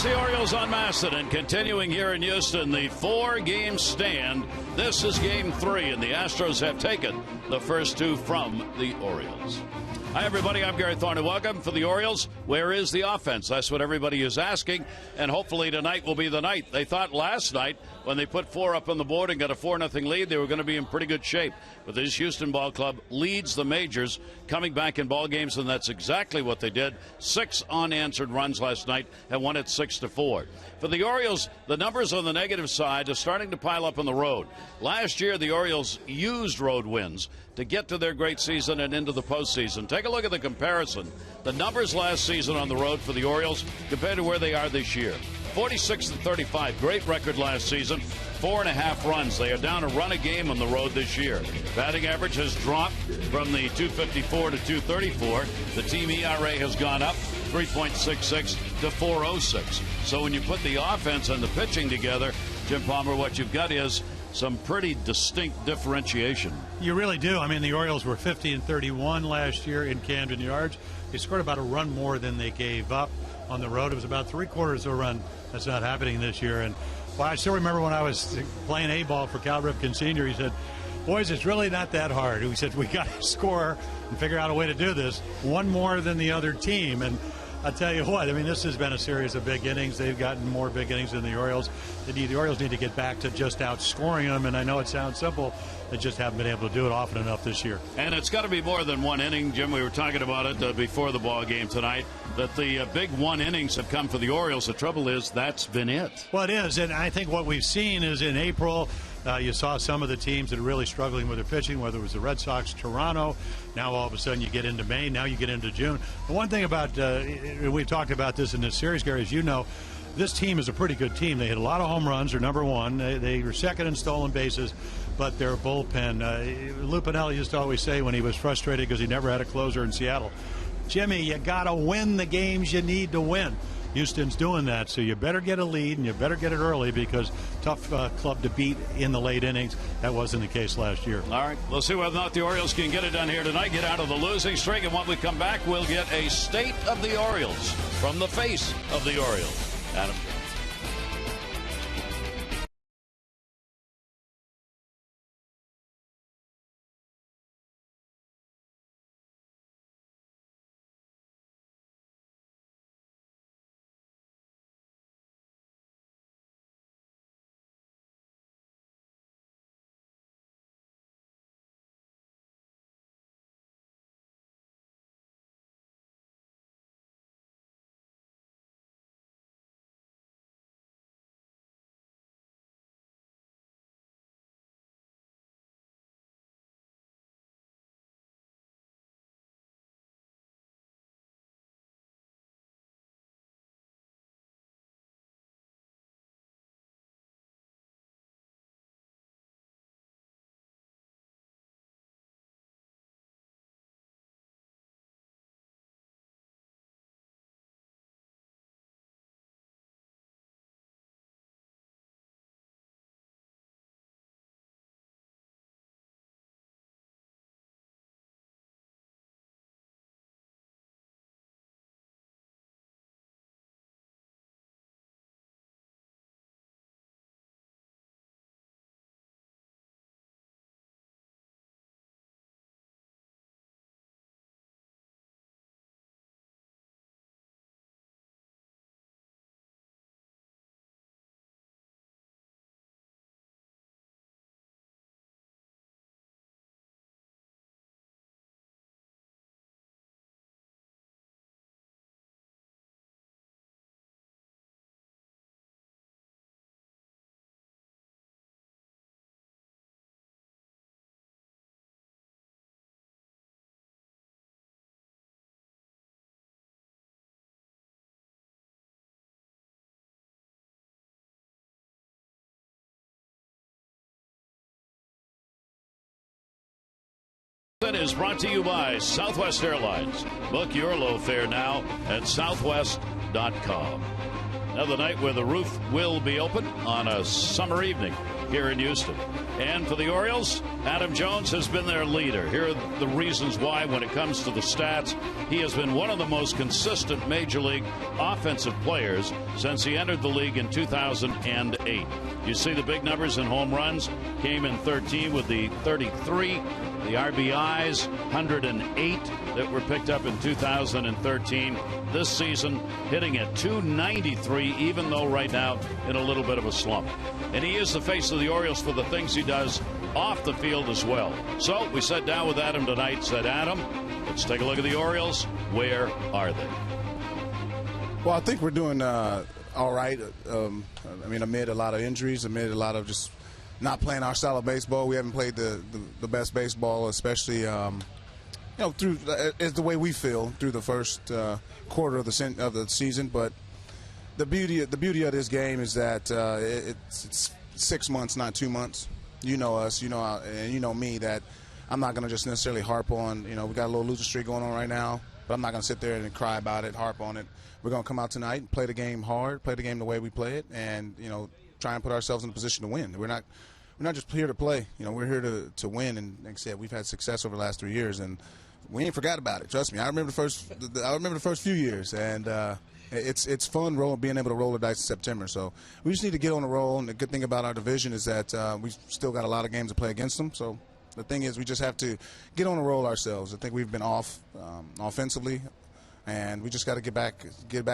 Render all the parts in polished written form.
It's the Orioles on Macedon, continuing here in Houston, the 4-game stand. This is game 3, and the Astros have taken the first 2 from the Orioles. Hi, everybody. I'm Gary Thorne. Welcome for the Orioles. Where is the offense? That's what everybody is asking, and hopefully tonight will be the night. They thought last night when they put 4 up on the board and got a 4-0 lead, they were going to be in pretty good shape. But this Houston ball club leads the majors, coming back in ball games, and that's exactly what they did. 6 unanswered runs last night and won it 6-4. For the Orioles, the numbers on the negative side are starting to pile up on the road. Last year, the Orioles used road wins to get to their great season and into the postseason. Take a look at the comparison. The numbers last season on the road for the Orioles compared to where they are this year. 46-35, great record last season. 4.5 runs. They are down a run a game on the road this year. Batting average has dropped from the 254 to 234. The team ERA has gone up 3.66 to 4.06. So when you put the offense and the pitching together, Jim Palmer, what you've got is some pretty distinct differentiation. You really do. I mean, the Orioles were 50-31 last year in Camden Yards. They scored about a run more than they gave up on the road. It was about 3/4 of a run. That's not happening this year. And well, I still remember when I was playing A-ball for Cal Ripken Sr., he said, boys, it's really not that hard. He said, we got to score and figure out a way to do this. One more than the other team. And I'll tell you what, I mean, this has been a series of big innings. They've gotten more big innings than the Orioles. The Orioles need to get back to just outscoring them, and I know it sounds simple. They just haven't been able to do it often enough this year. And it's got to be more than one inning. Jim, we were talking about it before the ball game tonight, that the big one innings have come for the Orioles. The trouble is that's been it. Well, it is, and I think what we've seen is in April, you saw some of the teams that are really struggling with their pitching, whether it was the Red Sox, Toronto. Now all of a sudden you get into May. Now you get into June. The one thing about, we talked about this in this series, Gary, as you know, this team is a pretty good team. They hit a lot of home runs. They're number one. They were second in stolen bases, but their bullpen. Lou Piniella used to always say when he was frustrated because he never had a closer in Seattle, Jimmy, you got to win the games you need to win. Houston's doing that, so you better get a lead and you better get it early because tough club to beat in the late innings. That wasn't the case last year. All right, we'll see whether or not the Orioles can get it done here tonight, get out of the losing streak, and when we come back, we'll get a state of the Orioles from the face of the Orioles, Adam. That is brought to you by Southwest Airlines. Book your low fare now at southwest.com. Another night where the roof will be open on a summer evening here in Houston. And for the Orioles, Adam Jones has been their leader. Here are the reasons why when it comes to the stats. He has been one of the most consistent Major League offensive players since he entered the league in 2008. You see the big numbers in home runs. Came in 13 with the 33. The RBIs, 108 that were picked up in 2013. This season, hitting at 293, even though right now in a little bit of a slump. And he is the face of the Orioles for the things he does off the field as well. So we sat down with Adam tonight, said, Adam, let's take a look at the Orioles. Where are they? Well, I think we're doing all right. Amid a lot of injuries, amid a lot of just not playing our style of baseball. We haven't played the best baseball, especially through is the way we feel through the first quarter of the season. But the beauty of this game is that it's 6 months, not 2 months. You know us, and you know me, that I'm not going to just necessarily harp on. We got a little losing streak going on right now, but I'm not going to sit there and cry about it, harp on it. We're going to come out tonight and play the game hard, play the game the way we play it, and try and put ourselves in a position to win. We're not just here to play. We're here to win. And like I said, we've had success over the last 3 years, and we ain't forgot about it. Trust me. I remember the first few years, and it's fun being able to roll the dice in September. So we just need to get on a roll. And the good thing about our division is that we still got a lot of games to play against them. So the thing is, we just have to get on a roll ourselves. I think we've been off offensively. And we just got to get back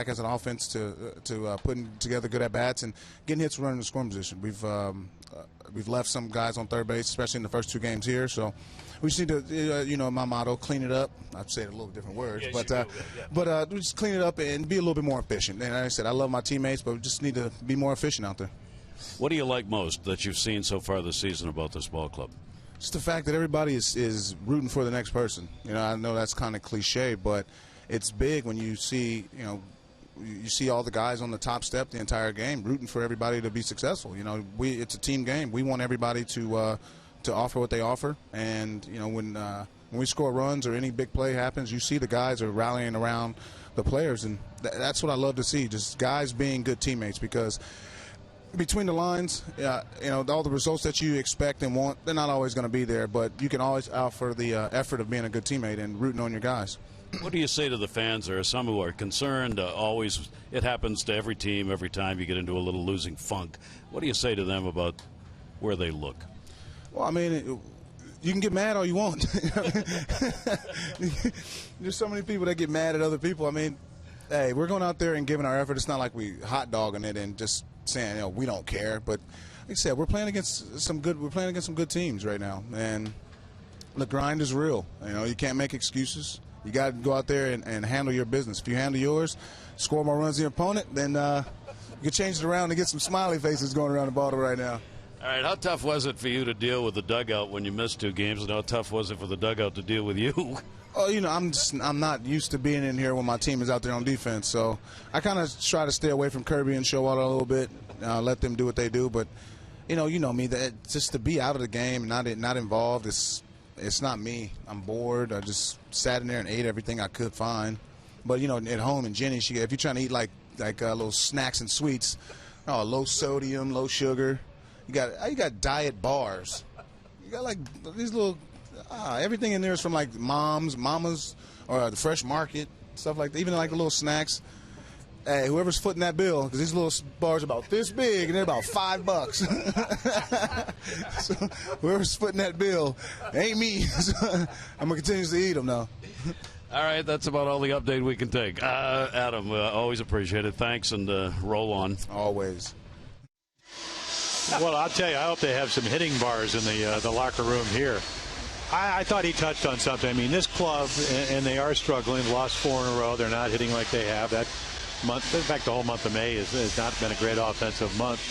as an offense to putting together good at bats and getting hits, running the scoring position. We've left some guys on third base, especially in the first 2 games here. So we just need to, my motto, clean it up. I'd say it a little different words, yes, but we just clean it up and be a little bit more efficient. And like I said, I love my teammates, but we just need to be more efficient out there. What do you like most that you've seen so far this season about this ball club? Just the fact that everybody is rooting for the next person. I know that's kind of cliche, but it's big when you see, you see all the guys on the top step the entire game rooting for everybody to be successful. It's a team game. We want everybody to offer what they offer. And, when we score runs or any big play happens, you see the guys are rallying around the players. And that's what I love to see, just guys being good teammates, because between the lines, all the results that you expect and want, they're not always going to be there. But you can always offer the effort of being a good teammate and rooting on your guys. What do you say to the fans? There are some who are concerned. Always, it happens to every team every time you get into a little losing funk. What do you say to them about where they look? Well, you can get mad all you want. There's so many people that get mad at other people. Hey, we're going out there and giving our effort. It's not like we hot dogging it and just saying we don't care. But like I said, we're playing against some good teams right now, and the grind is real. You can't make excuses. You got to go out there and handle your business. If you handle yours, score more runs than your opponent, then you can change it around and get some smiley faces going around the bottle right now. All right, how tough was it for you to deal with the dugout when you missed 2 games, and how tough was it for the dugout to deal with you? Oh, I'm not used to being in here when my team is out there on defense, so I kind of try to stay away from Kirby and Showalter a little bit, let them do what they do. But you know me, that just to be out of the game, not involved, it's not me. I'm bored. I just sat in there and ate everything I could find. But at home, and Jenny, if you're trying to eat like little snacks and sweets, low sodium, low sugar. You got diet bars. You got like these little everything in there is from like mamas, or the fresh market, stuff like that. Even like the little snacks. Hey, whoever's footing that bill, because these little bars are about this big and they're about $5. So whoever's footing that bill, ain't me. So I'm gonna continue to eat them now. All right, that's about all the update we can take. Adam, always appreciate it. Thanks, and roll on. Always. Well, I'll tell you, I hope they have some hitting bars in the locker room here. I thought he touched on something. This club, and they are struggling, lost 4 in a row. They're not hitting like they have. That month, in fact, the whole month of May has not been a great offensive month.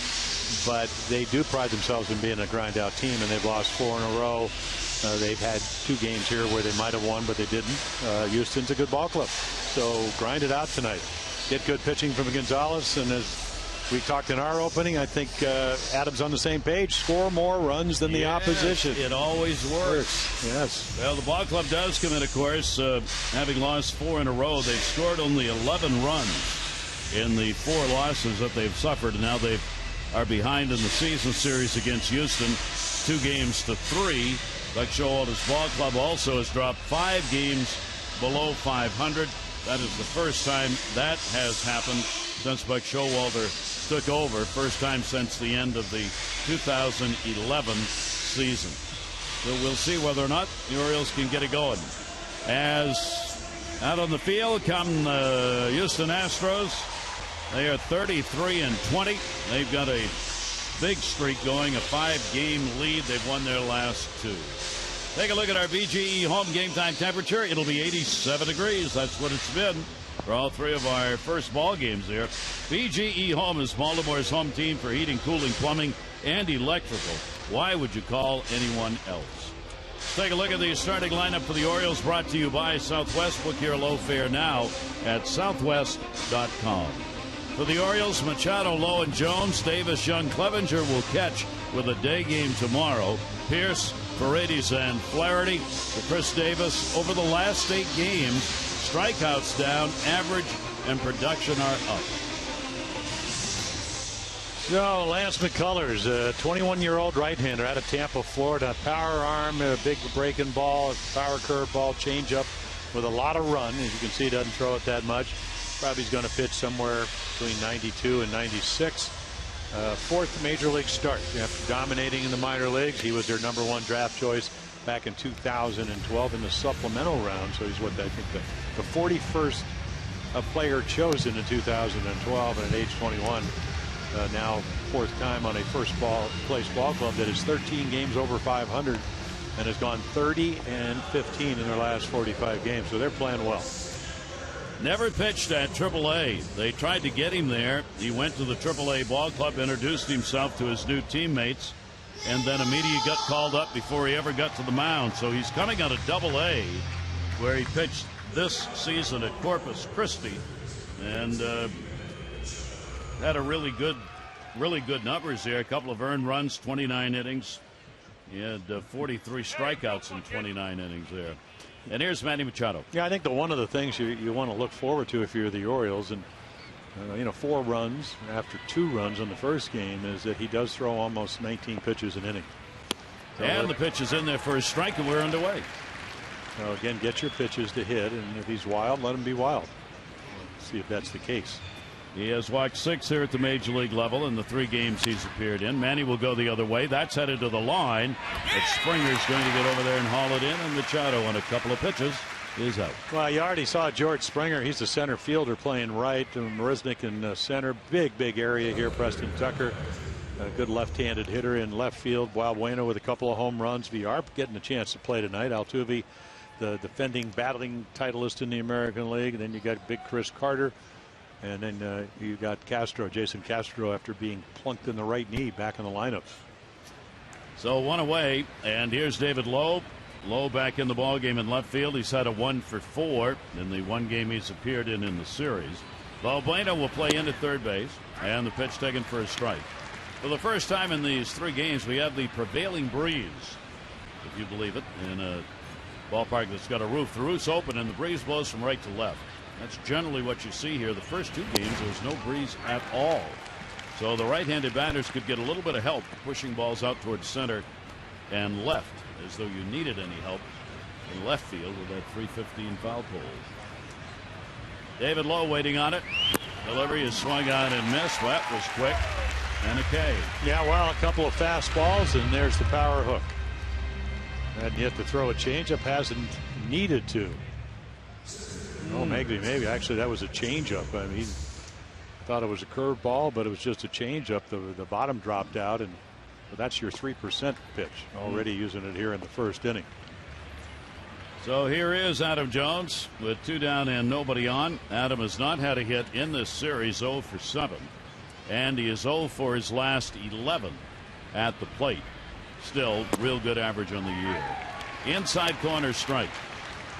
But they do pride themselves in being a grind-out team, and they've lost 4 in a row. They've had 2 games here where they might have won, but they didn't. Houston's a good ball club. So grind it out tonight. Get good pitching from Gonzalez, and as we talked in our opening, I think Adam's on the same page. Score more runs than the opposition. It always works. Yes. Well, the ball club does come in, of course, having lost 4 in a row. They've scored only 11 runs in the 4 losses that they've suffered. And now they are behind in the season series against Houston, 2-3. Buck Showalter's ball club also has dropped 5 games below 500. That is the first time that has happened since Buck Showalter took over. First time since the end of the 2011 season. So we'll see whether or not the Orioles can get it going. As out on the field come the Houston Astros. They are 33-20. They've got a big streak going, a 5-game lead. They've won their last 2. Take a look at our BGE home game time temperature. It'll be 87 degrees. That's what it's been for all 3 of our first ball games here. BGE Home is Baltimore's home team for heating, cooling, plumbing, and electrical. Why would you call anyone else? Take a look at the starting lineup for the Orioles, brought to you by Southwest. Book your low fare now at southwest.com. For the Orioles, Machado, Lowe, and Jones. Davis, Young, Clevenger will catch with a day game tomorrow. Pierce, Paredes, and Flaherty. For Chris Davis, over the last 8 games, strikeouts down, average and production are up. So Lance McCullers, a 21-year-old right-hander out of Tampa, Florida. Power arm, a big breaking ball, power curve ball, changeup with a lot of run. As you can see, he doesn't throw it that much. Probably is going to pitch somewhere between 92 and 96. 4th major league start after dominating in the minor leagues. He was their #1 draft choice back in 2012 in the supplemental round. So he's what I think the 41st player chosen in 2012, and at age 21. Now 4th time on a first place ball club that is 13 games over 500 and has gone 30-15 in their last 45 games. So they're playing well. Never pitched at AAA. They tried to get him there. He went to the AAA ball club, introduced himself to his new teammates, and then immediately got called up before he ever got to the mound. So he's coming out of AA, where he pitched this season at Corpus Christi, and had a really good numbers there. A couple of earned runs, 29 innings. He had 43 strikeouts in 29 innings there. And here's Manny Machado. Yeah, I think one of the things you want to look forward to if you're the Orioles, and 4 runs after 2 runs on the first game, is that he does throw almost 19 pitches an inning. So and the pitch is in there for a strike, and we're underway. So again, get your pitches to hit, and if he's wild, let him be wild. See if that's the case. He has walked 6 here at the major league level in the 3 games he's appeared in. Manny will go the other way. That's headed to the line. But Springer's going to get over there and haul it in, and Machado on a couple of pitches is out. Well, you already saw George Springer. He's the center fielder playing right. Marisnik in center. Big area here. Preston Tucker, a good left-handed hitter in left field. Bueno with a couple of home runs. VR getting a chance to play tonight. Altuve, the defending battling titleist in the American League. And then you got big Chris Carter. And then you got Jason Castro, after being plunked in the right knee, back in the lineup. So 1 away, and here's David Lowe. Lowe back in the ballgame in left field. He's had a 1 for 4 in the 1 game he's appeared in the series. Bueno will play into third base, and the pitch taken for a strike. For the first time in these 3 games, we have the prevailing breeze, if you believe it, in a ballpark that's got a roof. The roof's open, and the breeze blows from right to left. That's generally what you see here. The first 2 games, there was no breeze at all. So the right-handed batters could get a little bit of help pushing balls out towards center and left, as though you needed any help in left field with that 315 foul pole. David Lowe waiting on it. Delivery is swung on and missed. That was quick. And a K. Yeah, well, a couple of fastballs, and there's the power hook. Hadn't yet to throw a changeup, hasn't needed to. Oh, maybe. Actually, that was a changeup. I mean, he thought it was a curved ball, but it was just a changeup. The bottom dropped out, and that's your 3% pitch. Already using it here in the first inning. So here is Adam Jones with 2 down and nobody on. Adam has not had a hit in this series, 0 for 7. And he is 0 for his last 11 at the plate. Still, real good average on the year. Inside corner strike.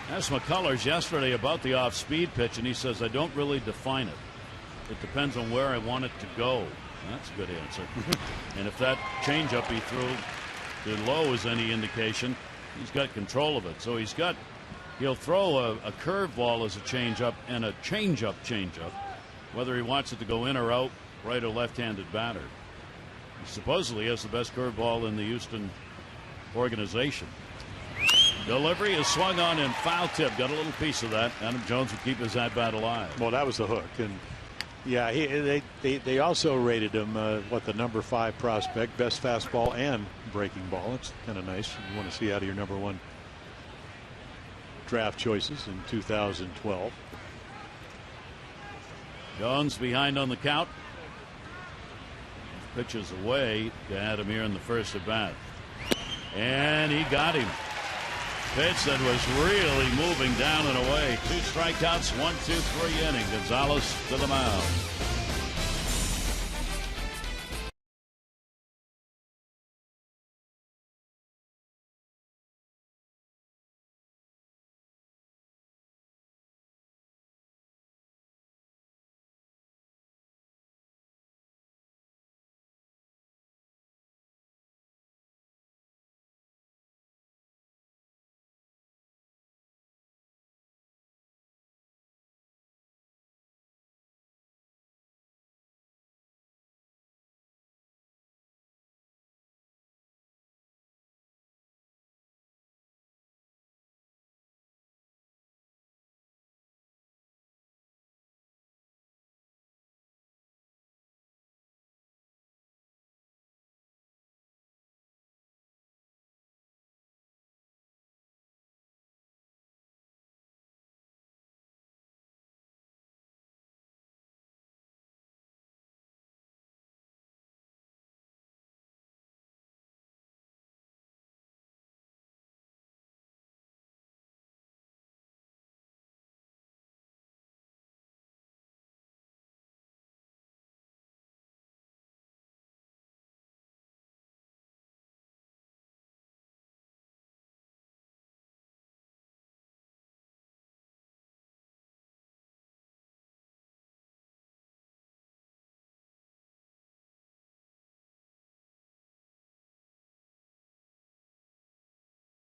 Asked McCullers yesterday about the off-speed pitch, and he says, I don't really define it. It depends on where I want it to go. That's a good answer. And if that changeup he threw to Lowe is any indication, he's got control of it. So he'll throw a curveball as a changeup and a changeup. whether he wants it to go in or out, right or left-handed batter. He supposedly has the best curveball in the Houston organization. Delivery is swung on and foul tip. Got a little piece of that. Adam Jones will keep his at-bat alive. Well, that was the hook. And yeah, they also rated him the number 5 prospect, best fastball and breaking ball. It's kind of nice. You want to see out of your number 1 draft choices in 2012. Jones behind on the count. Pitches away to Adam here in the first at bat. And he got him. Pitch that was really moving down and away. 2 strikeouts, 1-2-3 inning. Gonzalez to the mound.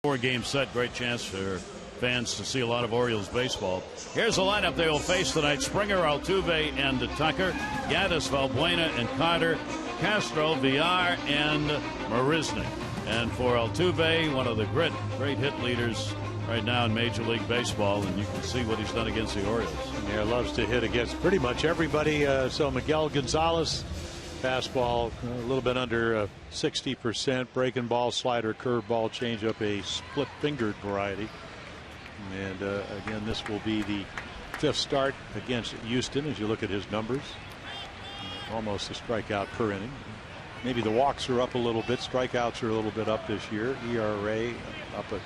Four-game set, great chance for fans to see a lot of Orioles baseball. Here's the lineup they will face tonight: Springer, Altuve, and Tucker, Gaddis, Valbuena, and Carter, Castro, Villar, and Marisnik. And for Altuve, one of the great hit leaders right now in Major League Baseball, and you can see what he's done against the Orioles. Yeah, loves to hit against pretty much everybody. So Miguel Gonzalez, fastball a little bit under 60%, breaking ball, slider, curveball, changeup, a split-fingered variety. And again, this will be the 5th start against Houston as you look at his numbers. Almost a strikeout per inning. Maybe the walks are up a little bit. Strikeouts are a little bit up this year. ERA up a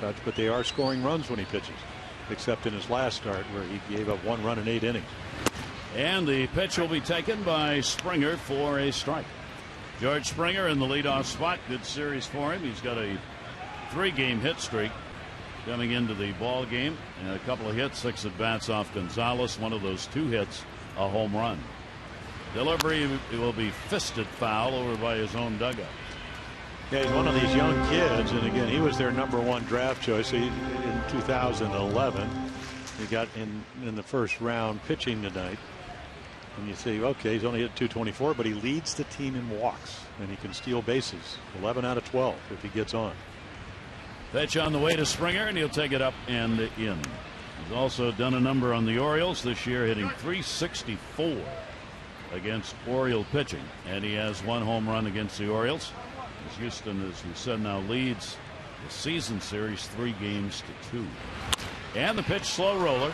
touch, but they are scoring runs when he pitches, except in his last start where he gave up 1 run in 8 innings. And the pitch will be taken by Springer for a strike. George Springer in the leadoff spot. Good series for him. He's got a 3-game hit streak coming into the ball game, and a couple of hits, 6 at bats off Gonzalez. One of those 2 hits, a home run. Delivery will be fisted foul over by his own dugout. Yeah, he's one of these young kids, and again, he was their number 1 draft choice in 2011. He got in the first round pitching tonight. And you say, okay, he's only hit 224, but he leads the team in walks, and he can steal bases 11 out of 12 if he gets on. Pitch on the way to Springer, and he'll take it up and in. He's also done a number on the Orioles this year, hitting .364 against Oriole pitching, and he has 1 home run against the Orioles. As Houston, as we said, now leads the season series 3-2. And the pitch, slow roller.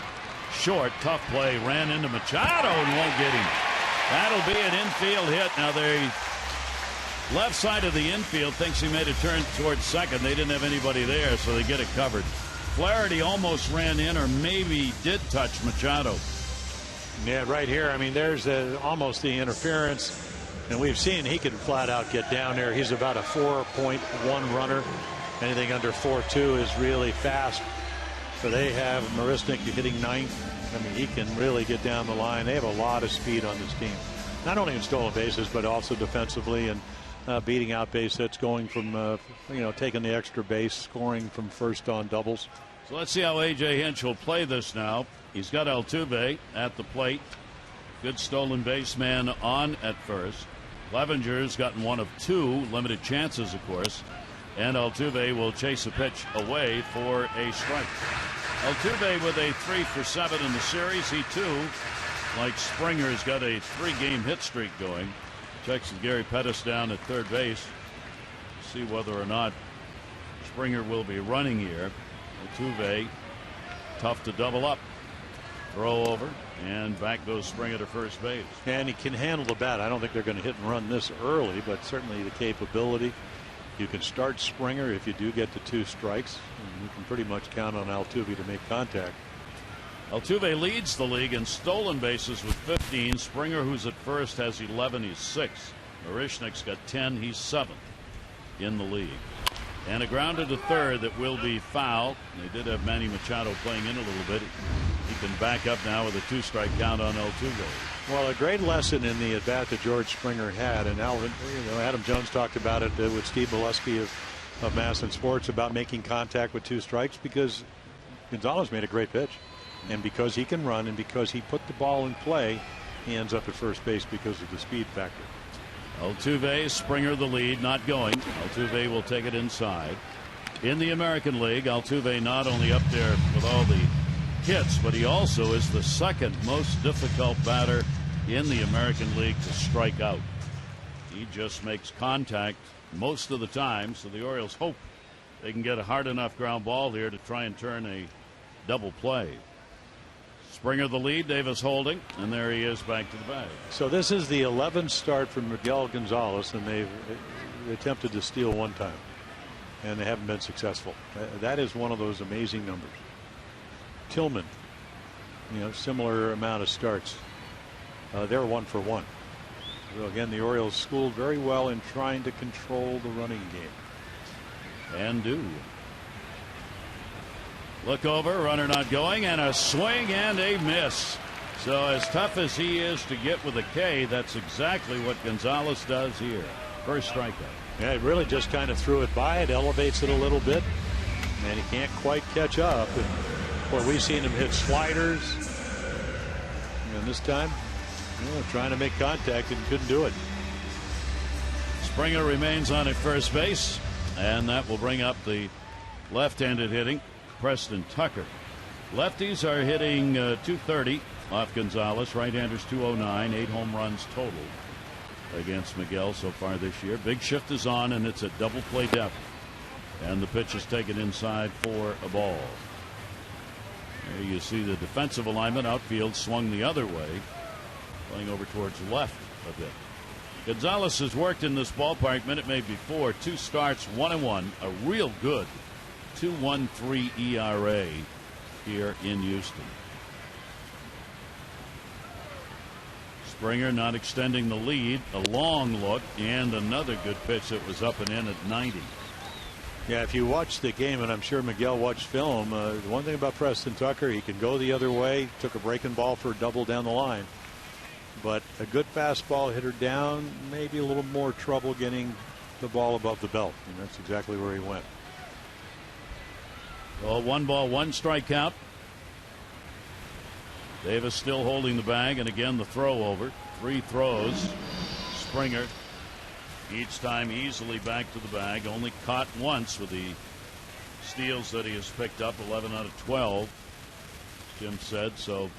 Short, tough play, ran into Machado and won't get him. That'll be an infield hit. Now the left side of the infield thinks he made a turn towards second. They didn't have anybody there, so they get it covered. Flaherty almost ran in, or maybe did touch Machado. Yeah, right here. I mean, there's almost the interference, and we've seen he can flat out get down there. He's about a 4.1 runner. Anything under 4.2 is really fast. So they have Marisnik hitting 9th. I mean, he can really get down the line. They have a lot of speed on this team, not only in stolen bases, but also defensively and beating out base hits, going from taking the extra base, scoring from first on doubles. So let's see how A.J. Hinch will play this now. He's got Altuve at the plate. Good stolen base man on at first. Clevenger's gotten one of two, limited chances, of course. And Altuve will chase a pitch away for a strike. Altuve with a 3 for 7 in the series. He too, like Springer, has got a 3-game hit streak going. Checks with Gary Pettis down at third base. See whether or not Springer will be running here. Altuve, tough to double up. Throw over, and back goes Springer to first base. And he can handle the bat. I don't think they're going to hit and run this early, but certainly the capability. You can start Springer if you do get to 2 strikes. And you can pretty much count on Altuve to make contact. Altuve leads the league in stolen bases with 15. Springer, who's at first, has 11. He's 6th. Marishnik's got 10. He's 7th in the league. And a grounded to third that will be foul. They did have Manny Machado playing in a little bit. He can back up now with a 2-strike count on Altuve. Well, a great lesson in the at-bat that George Springer had, and Adam Jones talked about it with Steve Molesky of Masson Sports about making contact with 2 strikes, because Gonzalez made a great pitch, and because he can run and because he put the ball in play, he ends up at first base because of the speed factor. Altuve, Springer the lead, not going. Altuve will take it inside. In the American League, Altuve not only up there with all the hits, but he also is the 2nd most difficult batter in the American League to strike out. He just makes contact most of the time, so the Orioles hope they can get a hard enough ground ball here to try and turn a double play. Springer the lead, Davis holding, and there he is back to the bag. So this is the 11th start from Miguel Gonzalez, and they've attempted to steal 1 time, and they haven't been successful. That is one of those amazing numbers. Tillman, similar amount of starts. They're 1 for 1. So again, the Orioles schooled very well in trying to control the running game. And do. Look over, runner not going, and a swing and a miss. So as tough as he is to get with a K, that's exactly what Gonzalez does here. First strikeout. Yeah, he really just kind of threw it by. It elevates it a little bit, and he can't quite catch up. And we've seen him hit sliders, and this time, trying to make contact and couldn't do it. Springer remains on at first base, and that will bring up the left-handed hitting Preston Tucker. Lefties are hitting 230 off Gonzalez. Right-handers 209. 8 home runs total against Miguel so far this year. Big shift is on, and it's a double play depth. And the pitch is taken inside for a ball. There you see the defensive alignment. Outfield swung the other way, playing over towards left a bit. Gonzalez has worked in this ballpark Minute Maid before. 2 starts, 1-1. A real good 2.13 ERA here in Houston. Springer not extending the lead. A long look and another good pitch that was up and in at 90. Yeah, if you watch the game, and I'm sure Miguel watched film, the one thing about Preston Tucker, he can go the other way. Took a breaking ball for a double down the line. But a good fastball hit her down, maybe a little more trouble getting the ball above the belt. And that's exactly where he went. Well, 1 ball, 1 strike count. Davis still holding the bag, and again the throw over. 3 throws. Springer each time easily back to the bag. Only caught once with the steals that he has picked up, 11 out of 12. Jim said so.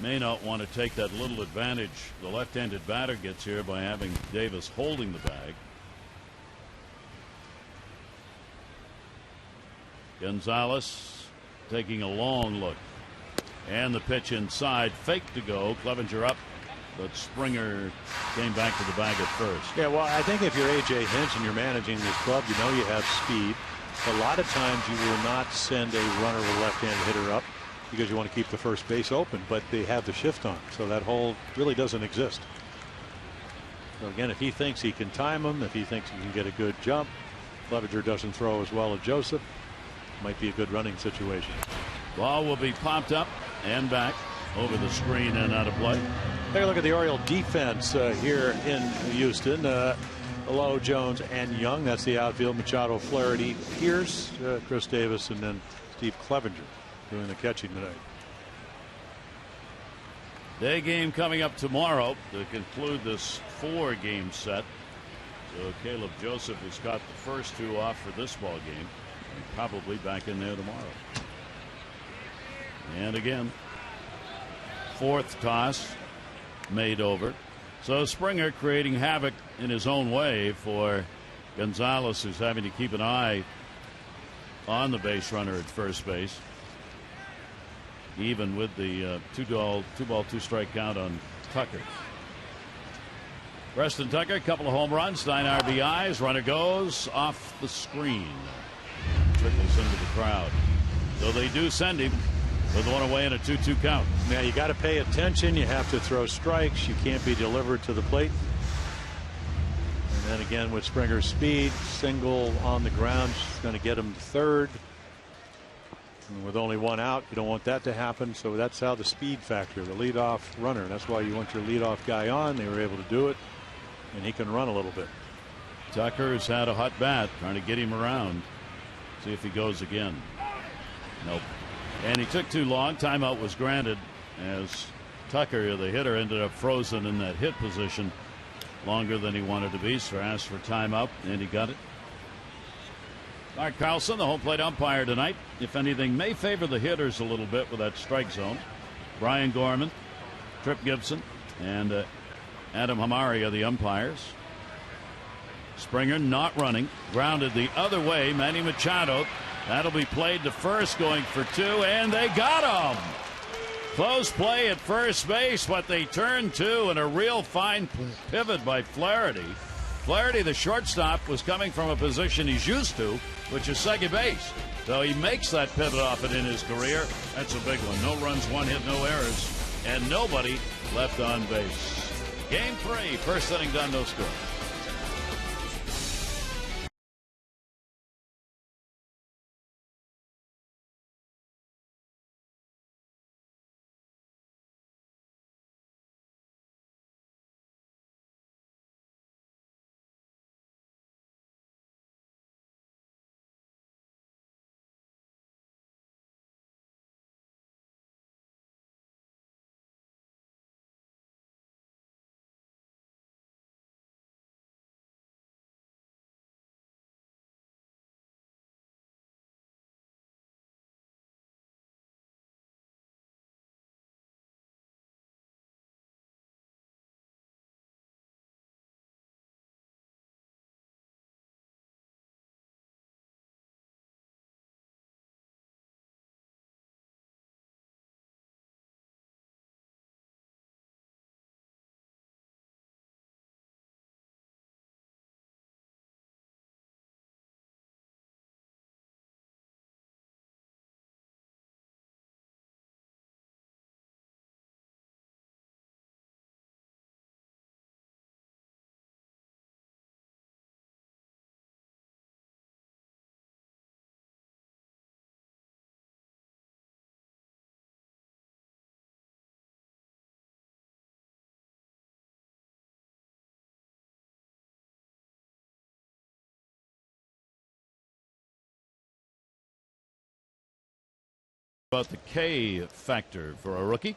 May not want to take that little advantage the left-handed batter gets here by having Davis holding the bag. Gonzalez taking a long look, and the pitch inside, fake to go. Clevenger up, but Springer came back to the bag at first. Yeah, well, I think if you're A.J. Hinch and you're managing this club, you know you have speed. A lot of times you will not send a runner with a left-handed hitter up because you want to keep the first base open, but they have the shift on, so that hole really doesn't exist. So again, if he thinks he can time him, if he thinks he can get a good jump, Clevenger doesn't throw as well as Joseph, might be a good running situation. Ball will be popped up and back over the screen and out of play. Take a look at the Oriole defense here in Houston. Lowe, Jones, and Young. That's the outfield. Machado, Flaherty, Pierce, Chris Davis, and then Steve Clevenger doing the catching tonight. Day game coming up tomorrow to conclude this 4-game set. So Caleb Joseph has got the first 2 off for this ball game. And probably back in there tomorrow. And again, 4th toss made over. So Springer creating havoc in his own way for Gonzalez, who's having to keep an eye on the base runner at first base. Even with the 2-ball, 2-strike count on Tucker. Preston Tucker, a couple of home runs, 9 RBIs. Runner goes off the screen. Trickles into the crowd. So they do send him with one away and a 2-2 count. Now you got to pay attention. You have to throw strikes. You can't be delivered to the plate. And then again with Springer's speed, single on the ground, she's going to get him to third. And with only 1 out, you don't want that to happen. So that's how the speed factor, the leadoff runner. That's why you want your leadoff guy on. They were able to do it, and he can run a little bit. Tucker has had a hot bat, trying to get him around. See if he goes again. Nope. And he took too long. Timeout was granted as Tucker, the hitter, ended up frozen in that hit position longer than he wanted to be. So asked for timeout, and he got it. Mark Carlson, the home plate umpire tonight, if anything, may favor the hitters a little bit with that strike zone. Brian Gorman, Tripp Gibson, and Adam Hamari are the umpires. Springer not running, grounded the other way. Manny Machado, that'll be played to first, going for 2, and they got him. Close play at first base, but they turn 2, and a real fine pivot by Flaherty. Flaherty, the shortstop, was coming from a position he's used to, which is second base. So he makes that pivot off it in his career. That's a big one. No runs, 1 hit, no errors, and nobody left on base. Game 3, first inning done, no score. About the K factor for a rookie.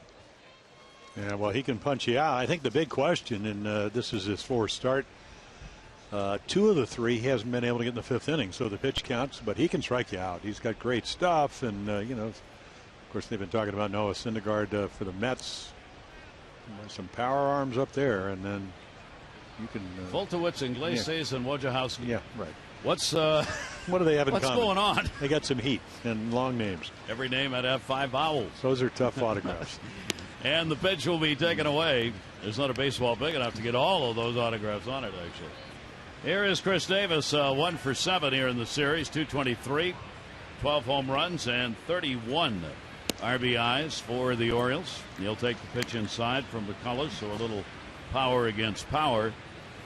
Yeah, well, he can punch you out. I think the big question, and this is his 4th start, 2 of the 3 he hasn't been able to get in the 5th inning, so the pitch counts, but he can strike you out. He's got great stuff, and, you know, of course, they've been talking about Noah Syndergaard for the Mets. Some power arms up there, and then you can. Foltowitz, Iglesias, and Wojciechowski. Yeah, right. What's what do they have in what's common? going on? They got some heat and long names. Every name I'd have 5 vowels. Those are tough autographs. And the pitch will be taken away. There's not a baseball big enough to get all of those autographs on it, actually. Here is Chris Davis, 1 for 7 here in the series, 223, 12 home runs, and 31 RBIs for the Orioles. He'll take the pitch inside from McCullers, so a little power against power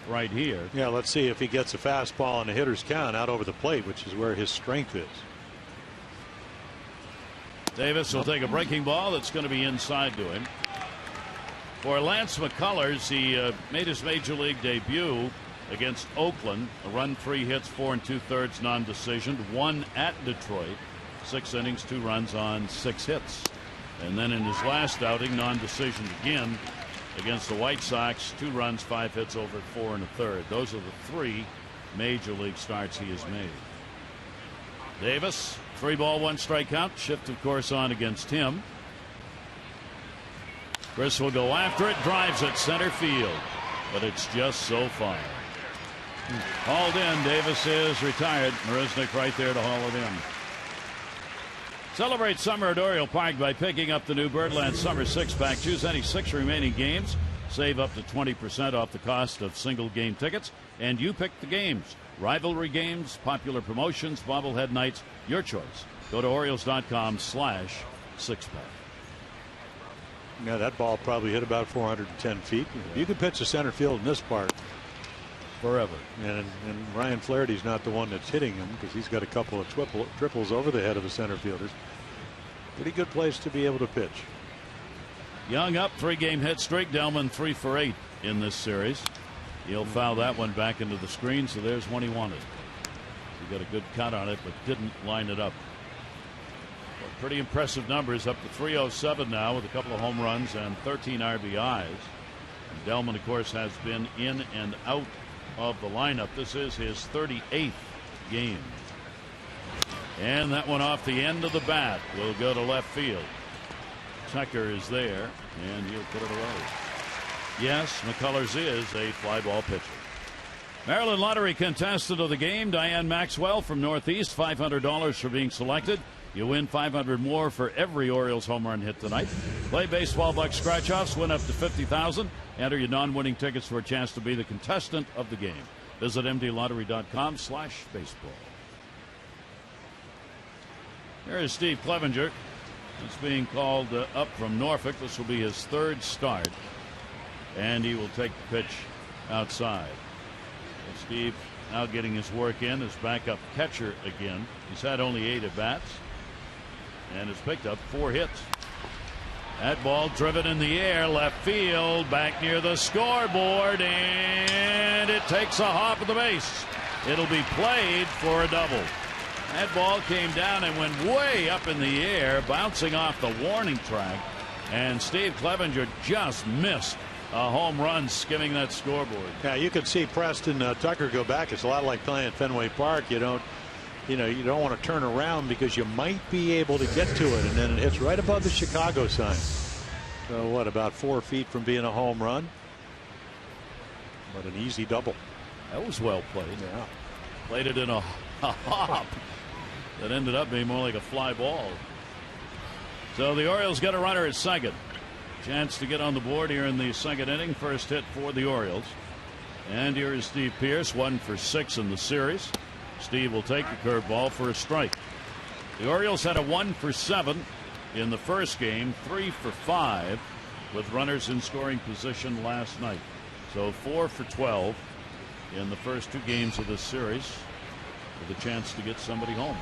right here. Yeah, let's see if he gets a fastball on a hitter's count out over the plate, which is where his strength is. Davis will take a breaking ball that's going to be inside to him. For Lance McCullers, he made his major league debut against Oakland. A run, 3 hits, 4 2/3 non-decision. 1 at Detroit. 6 innings, 2 runs on 6 hits. And then in his last outing, non-decision again against the White Sox, 2 runs, 5 hits over 4 1/3. Those are the 3 major league starts he has made. Davis, 3 ball, 1 strikeout. Shift, of course, on against him. Chris will go after it, drives it center field, but it's just so far. Hauled in. Davis is retired. Marisnick right there to haul it in. Celebrate summer at Oriole Park by picking up the new Birdland Summer 6-pack. Choose any 6 remaining games. Save up to 20% off the cost of single game tickets. And you pick the games. Rivalry games, popular promotions, bobblehead nights, your choice. Go to Orioles.com/6-pack. Yeah, that ball probably hit about 410 feet. You could pitch to center field in this park forever. And Ryan Flaherty's not the one that's hitting him because he's got a couple of triples over the head of the center fielders. Pretty good place to be able to pitch. Young up, 3-game hit streak. Delman 3 for 8 in this series. He'll foul that one back into the screen, so there's one he wanted. He got a good cut on it, but didn't line it up. Well, pretty impressive numbers, up to 307 now with a couple of home runs and 13 RBIs. And Delman, of course, has been in and out of the lineup. This is his 38th game. And that one off the end of the bat will go to left field. Tucker is there, and he'll put it away. Yes, McCullers is a fly ball pitcher. Maryland Lottery contestant of the game, Diane Maxwell from Northeast, $500 for being selected. You win $500 more for every Orioles home run hit tonight. Play baseball buck scratch-offs, win up to $50,000. Enter your non-winning tickets for a chance to be the contestant of the game. Visit mdlottery.com/baseball. Here is Steve Clevenger. He's being called up from Norfolk. This will be his 3rd start. And he will take the pitch outside. And Steve now getting his work in as backup catcher again. He's had only 8 at-bats and has picked up 4 hits. That ball driven in the air, left field, back near the scoreboard, and it takes a hop at the base. It'll be played for a double. That ball came down and went way up in the air, bouncing off the warning track, and Steve Clevenger just missed a home run skimming that scoreboard. Yeah, you could see Preston Tucker go back. It's a lot like playing at Fenway Park. You don't want to turn around because you might be able to get to it, and then it hits right above the Chicago sign. So what, about 4 feet from being a home run? But an easy double. That was well played. Yeah. Played it in a hop that ended up being more like a fly ball. So the Orioles got a runner at second. Chance to get on the board here in the 2nd inning. First hit for the Orioles. And here is Steve Pearce, 1 for 6 in the series. Steve will take the curveball for a strike. The Orioles had a 1 for 7 in the first game, 3 for 5 with runners in scoring position last night. So 4 for 12 in the first 2 games of this series with a chance to get somebody home.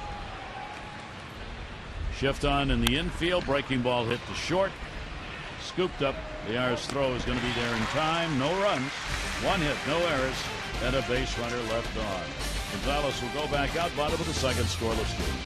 Shift on in the infield. Breaking ball hit to short. Scooped up. The Irish throw is going to be there in time. No runs, 1 hit, no errors, and a base runner left on. Gonzalez will go back out, bottom of the 2nd, scoreless game.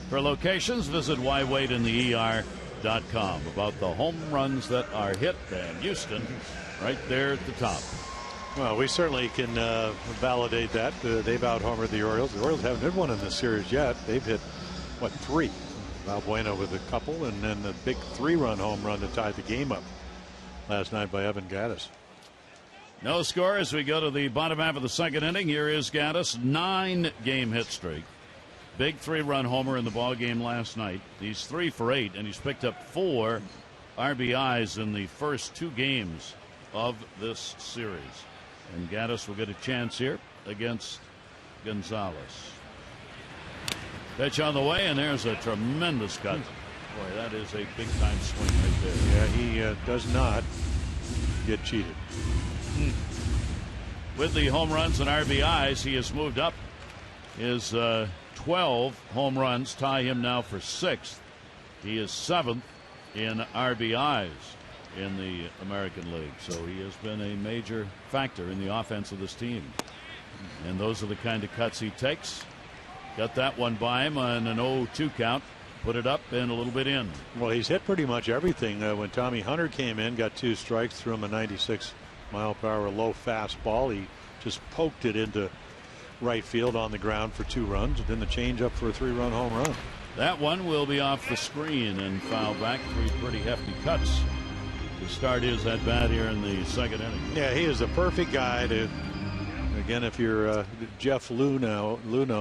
For locations, visit ywaitinther.com. About the home runs that are hit, and Houston right there at the top. Well, we certainly can validate that. They've out-homered the Orioles. The Orioles haven't hit one in this series yet. They've hit, what, 3? Valbuena with a couple, and then the big 3-run home run that tied the game up last night by Evan Gattis. No score as we go to the bottom half of the second inning. Here is Gattis, 9-game hit streak. Big 3-run homer in the ball game last night. He's 3 for 8, and he's picked up 4 RBIs in the first 2 games of this series. And Gattis will get a chance here against Gonzalez. Pitch on the way, and there's a tremendous cut. Boy, that is a big-time swing right there. Yeah, he does not get cheated. With the home runs and RBIs, he has moved up. His 12 home runs tie him now for 6th. He is 7th in RBIs in the American League. So he has been a major factor in the offense of this team. And those are the kind of cuts he takes. Got that one by him on an 0-2 count. Put it up and a little bit in. Well, he's hit pretty much everything. When Tommy Hunter came in, got 2 strikes, threw him a 96-mile-per-hour low fastball. He just poked it into right field on the ground for 2 runs, and then the changeup for a 3-run home run. That one will be off the screen and foul back. 3 pretty hefty cuts to start his at bat here in the second inning. Yeah, he is the perfect guy to. Again, if you're Jeff Luhnow,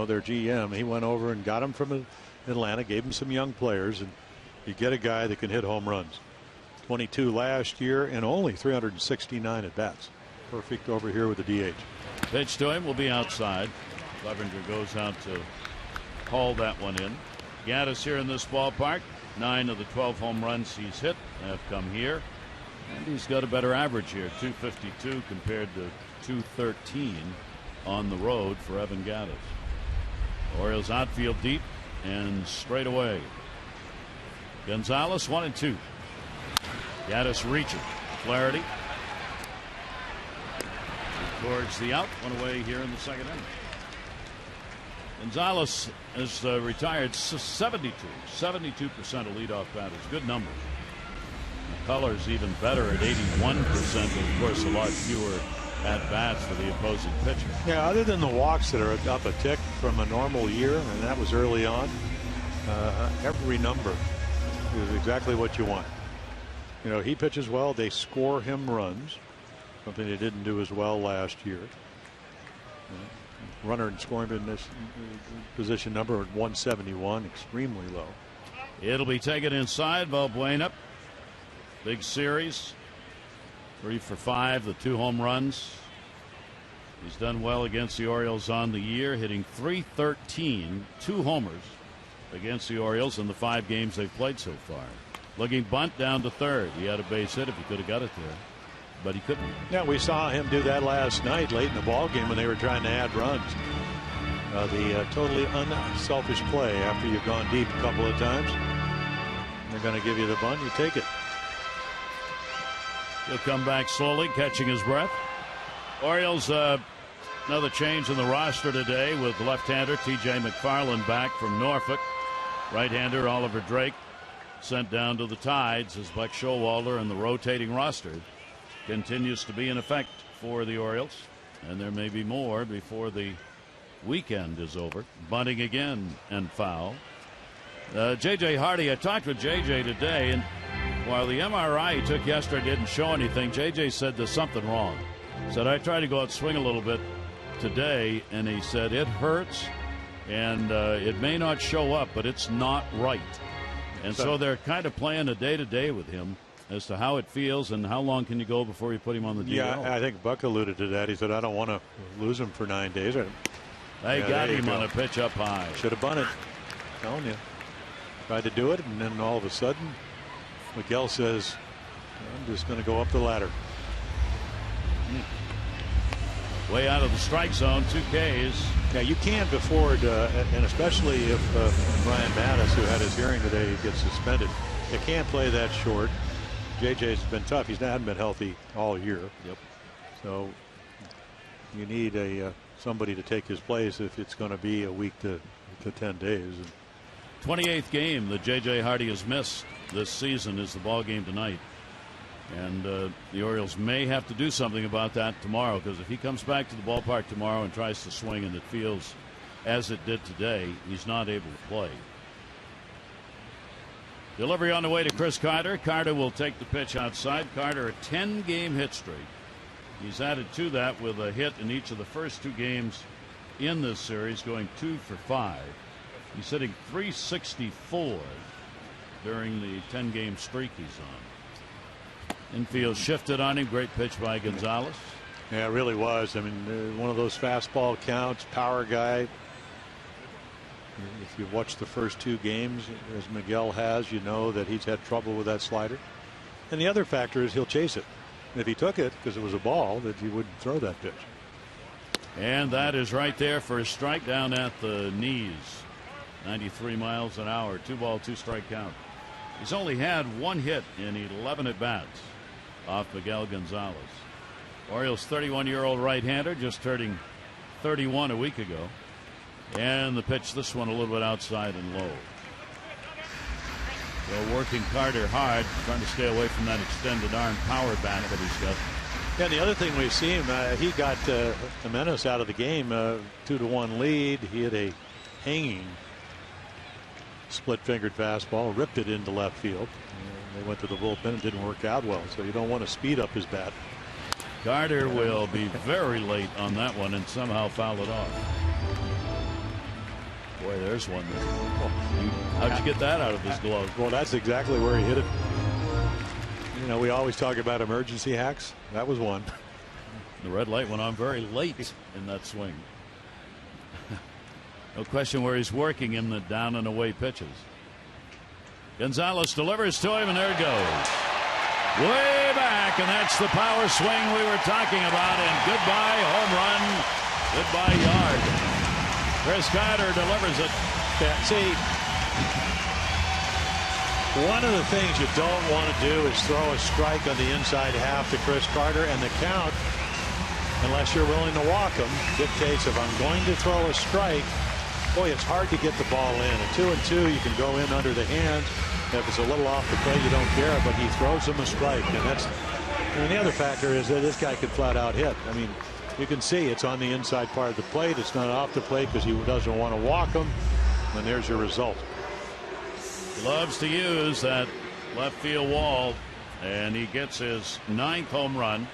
their GM, he went over and got him from Atlanta, gave him some young players, and you get a guy that can hit home runs. 22 last year and only 369 at bats. Perfect over here with the DH. Pitch to him will be outside. Clevenger goes out to haul that one in. Gattis here in this ballpark. 9 of the 12 home runs he's hit have come here. And he's got a better average here. 252 compared to 213 on the road for Evan Gattis. Orioles outfield deep and straight away. Gonzalez 1-2. Gattis reaching. Flaherty towards the out. One away here in the second inning. Gonzalez has retired 72% of leadoff batters. Good numbers. Color's even better at 81%. Of course, a lot fewer at bats for the opposing pitcher. Yeah, other than the walks that are up a tick from a normal year, and that was early on, every number is exactly what you want. You know, he pitches well, they score him runs, something they didn't do as well last year. Runner in scoring in this position number at 171, extremely low. It'll be taken inside. Valbuena, big series, 3 for 5, the 2 home runs. He's done well against the Orioles on the year, hitting .313, 2 homers against the Orioles in the 5 games they've played so far. Looking bunt down to third. He had a base hit if he could have got it there, but he couldn't. Yeah, we saw him do that last night late in the ball game when they were trying to add runs. The totally unselfish play after you've gone deep a couple of times. They're going to give you the bunt, you take it. He'll come back slowly, catching his breath. Orioles, another change in the roster today with left-hander T.J. McFarland back from Norfolk. Right-hander Oliver Drake sent down to the Tides as Buck Showalter, and the rotating roster continues to be in effect for the Orioles. And there may be more before the weekend is over. Bunting again and foul. J.J. Hardy, I talked with J.J. today, and while the MRI he took yesterday didn't show anything, J.J. said there's something wrong. Said, I tried to go out swing a little bit today, and he said it hurts, and it may not show up, but it's not right. And so they're kind of playing a day-to-day with him as to how it feels and how long can you go before you put him on the DL. Yeah, I think Buck alluded to that. He said, I don't want to lose him for 9 days. They got him on a pitch up high. Should have bunted. Telling you. Tried to do it, and then all of a sudden, Miguel says, I'm just going to go up the ladder. Way out of the strike zone, 2 Ks. Yeah, you can't afford, and especially if Brian Mattis, who had his hearing today, gets suspended, you can't play that short. JJ's been tough. He's not been healthy all year. Yep. So you need somebody to take his place if it's going to be a week to 10 days. 28th game that J.J. Hardy has missed this season is the ball game tonight. And the Orioles may have to do something about that tomorrow, because if he comes back to the ballpark tomorrow and tries to swing and it feels as it did today, he's not able to play. Delivery on the way to Chris Carter. Carter will take the pitch outside. Carter, a 10-game hit streak. He's added to that with a hit in each of the first 2 games in this series, going 2 for 5. He's hitting .364 during the 10-game streak he's on. Infield shifted on him. Great pitch by Gonzalez. Yeah, it really was. I mean, one of those fastball counts, power guy. If you've watched the first 2 games, as Miguel has, you know that he's had trouble with that slider. And the other factor is he'll chase it. And if he took it because it was a ball, that he wouldn't throw that pitch. And that is right there for a strike down at the knees. 93 miles an hour. 2-ball, 2-strike count. He's only had 1 hit in 11 at-bats off Miguel Gonzalez. Orioles 31-year-old right-hander, just turning 31 a week ago. And the pitch, this one a little bit outside and low. So working Carter hard, trying to stay away from that extended arm power bat that he's got. Yeah, the other thing we've seen, he got Jimenez out of the game, 2-1 lead. He had a hanging split-fingered fastball, ripped it into left field. They went to the bullpen and didn't work out well, so you don't want to speed up his bat. Carter will be very late on that one and somehow foul it off. Boy, there's one. How'd you get that out of his glove? Well, that's exactly where he hit it. You know, we always talk about emergency hacks. That was one. The red light went on very late in that swing. No question where he's working in the down and away pitches. Gonzalez delivers to him, and there it goes. Way back, and that's the power swing we were talking about. And goodbye home run, goodbye yard. Chris Carter delivers it. Yeah, see, one of the things you don't want to do is throw a strike on the inside half to Chris Carter, and the count, unless you're willing to walk him, dictates if I'm going to throw a strike. Boy, it's hard to get the ball in. A 2-2, you can go in under the hands. If it's a little off the plate, you don't care, but he throws him a strike. And the other factor is that this guy could flat out hit. I mean, you can see it's on the inside part of the plate. It's not off the plate because he doesn't want to walk him. And there's your result. He loves to use that left field wall, and he gets his 9th home run.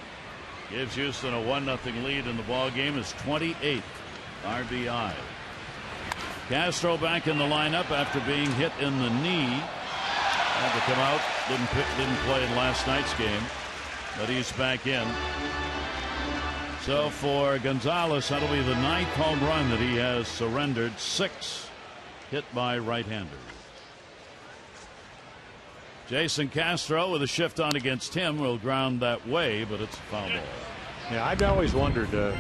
Gives Houston a 1-0 lead in the ball game. His 28th RBI. Castro back in the lineup after being hit in the knee. Had to come out. Didn't play in last night's game, but he's back in. So for Gonzalez, that'll be the 9th home run that he has surrendered. 6 hit by right-handers. Jason Castro with a shift on against him will ground that way, but it's a foul ball. Yeah, I've always wondered. You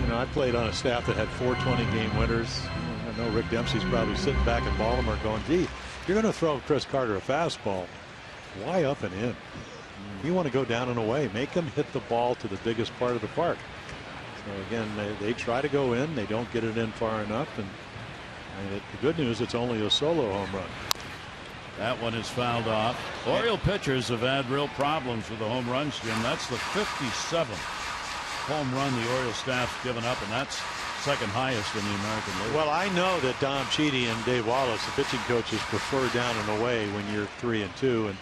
know, I played on a staff that had 420 game winners. I know Rick Dempsey's probably sitting back in Baltimore going, gee, you're going to throw Chris Carter a fastball. Why up and in? You want to go down and away. Make him hit the ball to the biggest part of the park. So again, they try to go in. They don't get it in far enough. And the good news, it's only a solo home run. That one is fouled off. Oriole pitchers have had real problems with the home runs, Jim. That's the 57th home run the Orioles staff's given up, and that's second highest in the American League. Well, I know that Dom Cheedy and Dave Wallace, the pitching coaches, prefer down and away when you're 3-2. And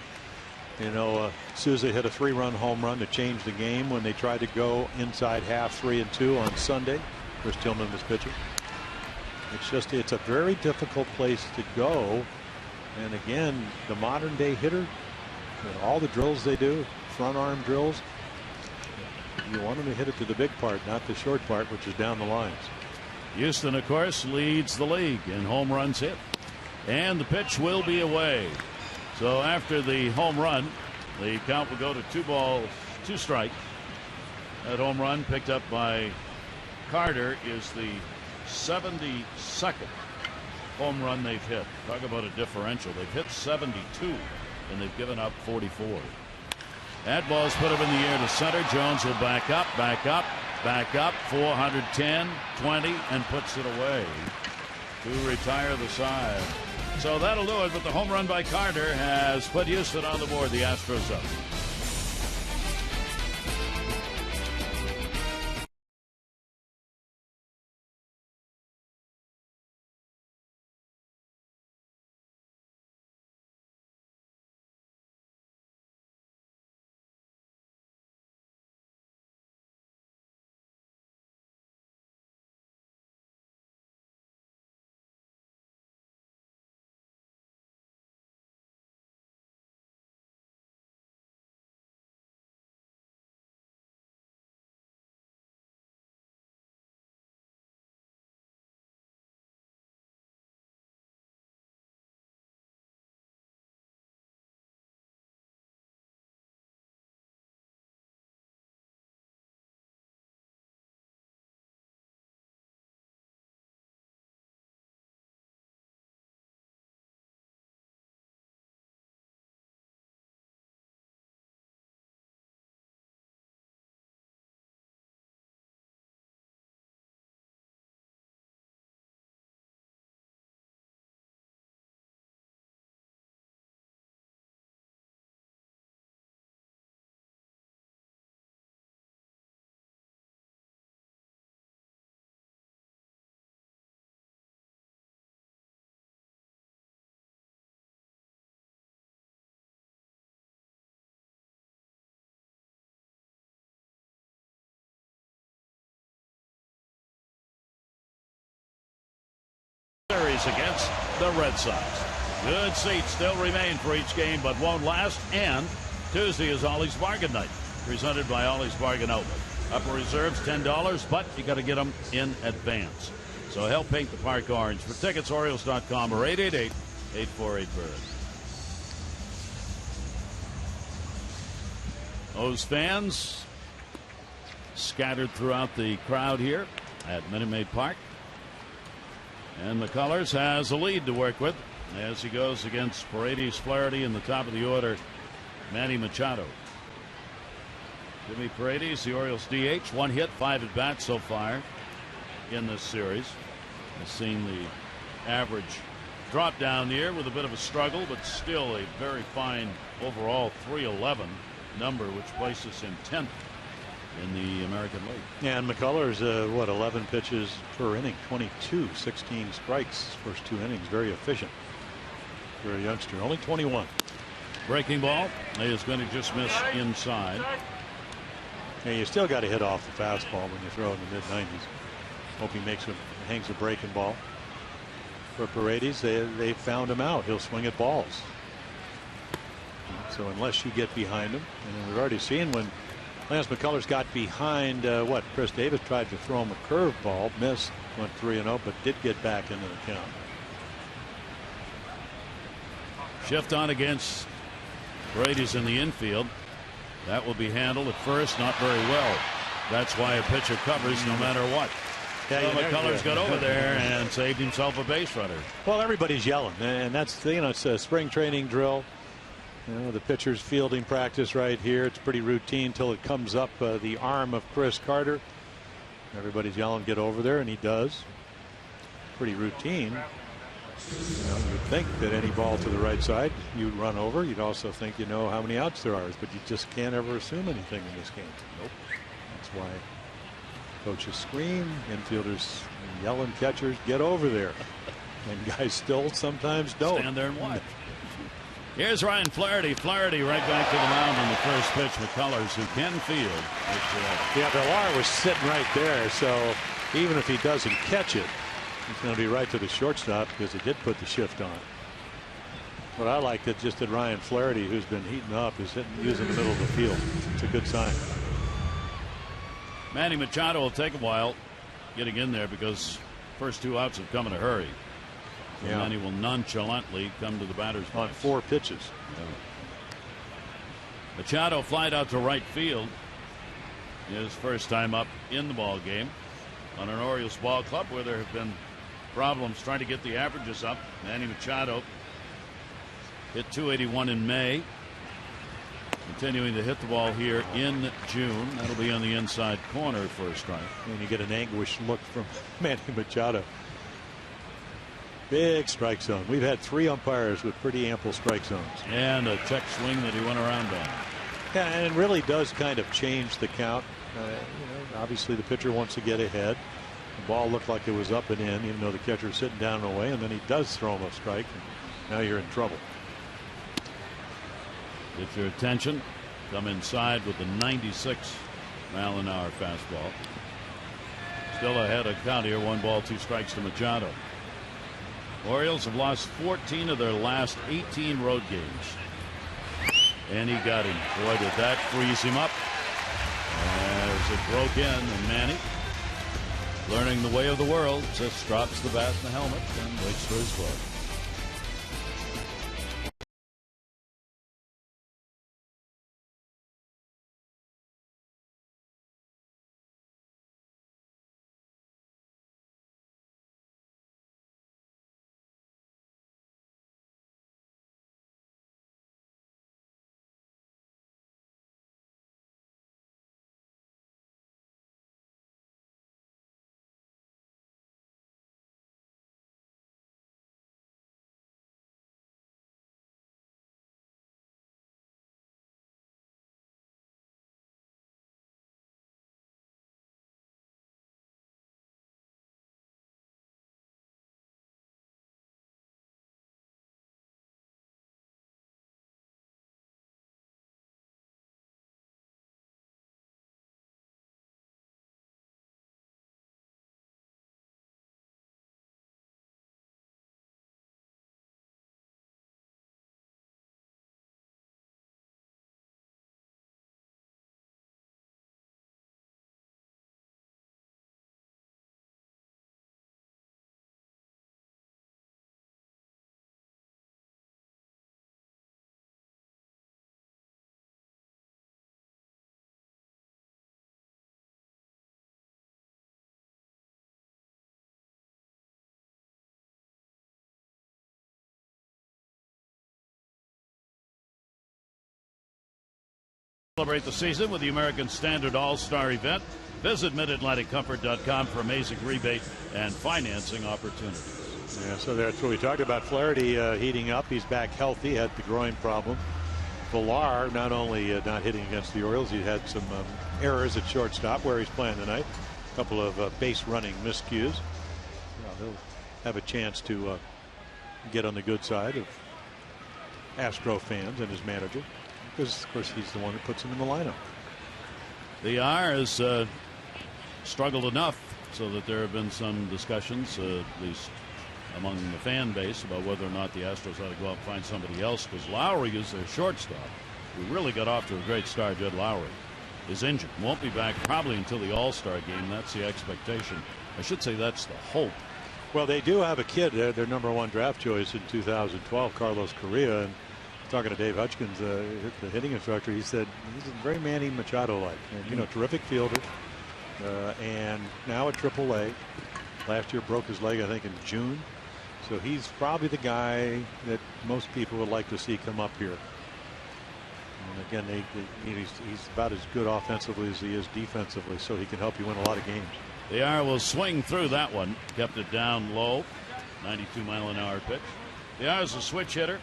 you know, Souza hit a 3-run home run to change the game when they tried to go inside half 3-2 on Sunday. Chris Tillman was pitching. It's a very difficult place to go. And again, the modern day hitter, all the drills they do, front arm drills, you want them to hit it to the big part, not the short part, which is down the lines. Houston, of course, leads the league in home runs hit. And the pitch will be away. So after the home run, the count will go to 2-balls, 2 strikes. That home run picked up by Carter is the 72nd home run they've hit. Talk about a differential. They've hit 72 and they've given up 44. That ball's put up in the air to center. Jones will back up, 410, 20, and puts it away to retire the side. So that'll do it. But the home run by Carter has put Houston on the board. The Astros up. Series against the Red Sox. Good seats still remain for each game, but won't last. And Tuesday is Ollie's Bargain Night, presented by Ollie's Bargain Outlet. Upper reserves $10, but you got to get them in advance. So help paint the park orange. For tickets, Orioles.com or 888-848-BIRD. Those fans scattered throughout the crowd here at Minute Maid Park. And McCullers has a lead to work with as he goes against Paredes, Flaherty in the top of the order, Manny Machado. Jimmy Paredes, the Orioles DH, 1 hit, 5 at bats so far in this series. Has seen the average drop down here with a bit of a struggle, but still a very fine overall 311 number, which places him 10th in the American League. And McCullers, 11 pitches per inning, 22, 16 strikes first 2 innings. Very efficient for a youngster. Only 21. Breaking ball is going to just miss inside. And you still got to hit off the fastball when you throw in the mid-90s. Hope he hangs a breaking ball. For Paredes, they found him out. He'll swing at balls. So unless you get behind him, and we've already seen when Lance McCullers got behind Chris Davis tried to throw him a curveball, missed, went 3-0, but did get back into the count. Shift on against Brady's in the infield. That will be handled at first, not very well. That's why a pitcher covers no matter what. Yeah, so McCullers got over there and saved himself a base runner. Well, everybody's yelling, and that's it's a spring training drill. The pitcher's fielding practice right here. It's pretty routine till it comes up the arm of Chris Carter. Everybody's yelling, get over there, and he does. Pretty routine. You'd think that any ball to the right side you'd run over. You'd also think you know how many outs there are, but you just can't ever assume anything in this game. Nope. That's why coaches scream, infielders yelling, catchers get over there, and guys still sometimes don't. Stand there and watch. Here's Ryan Flaherty. Flaherty right back to the mound on the first pitch. McCullers, who can field. Yeah, Villar was sitting right there, so even if he doesn't catch it, it's going to be right to the shortstop because he did put the shift on. What I like that just that Ryan Flaherty, who's been heating up, is using the middle of the field. It's a good sign. Manny Machado will take a while getting in there because first 2 outs have come in a hurry. So Manny will nonchalantly come to the batter's box. On 4 pitches. Yeah. Machado flied out to right field. His first time up in the ball game on an Orioles ball club where there have been problems trying to get the averages up. Manny Machado hit .281 in May. Continuing to hit the ball here in June. That'll be on the inside corner for a strike. And you get an anguished look from Manny Machado. Big strike zone. We've had 3 umpires with pretty ample strike zones. And a check swing that he went around on. Yeah, and it really does kind of change the count. Obviously the pitcher wants to get ahead. The ball looked like it was up and in, even though the catcher's sitting down and away, and then he does throw him a strike. And now you're in trouble. Get your attention. Come inside with the 96 mile-an-hour fastball. Still ahead of count here. 1 ball, 2 strikes to Machado. Orioles have lost 14 of their last 18 road games. And he got him. Boy, did that freeze him up. As it broke in, and Manny, learning the way of the world, just drops the bat in the helmet and waits for his glove. Celebrate the season with the American Standard All-Star event. Visit MidAtlanticComfort.com for amazing rebate and financing opportunities. Yeah, so that's what we talked about. Flaherty heating up. He's back healthy. Had the groin problem. Villar not only not hitting against the Orioles, he had some errors at shortstop where he's playing tonight. A couple of base running miscues. He'll have a chance to get on the good side of Astro fans and his manager, because of course he's the one who puts him in the lineup. The R has struggled enough so that there have been some discussions, at least among the fan base, about whether or not the Astros ought to go out and find somebody else, because Lowry is their shortstop. We really got off to a great start. Jed Lowry is injured, won't be back probably until the All-Star game. That's the expectation. I should say that's the hope. Well, they do have a kid, their #1 draft choice in 2012, Carlos Correa, and talking to Dave Hutchins, the hitting instructor, he said he's very Manny Machado-like. You know, terrific fielder, and now at AAA. Last year broke his leg, I think, in June. So he's probably the guy that most people would like to see come up here. And again, he's about as good offensively as he is defensively, so he can help you win a lot of games. The R will swing through that one. Kept it down low. 92-mile-an-hour pitch. The R is a switch hitter,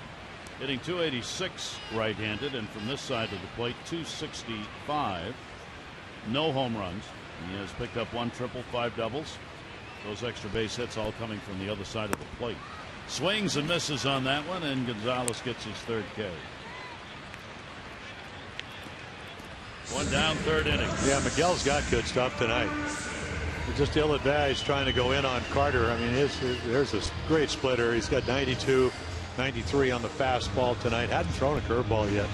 hitting .286 right-handed, and from this side of the plate, .265. No home runs. He has picked up 1 triple, 5 doubles. Those extra base hits all coming from the other side of the plate. Swings and misses on that one, and Gonzalez gets his 3rd K. 1 down, 3rd inning. Yeah, Miguel's got good stuff tonight. Just ill-advised trying to go in on Carter. I mean, there's a great splitter. He's got 92, 93 on the fastball tonight. Hadn't thrown a curveball yet.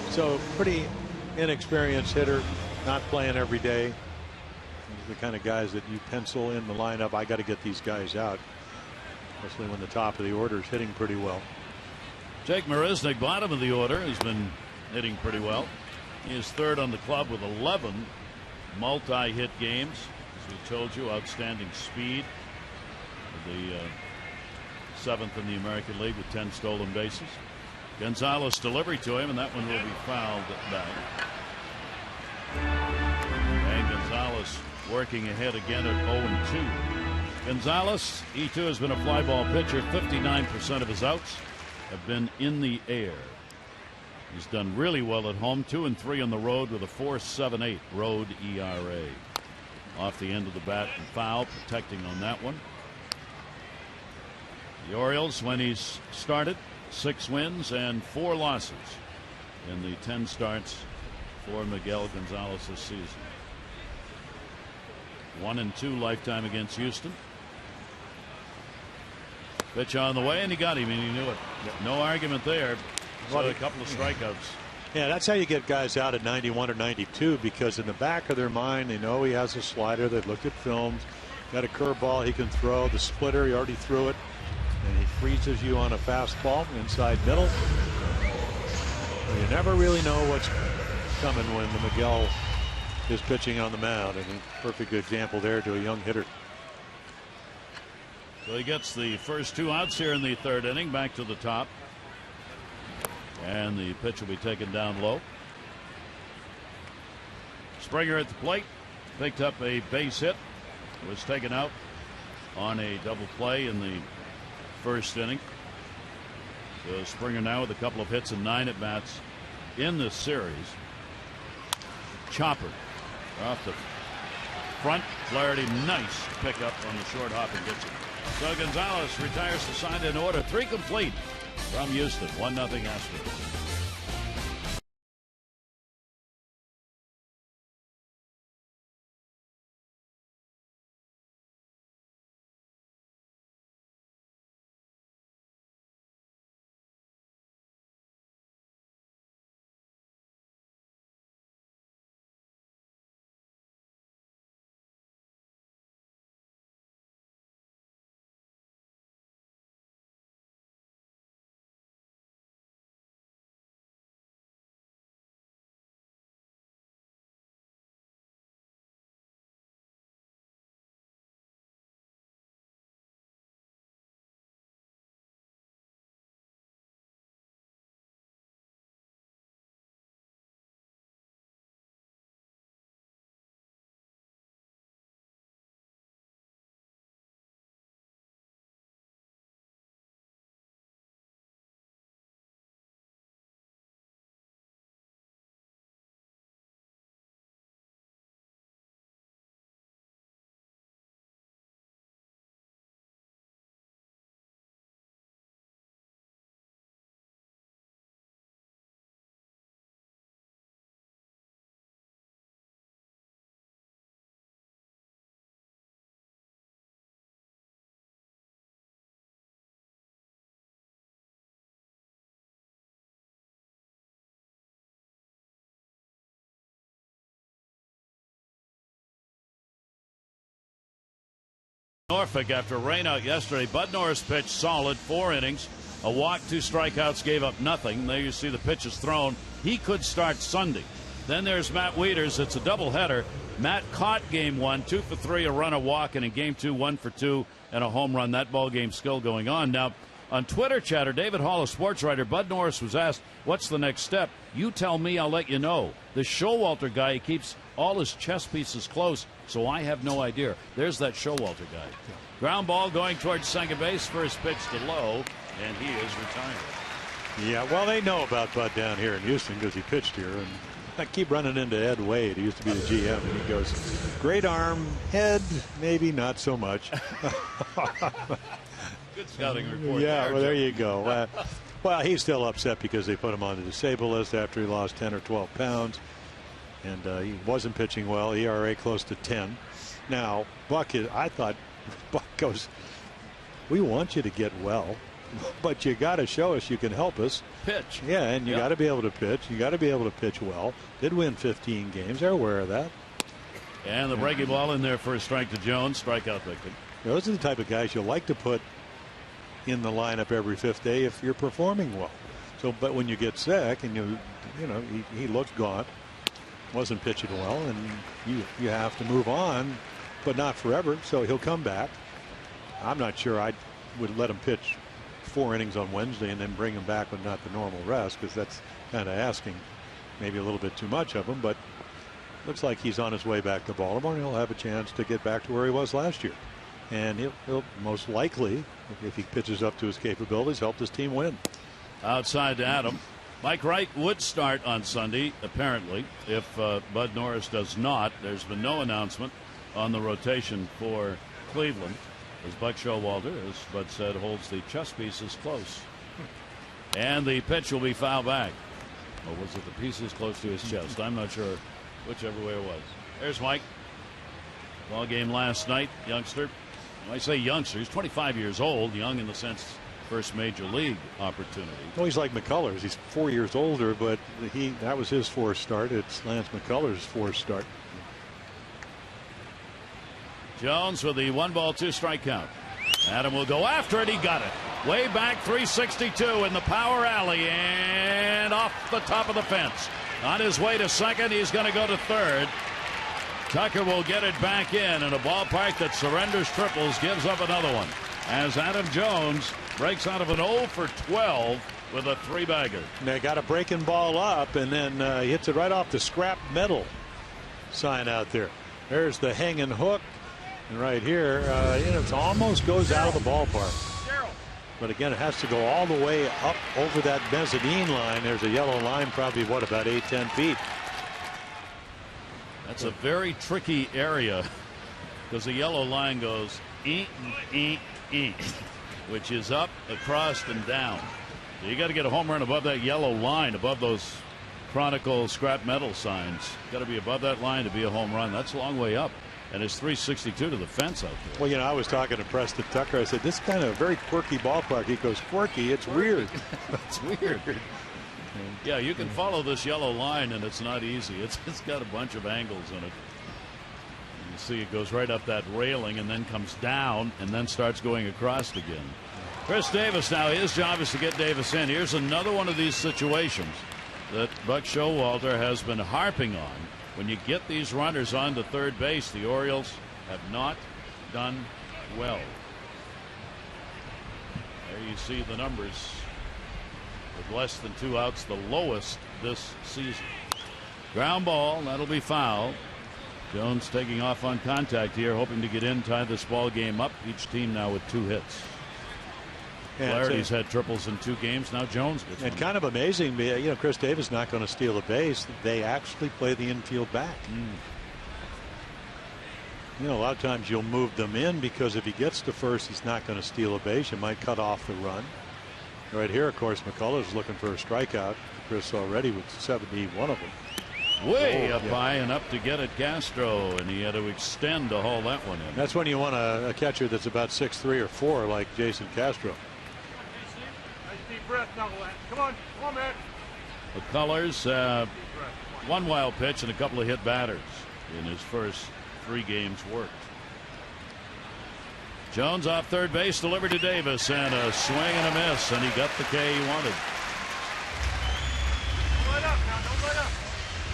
So pretty inexperienced hitter, not playing every day. The kind of guys that you pencil in the lineup. I got to get these guys out, especially when the top of the order is hitting pretty well. Jake Marisnick, bottom of the order, has been hitting pretty well. He is 3rd on the club with 11 multi-hit games. As we told you, outstanding speed. The 7th in the American League with 10 stolen bases. Gonzalez delivery to him, and that one will be fouled back. And Gonzalez working ahead again at 0-2. Gonzalez, he too has been a fly ball pitcher. 59% of his outs have been in the air. He's done really well at home, 2-3 on the road with a 4.78 road ERA. Off the end of the bat and foul, protecting on that one. The Orioles, when he's started, 6 wins and 4 losses in the 10 starts for Miguel Gonzalez this season. 1-2 lifetime against Houston. Pitch on the way, and he got him, and he knew it. No argument there. So a couple of strikeouts. Yeah, that's how you get guys out at 91 or 92, because in the back of their mind, they know he has a slider. They've looked at films, got a curveball he can throw, the splitter, he already threw it, and he freezes you on a fastball inside middle. You never really know what's coming when the Miguel is pitching on the mound, and a perfect example there to a young hitter. So he gets the first 2 outs here in the 3rd inning. Back to the top. And the pitch will be taken down low. Springer at the plate. Picked up a base hit. Was taken out on a double play in the 1st inning. So Springer now with a couple of hits and 9 at bats in this series. Chopper off the front. Flaherty, nice pickup on the short hop and gets it. So Gonzalez retires the side in order. 3 complete from Houston. 1-0 Astros. Norfolk after rain out yesterday. Bud Norris pitched solid, 4 innings, a walk, 2 strikeouts, gave up nothing. There you see the pitches thrown. He could start Sunday. Then there's Matt Wieters. It's a doubleheader. Matt caught game 1, 2 for 3, a run, a walk, and in game 2, 1 for 2 and a home run. That ball game still going on. Now, on Twitter chatter, David Hall, a sports writer, Bud Norris was asked, what's the next step? You tell me, I'll let you know. The Showalter guy, he keeps all his chess pieces close, so I have no idea. There's that Showalter guy. Ground ball going towards second base. First pitch to Lowe, and he is retired. Yeah, well, they know about Bud down here in Houston because he pitched here. And I keep running into Ed Wade. He used to be the GM, and he goes, great arm, head, maybe not so much. Good scouting report. Yeah, well, there you go. Well, he's still upset because they put him on the disabled list after he lost 10 or 12 pounds. And he wasn't pitching well. ERA close to 10. Now, I thought Buck goes, we want you to get well, but you got to show us you can help us pitch. Yeah, and you got to be able to pitch. You got to be able to pitch well. Did win 15 games. They're aware of that. And the breaking ball in there for a strike to Jones. Strikeout victim. Those are the type of guys you like to put in the lineup every 5th day if you're performing well. So, but when you get sick and you know he looked gaunt, wasn't pitching well, and you have to move on, but not forever. So he'll come back. I'm not sure I would let him pitch 4 innings on Wednesday and then bring him back with not the normal rest, because that's kind of asking maybe a little bit too much of him. But looks like he's on his way back to Baltimore, and he'll have a chance to get back to where he was last year. and he'll most likely, if he pitches up to his capabilities, help his team win. Outside to Adam. Mike Wright would start on Sunday, apparently, if Bud Norris does not. There's been no announcement on the rotation for Cleveland, as Buck Showalter, as Bud said, holds the chess pieces close. And the pitch will be foul back. Or was it the pieces close to his chest? I'm not sure whichever way it was. There's Mike. Ball game last night, youngster. When I say youngster, he's 25 years old, young in the sense first major league opportunity. Well, he's like McCullers. He's 4 years older, but that was his fourth start. It's Lance McCullers' fourth start. Jones with the 1-2 strike count. Adam will go after it. He got it. Way back 362 in the power alley and off the top of the fence. On his way to second, he's going to go to third. Tucker will get it back in a ballpark that surrenders triples, gives up another one. As Adam Jones breaks out of an 0 for 12 with a 3-bagger. They got a breaking ball up, and then he hits it right off the scrap metal sign out there. There's the hanging hook. And right here, it almost goes out of the ballpark. But again, it has to go all the way up over that mezzanine line. There's a yellow line, probably, about 8-10 feet. That's a very tricky area because the yellow line goes which is up, across, and down. So you got to get a home run above that yellow line, above those Chronicle scrap metal signs. Got to be above that line to be a home run. That's a long way up. And it's 362 to the fence out there. Well, I was talking to Preston Tucker. I said, this is kind of a very quirky ballpark. He goes, quirky? It's weird. It's weird. Yeah, you can follow this yellow line, and it's not easy. It's got a bunch of angles in it. You see it goes right up that railing and then comes down and then starts going across again. Chris Davis now, his job is to get Davis in. Here's another one of these situations that Buck Showalter has been harping on. When you get these runners on to third base, the Orioles have not done well. There you see the numbers. With less than 2 outs, the lowest this season. Ground ball, that'll be foul. Jones taking off on contact here, hoping to get in, tie this ball game up. Each team now with 2 hits. Flaherty's had triples in 2 games. Now Jones gets one. Kind of amazing. Chris Davis not going to steal a base. They actually play the infield back. A lot of times you'll move them in because if he gets to first, he's not going to steal a base. You might cut off the run. Right here, of course, McCullers looking for a strikeout. Chris already with 71 of them. Way up high and up to get at Castro, and he had to extend to haul that one in. That's when you want a catcher that's about 6'3" or 4 like Jason Castro. Come on, man. McCullers, 1 wild pitch and a couple of hit batters in his first 3 games worked. Jones off third base, delivered to Davis, and a swing and a miss, and he got the K he wanted. Don't let up now, don't let up.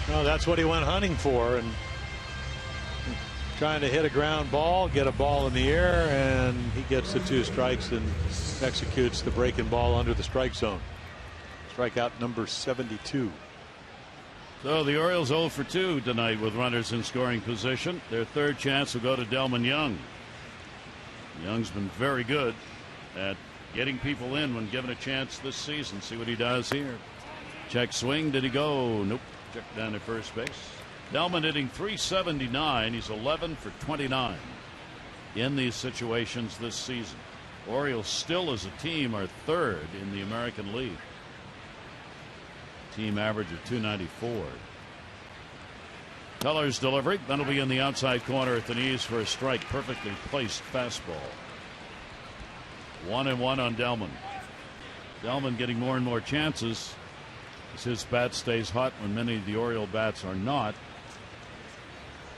No, that's what he went hunting for, and trying to hit a ground ball, get a ball in the air, and he gets the 2 strikes and executes the breaking ball under the strike zone. Strikeout number 72. So the Orioles 0 for 2 tonight with runners in scoring position. Their third chance will go to Delman Young. Young's been very good at getting people in when given a chance this season. See what he does here. Check swing. Did he go? Nope. Check down at first base. Delman hitting .379. He's 11 for 29 in these situations this season. Orioles still as a team are 3rd in the American League. Team average of .294. Colors delivery. That'll be in the outside corner at the knees for a strike. Perfectly placed fastball. 1-1 on Delman. Delman getting more and more chances as his bat stays hot when many of the Oriole bats are not.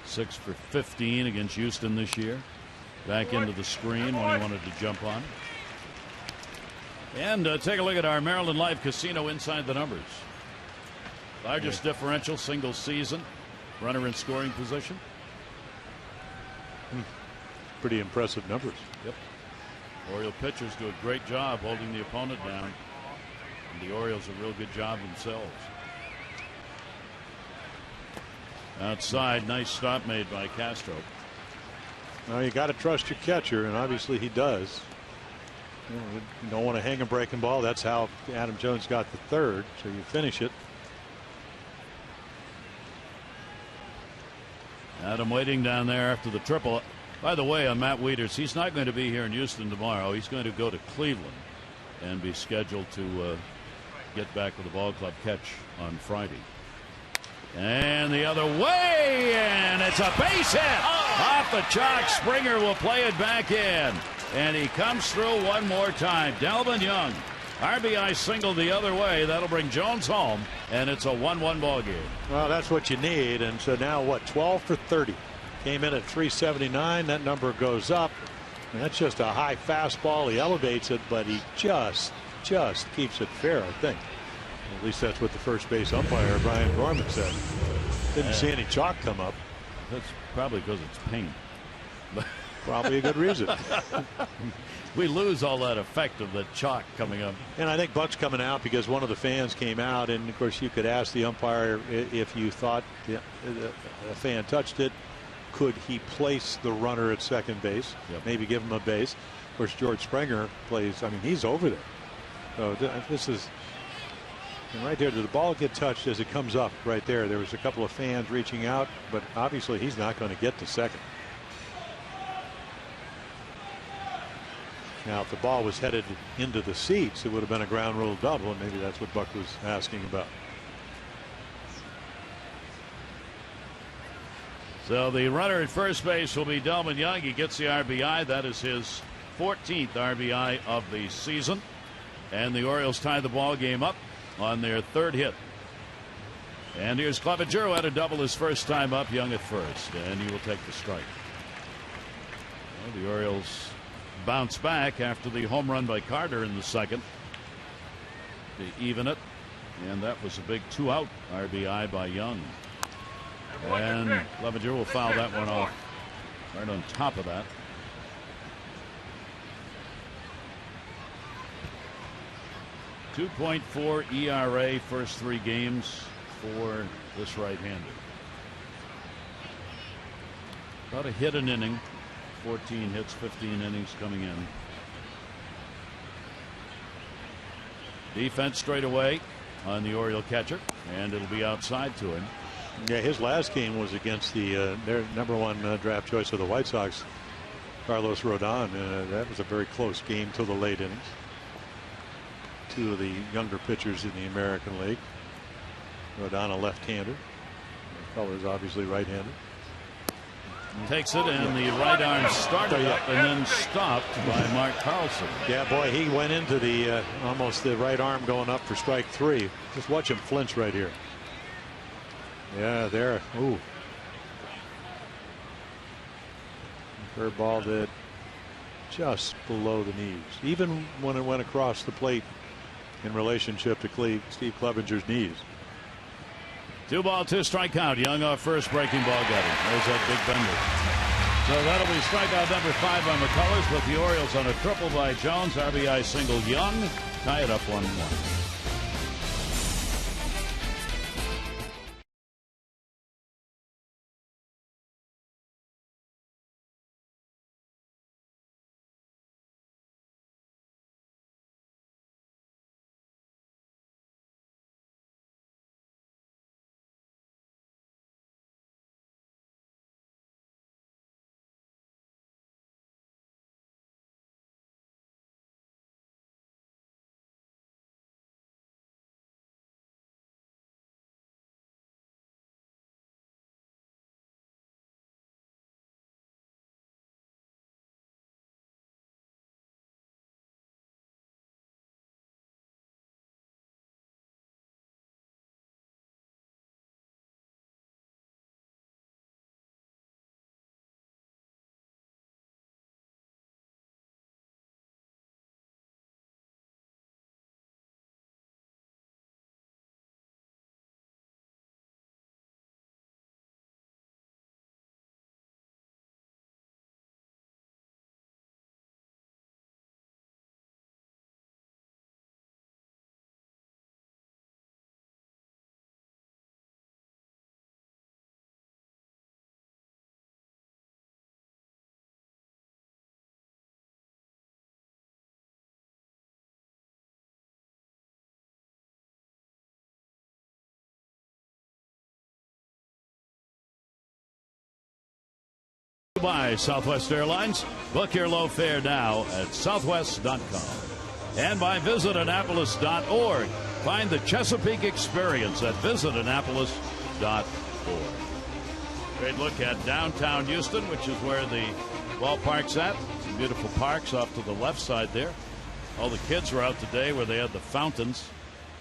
6 for 15 against Houston this year. Back into the screen when he wanted to jump on. And take a look at our Maryland Live Casino inside the numbers. Largest differential single season. Runner in scoring position. Pretty impressive numbers. Yep. Oriole pitchers do a great job holding the opponent down. And the Orioles a real good job themselves. Outside, nice stop made by Castro. Well, you got to trust your catcher, and obviously he does. You don't want to hang a breaking ball. That's how Adam Jones got the third, so you finish it. Adam waiting down there after the triple. By the way, on Matt Wieters, he's not going to be here in Houston tomorrow. He's going to go to Cleveland and be scheduled to get back with the ball club catch on Friday. And the other way, and it's a base hit off the chalk. Springer will play it back in, and he comes through one more time. Delvin Young, RBI single the other way. That'll bring Jones home, and it's a 1-1 ball game. Well, that's what you need. And so now what? 12 for 30. Came in at 379. That number goes up. And that's just a high fastball. He elevates it, but he just keeps it fair, I think. At least that's what the first base umpire, Brian Gorman, said. Didn't see any chalk come up. That's probably because it's paint. Probably a good reason. We lose all that effect of the chalk coming up. And I think Buck's coming out because one of the fans came out, and of course you could ask the umpire if you thought a fan touched it, could he place the runner at second base? Yep. Maybe give him a base. Of course, George Springer plays. I mean, he's over there. So this is. And right there, did the ball get touched as it comes up right there? There was a couple of fans reaching out, but obviously he's not going to get to second. Now, if the ball was headed into the seats, it would have been a ground rule double, and maybe that's what Buck was asking about. So the runner at first base will be Delvin Young. He gets the RBI. That is his 14th RBI of the season. And the Orioles tie the ball game up on their third hit. And here's Clevenger, who had a double his first time up. Young at first, and he will take the strike. Well, the Orioles bounce back after the home run by Carter in the second to even it, and that was a big 2-out RBI by Young. And Clevenger will foul that one off right on top of that. .44 ERA first 3 games for this right-hander. About a hit an inning. 14 hits, 15 innings coming in. Defense straight away on the Oriole catcher, and it'll be outside to him. Yeah, his last game was against their #1 draft choice of the White Sox, Carlos Rodon. That was a very close game till the late innings. 2 of the younger pitchers in the American League. Rodon, a left-hander. Feller's obviously right-handed. Takes it, and the right arm started up and then stopped by Mark Carlson. Yeah, boy, he went into the almost the right arm going up for strike 3. Just watch him flinch right here. Yeah, there. Ooh. Curveball that just below the knees. Even when it went across the plate in relationship to Steve Clevenger's knees. 2 ball, 2 strikeout. Young off first, breaking ball got him. There's that big bender. So that'll be strikeout number 5 on McCullers, with the Orioles on a triple by Jones, RBI single Young, tie it up 1-1. By Southwest Airlines. Book your low fare now at southwest.com. And by visitannapolis.org. Find the Chesapeake experience at visitannapolis.org. Great look at downtown Houston, which is where the ballpark's at. Some beautiful parks off to the left side there. All the kids were out today where they had the fountains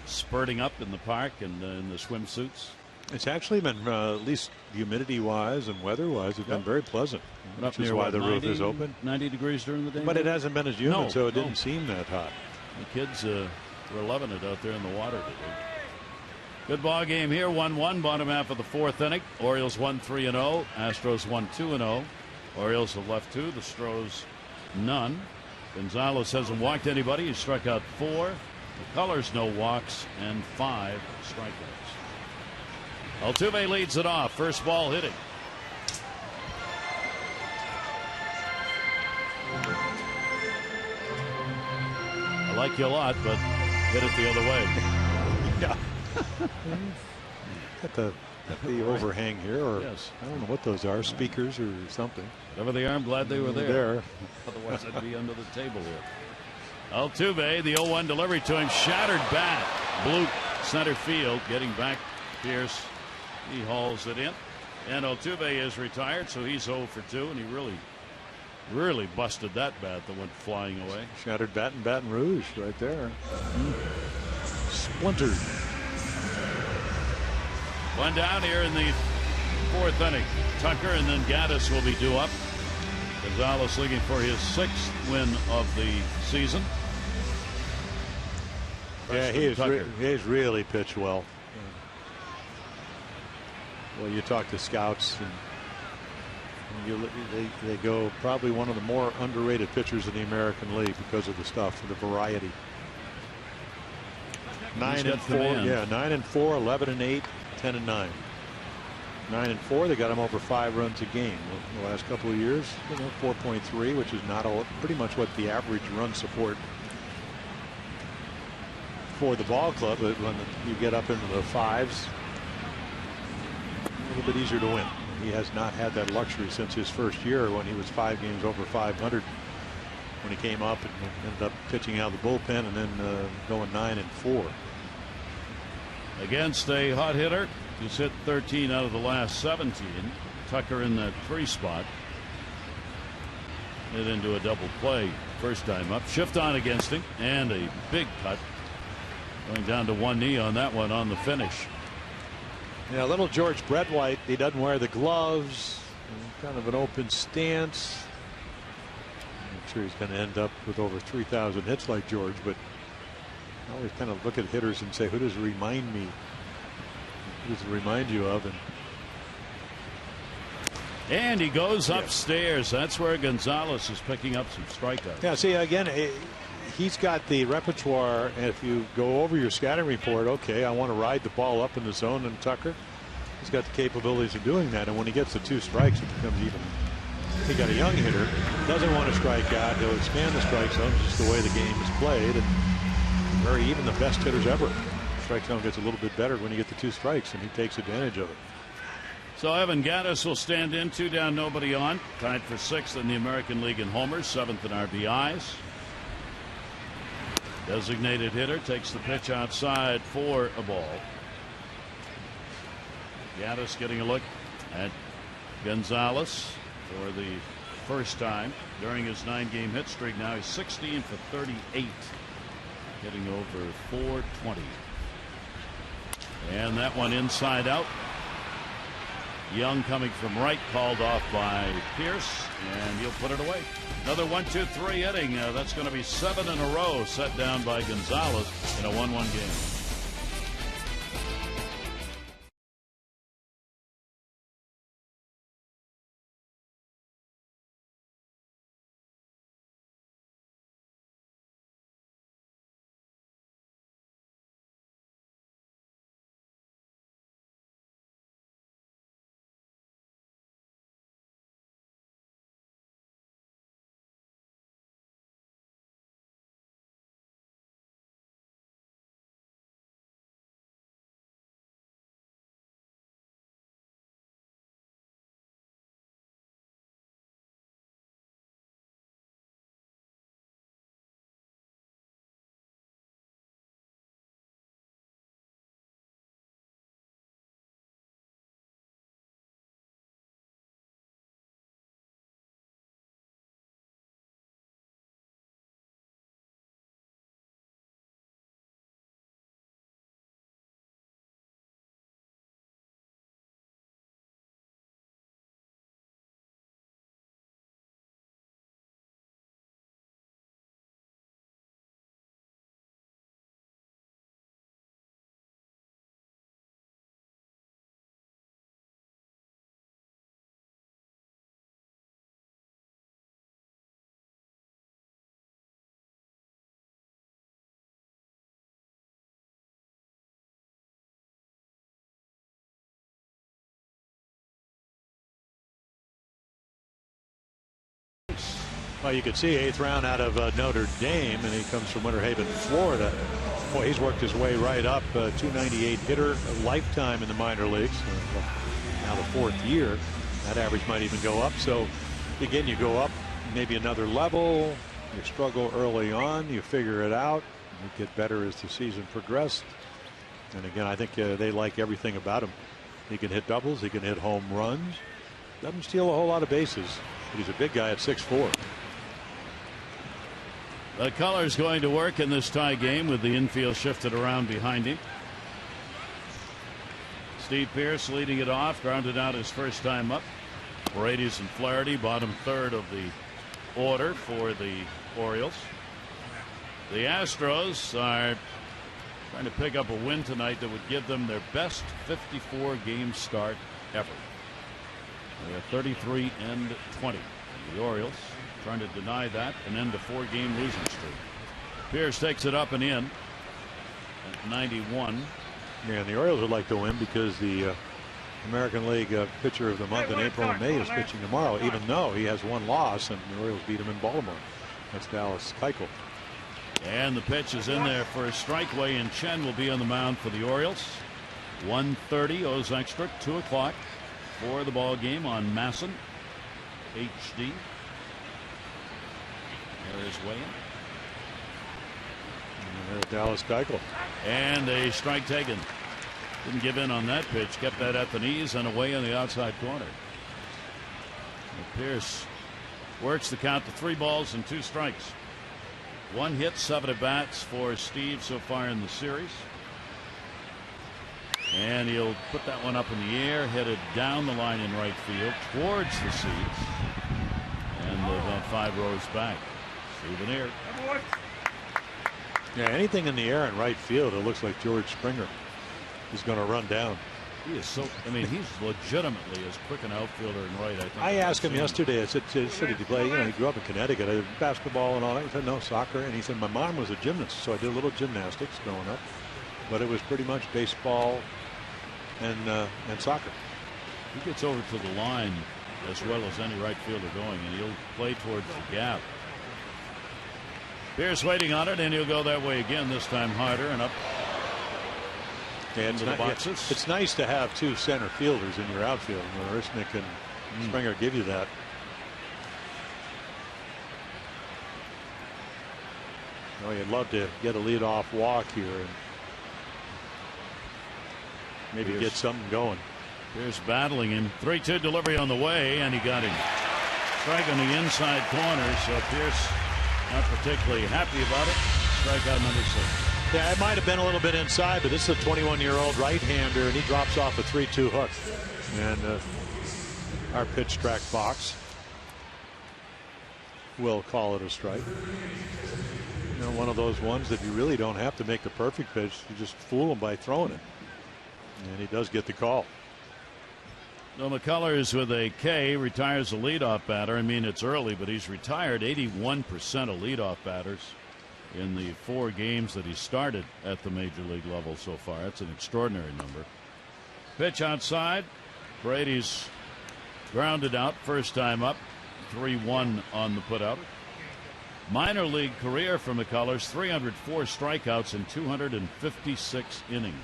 spurting up in the park and in the swimsuits. It's actually been, at least humidity-wise and weather-wise, it's been very pleasant. Which is why the roof is open. 90 degrees during the day. But it hasn't been as humid, so it didn't seem that hot. The kids were loving it out there in the water today. Good ball game here, 1-1, bottom half of the fourth inning. Orioles 1-3-0, Astros 1-2-0. Orioles have left 2, the Astros none. Gonzalez hasn't walked anybody. He struck out 4. The Colors no walks and 5 strikeouts. Altuve leads it off. First ball hitting. I like you a lot, but hit it the other way. Yeah. Got the overhang here, or yes. I don't know what those are, speakers or something. Whatever they are, I'm glad they were there. Otherwise, I'd be under the table here. Altuve, the 0-1 delivery to him, shattered bat. Blue center field, getting back Pierce. He hauls it in. And Altuve is retired, so he's 0 for 2, and he really busted that bat that went flying away. Shattered bat in Baton Rouge right there. Splintered. One down here in the fourth inning. Tucker and then Gaddis will be due up. Gonzalez looking for his 6th win of the season. Yeah, he's really pitched well. Well, you talk to scouts, and they go probably one of the more underrated pitchers in the American League because of the stuff, the variety. 9-4, yeah, 9-4, 11-8, 10-9. 9-4. They got him over 5 runs a game the last couple of years. 4.3, which is not pretty much what the average run support for the ball club. But when you get up into the 5s, a little bit easier to win. He has not had that luxury since his first year when he was 5 games over 500 when he came up and ended up pitching out of the bullpen and then going 9-4. Against a hot hitter, he's hit 13 out of the last 17. Tucker in that 3 spot. Hit into a double play first time up. Shift on against him and a big cut. Going down to one knee on that one on the finish. Yeah, little George Brett White, he doesn't wear the gloves, kind of an open stance. I'm sure he's going to end up with over 3,000 hits like George, but I always kind of look at hitters and say, who does it remind me? Who does it remind you of? And he goes upstairs. That's where Gonzalez is picking up some strikeouts. Yeah, see, again, he's got the repertoire, and if you go over your scouting report, okay, I want to ride the ball up in the zone, and Tucker, he's got the capabilities of doing that. And when he gets the 2 strikes, it becomes even. He got a young hitter, doesn't want to strike out. He'll expand the strike zone, just the way the game is played, and even the best hitters ever. Strike zone gets a little bit better when you get the 2 strikes, and he takes advantage of it. So Evan Gaddis will stand in, 2 down, nobody on. Tied for 6th in the American League in homers, 7th in RBIs. Designated hitter takes the pitch outside for a ball. Gaddis getting a look at Gonzalez for the first time during his 9-game hit streak. Now he's 16 for 38, hitting over 420. And that one inside out. Young coming from right, called off by Pierce, and he'll put it away. Another 1-2-3 inning. That's going to be 7 in a row set down by Gonzalez in a 1-1 game. Well, you could see 8th round out of Notre Dame, and he comes from Winter Haven, Florida. Boy, he's worked his way right up. 298 hitter, a lifetime in the minor leagues. Now the 4th year. That average might even go up. So, again, you go up maybe another level. You struggle early on. You figure it out. You get better as the season progressed. And, again, I think they like everything about him. He can hit doubles. He can hit home runs. Doesn't steal a whole lot of bases. But he's a big guy at 6'4". The color's going to work in this tie game with the infield shifted around behind him. Steve Pearce leading it off, grounded out his first time up. Paredes and Flaherty, bottom third of the order for the Orioles. The Astros are trying to pick up a win tonight that would give them their best 54-game start ever. They are 33-20. The Orioles trying to deny that and end a 4-game losing streak. Pierce takes it up and in at 91. Yeah, and the Orioles would like to win because the American League pitcher of the month in April and May is pitching tomorrow, even though he has one loss and the Orioles beat him in Baltimore. That's Dallas Keuchel. And the pitch is in there for a strike. Wei-Yin Chen will be on the mound for the Orioles. 1:30 owes extra, 2 o'clock for the ball game on Masson HD. There is Wei-Yin. There's Dallas Keuchel. And a strike taken. Didn't give in on that pitch. Kept that at the knees and away on the outside corner. And Pierce works the count to 3 balls and 2 strikes. 1 hit, 7 at bats for Steve so far in the series. And he'll put that one up in the air, headed down the line in right field towards the seats. And they've gone 5 rows back. Souvenir. Yeah, anything in the air in right field, it looks like George Springer is going to run down. He is so, I mean, he's legitimately as quick an outfielder in right, I think. I asked him yesterday, I said, did he play? You know, he grew up in Connecticut, I did basketball and all that. He said, no, soccer. And he said, my mom was a gymnast, so I did a little gymnastics growing up. But it was pretty much baseball and soccer. He gets over to the line as well as any right fielder going, and he'll play towards the gap. Pierce waiting on it, and he'll go that way again, this time harder and up. Yeah, into the boxes. It's nice to have 2 center fielders in your outfield. When Ershnick and Springer give you that. Oh, you'd love to get a leadoff walk here and maybe get something going. Pierce battling him. 3-2 delivery on the way, and he got him. Strike on the inside corner, so Pierce not particularly happy about it. Strikeout number 6. Yeah, it might have been a little bit inside, but this is a 21-year-old right-hander, and he drops off a 3-2 hook. And our pitch track box will call it a strike. You know, one of those ones that you really don't have to make the perfect pitch. You just fool him by throwing it. And he does get the call. So McCullers with a K retires the leadoff batter. I mean, it's early, but he's retired 81% of leadoff batters in the 4 games that he started at the major league level so far. That's an extraordinary number. Pitch outside. Brady's grounded out first time up. 3-1 on the putout. Minor league career for McCullers, 304 strikeouts in 256 innings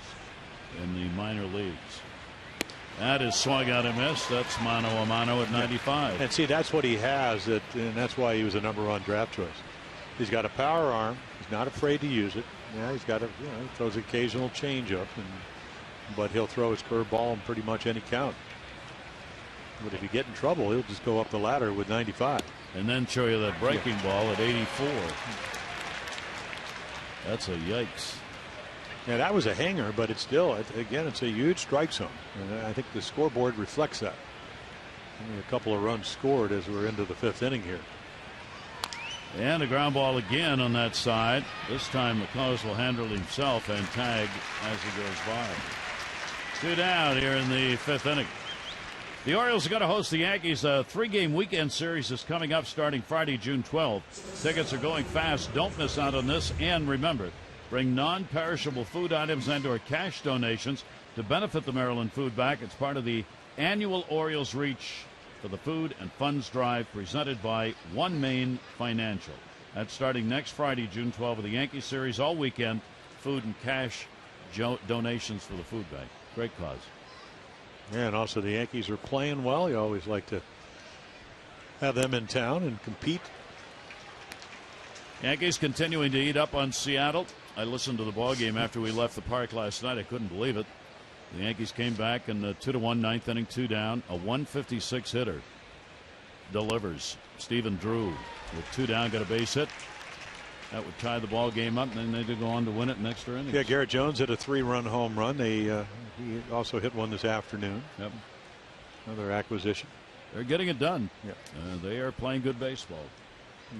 in the minor leagues. That is swung out and missed. That's mano a mano at 95. And see, that's what he has, and that's why he was a #1 draft choice. He's got a power arm. He's not afraid to use it. Yeah, he's got a, he throws occasional changeup, but he'll throw his curveball in pretty much any count. But if you get in trouble, he'll just go up the ladder with 95. And then show you that breaking ball at 84. That's a yikes. Yeah, that was a hanger, but it's still, again, it's a huge strike zone. And I think the scoreboard reflects that. Only a couple of runs scored as we're into the 5th inning here. And a ground ball again on that side. This time McCullers will handle himself and tag as he goes by. 2 down here in the 5th inning. The Orioles are going to host the Yankees. A 3-game weekend series is coming up starting Friday, June 12th. Tickets are going fast. Don't miss out on this. And remember, bring non-perishable food items and/or cash donations to benefit the Maryland Food Bank. It's part of the annual Orioles Reach for the Food and Funds Drive presented by One Main Financial. That's starting next Friday, June 12th, with the Yankee series all weekend. Food and cash donations for the food bank. Great cause. Yeah, and also the Yankees are playing well. You always like to have them in town and compete. Yankees continuing to eat up on Seattle. I listened to the ball game after we left the park last night. I couldn't believe it. The Yankees came back in the 2-1 ninth inning, 2 down. A 156 hitter delivers. Stephen Drew with 2 down, got a base hit. That would tie the ball game up, and then they did go on to win it in extra innings. Yeah, Garrett Jones hit a 3-run home run. He also hit one this afternoon. Yep. Another acquisition. They're getting it done. Yep. They are playing good baseball.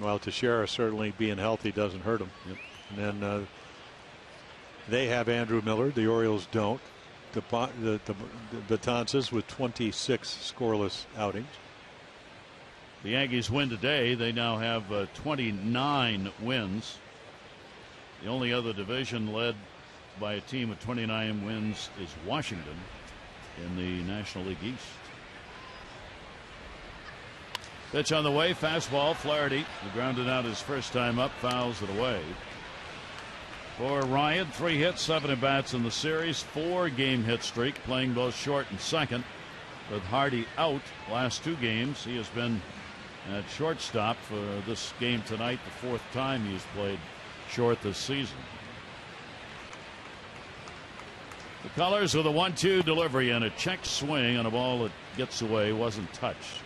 Well, Teixeira certainly being healthy doesn't hurt him. Yep. And then they have Andrew Miller. The Orioles don't. The Betances with 26 scoreless outings. The Yankees win today. They now have 29 wins. The only other division led by a team with 29 wins is Washington in the National League East. Pitch on the way, fastball, Flaherty. He grounded out his first time up, fouls it away. For Ryan, 3 hits, 7 at bats in the series, 4-game hit streak, playing both short and second. With Hardy out last 2 games, he has been at shortstop for this game tonight, the 4th time he's played short this season. The Colors with a 1-2 delivery and a check swing on a ball that gets away, wasn't touched.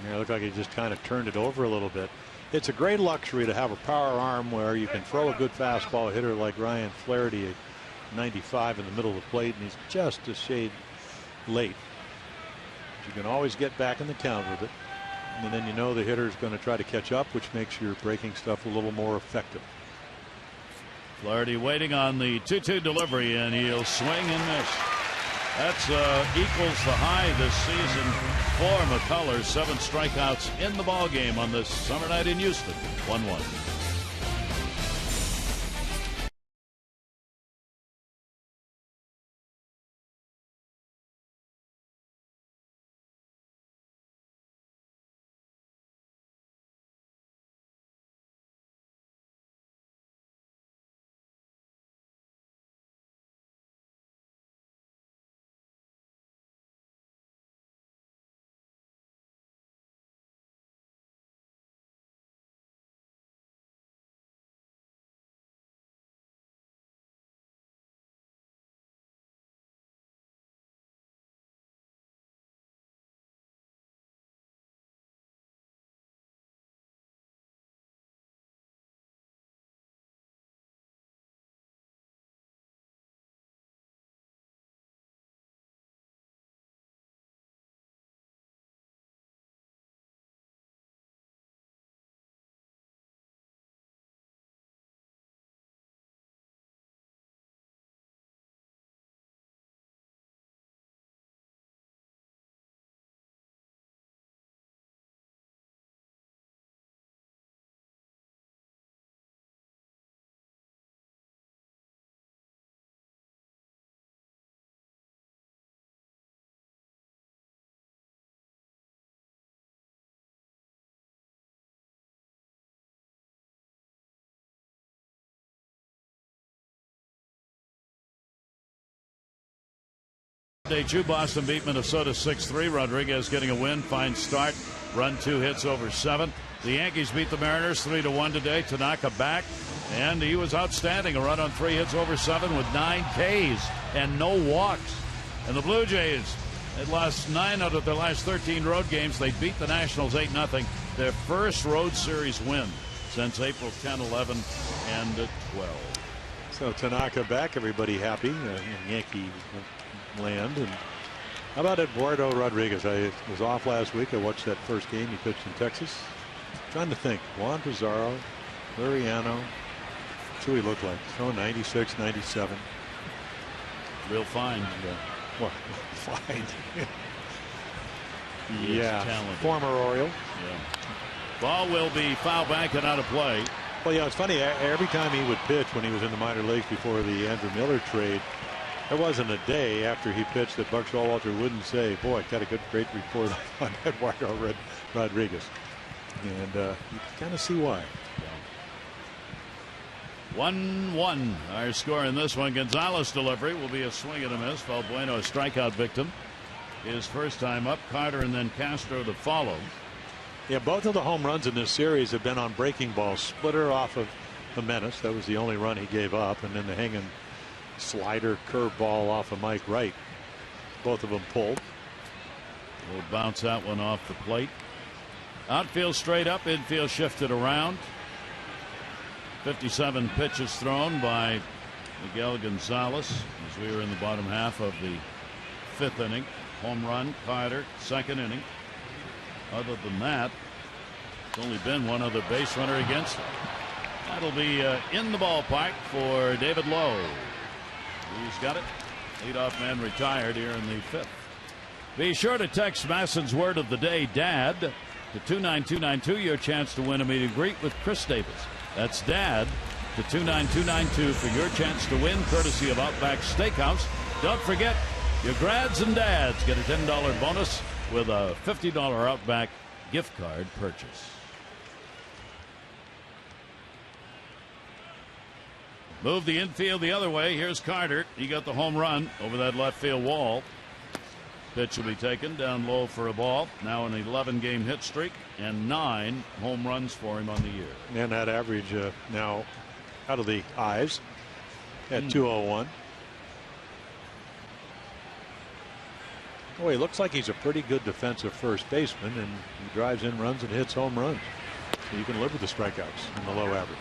Yeah, it looked like he just kind of turned it over a little bit. It's a great luxury to have a power arm where you can throw a good fastball hitter like Ryan Flaherty at 95 in the middle of the plate, and he's just a shade late. But you can always get back in the count with it, and then you know the hitter is going to try to catch up, which makes your breaking stuff a little more effective. Flaherty waiting on the 2-2 delivery, and he'll swing and miss. That's equals the high this season for McCullers. 7 strikeouts in the ball game on this summer night in Houston. 1-1. Day 2, Boston beat Minnesota 6-3. Rodriguez getting a win, fine start, run 2 hits over 7. The Yankees beat the Mariners 3-1 today. Tanaka back, and he was outstanding. A run on 3 hits over 7 with 9 Ks and no walks. And the Blue Jays had lost 9 out of their last 13 road games. They beat the Nationals 8-0. Their first road series win since April 10, 11, and 12. So Tanaka back, everybody happy in Yankee land. And how about Eduardo Rodriguez? I was off last week. I watched that first game he pitched in Texas. Trying to think. Juan Pizarro, Liriano. That's who he looked like. Oh, 96, 97. Real fine. What? Fine. He is talented. Former Oriole. Yeah. Ball will be foul back and out of play. Well, yeah, it's funny. Every time he would pitch when he was in the minor leagues before the Andrew Miller trade, There wasn't a day after he pitched that Buck Showalter wouldn't say, boy, got a great report on Eduardo Rodriguez. And you kind of see why. 1-1 our score in this one. Gonzalez delivery will be a swing and a miss. Valbueno a strikeout victim. His first time up. Carter and then Castro to follow. Yeah, both of the home runs in this series have been on breaking balls. Splitter off of Jimenez. That was the only run he gave up. And then the hanging slider curveball off of Mike Wright. Both of them pulled. We'll bounce that one off the plate. Outfield straight up. Infield shifted around. 57 pitches thrown by Miguel Gonzalez as we were in the bottom half of the 5th inning. Home run, Carter, 2nd inning. Other than that, it's only been one other base runner against him. That'll be in the ballpark for David Lowe. He's got it. Leadoff man retired here in the 5th. Be sure to text Masson's word of the day, Dad, to 29292. Your chance to win a meet and greet with Chris Davis. That's Dad to 29292 for your chance to win, courtesy of Outback Steakhouse. Don't forget, your grads and dads get a $10 bonus with a $50 Outback gift card purchase. Move the infield the other way. Here's Carter. He got the home run over that left field wall. Pitch will be taken down low for a ball. Now an 11-game hit streak and 9 home runs for him on the year. And that average now out of the eyes at 201. Boy, he looks like he's a pretty good defensive first baseman, and he drives in runs and hits home runs. So you can live with the strikeouts and the low average.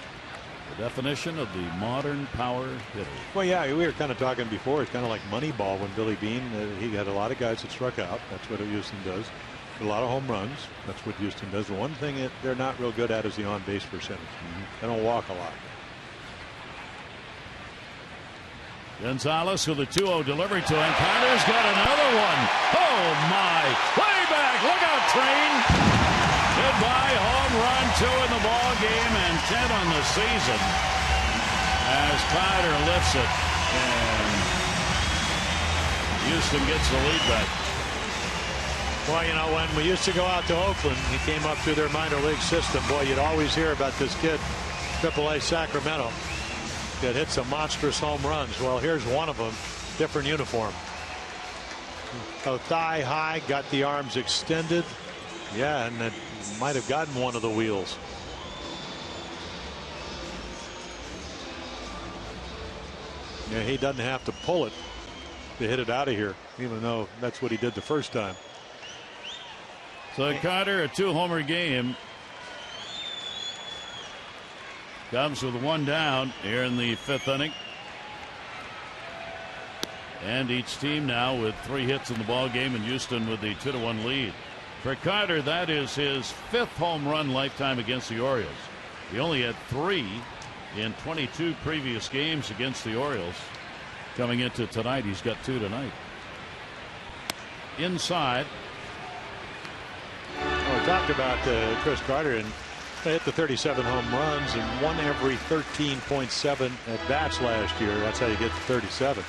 The definition of the modern power hitter. Well, yeah, we were kind of talking before. It's kind of like Moneyball when Billy Beane, he had a lot of guys that struck out. That's what Houston does. A lot of home runs. That's what Houston does. The one thing that they're not real good at is the on-base percentage. They don't walk a lot. Gonzalez with a 2-0 delivery to him. Carter's got another one. Oh, my. Way back. Look out, Train. Goodbye, home run, 2 in the ball game and 10 on the season as Carter lifts it and Houston gets the lead back. Well, you know, when we used to go out to Oakland, he came up through their minor league system. Boy, you'd always hear about this kid, AAA Sacramento, that hits some monstrous home runs. Well, here's one of them, different uniform. So thigh high, got the arms extended. Yeah, and it might have gotten one of the wheels. Yeah, he doesn't have to pull it to hit it out of here, even though that's what he did the first time. So Carter, a 2-homer game, comes with 1 down here in the 5th inning. And each team now with 3 hits in the ball game, and Houston with the 2-1 lead. For Carter, that is his 5th home run lifetime against the Orioles. He only had 3 in 22 previous games against the Orioles. Coming into tonight, he's got 2 tonight. Inside. Well, we talked about Chris Carter, and they hit the 37 home runs and 1 every 13.7 at bats last year. That's how you get to 37.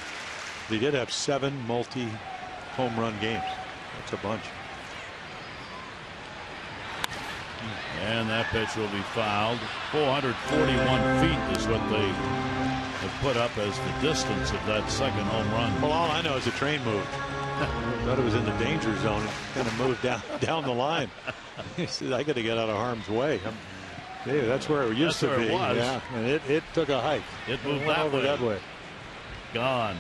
He did have 7 multi-home run games. That's a bunch. And that pitch will be fouled. 441 feet is what they have put up as the distance of that second home run. Well, all I know is the train moved. I thought it was in the danger zone and kind of moved down the line. He said, I got to get out of harm's way. Yeah, that's where it used to be. It was. Yeah, and it took a hike. It moved went over that way. Gone.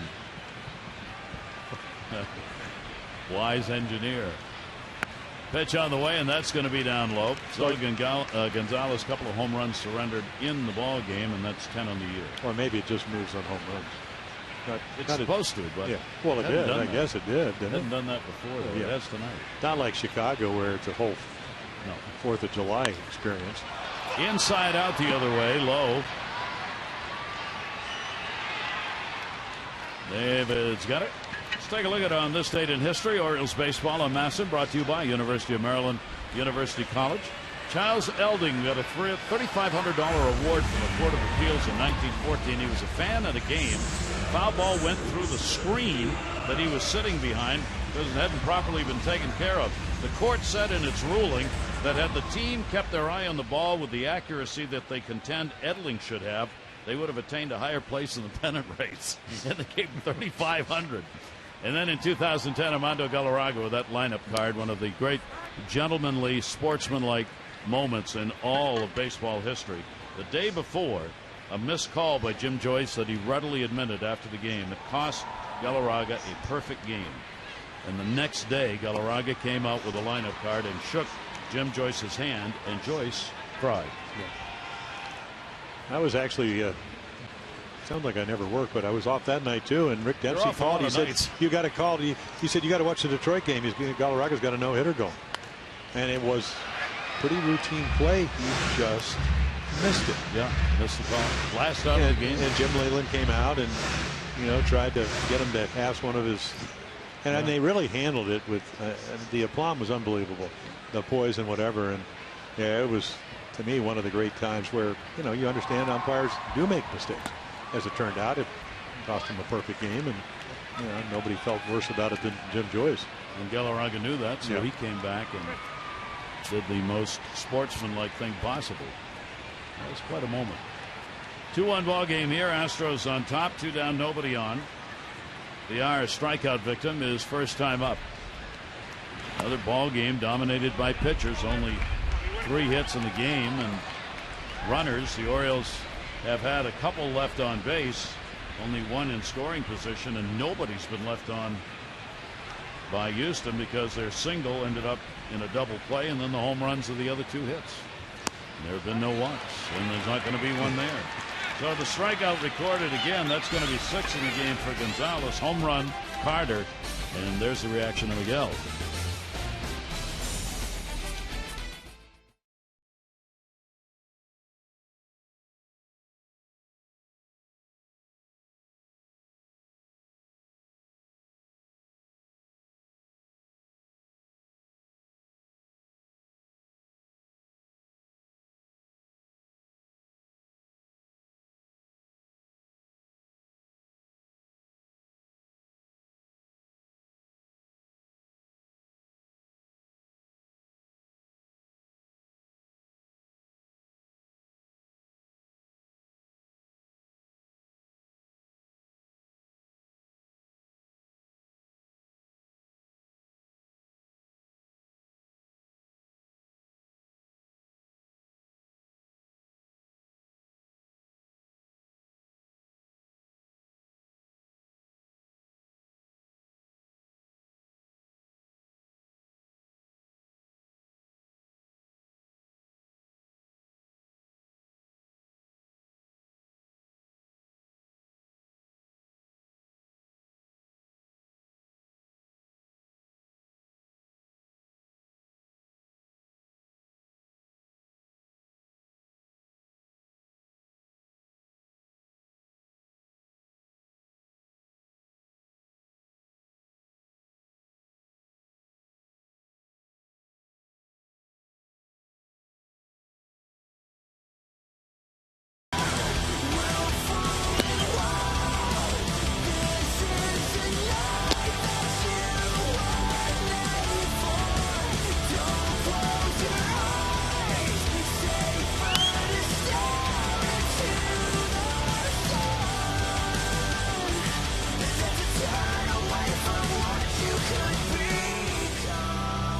Wise engineer. Pitch on the way, and that's going to be down low. So Gonzalez, a couple of home runs surrendered in the ball game, and that's 10 on the year. Or maybe it just moves on home runs. It's supposed to, but yeah. Well, it did. I guess it did. It hasn't done that before, though. Yeah. It has tonight. Not like Chicago, where it's a whole 4th of July experience. Inside out the other way, low. David's got it. Let's take a look at on this date in history. Orioles baseball on Masson, brought to you by University of Maryland University College. Charles Elding got a $3,500 award from the Court of Appeals in 1914. He was a fan at a game. Foul ball went through the screen that he was sitting behind because it hadn't properly been taken care of. The court said in its ruling that had the team kept their eye on the ball with the accuracy that they contend Edling should have, they would have attained a higher place in the pennant race. And they gave him $3,500. And then in 2010, Armando Galarraga with that lineup card, one of the great gentlemanly, sportsmanlike moments in all of baseball history. The day before, a missed call by Jim Joyce that he readily admitted after the game. It cost Galarraga a perfect game. And the next day, Galarraga came out with a lineup card and shook Jim Joyce's hand, and Joyce cried. I was actually, sounds like I never worked, but I was off that night too. And Rick Dempsey called. He said, "You got to call." He said, "You got to watch the Detroit game. Galarraga's got a no-hitter going," and it was pretty routine play. He just missed it. Yeah, missed the call. Last out of the game. And Jim Leyland came out and tried to get him to pass one of his. And they really handled it with the aplomb was unbelievable, the poise and whatever. And yeah, it was, to me, one of the great times where you understand umpires do make mistakes. As it turned out, it cost him a perfect game, and nobody felt worse about it than Jim Joyce. And Galarraga knew that, so he came back and did the most sportsmanlike thing possible. That was quite a moment. 2-1 ball game here. Astros on top, 2 down, nobody on. The Irish strikeout victim is first time up. Another ball game dominated by pitchers. Only 3 hits in the game and runners. The Orioles have had a couple left on base, only 1 in scoring position, and nobody's been left on by Houston because their single ended up in a double play, and then the home runs of the other 2 hits. And there have been no walks, and there's not going to be one there. So the strikeout recorded again. That's going to be 6 in the game for Gonzalez. Home run, Carter, and there's the reaction of Miguel.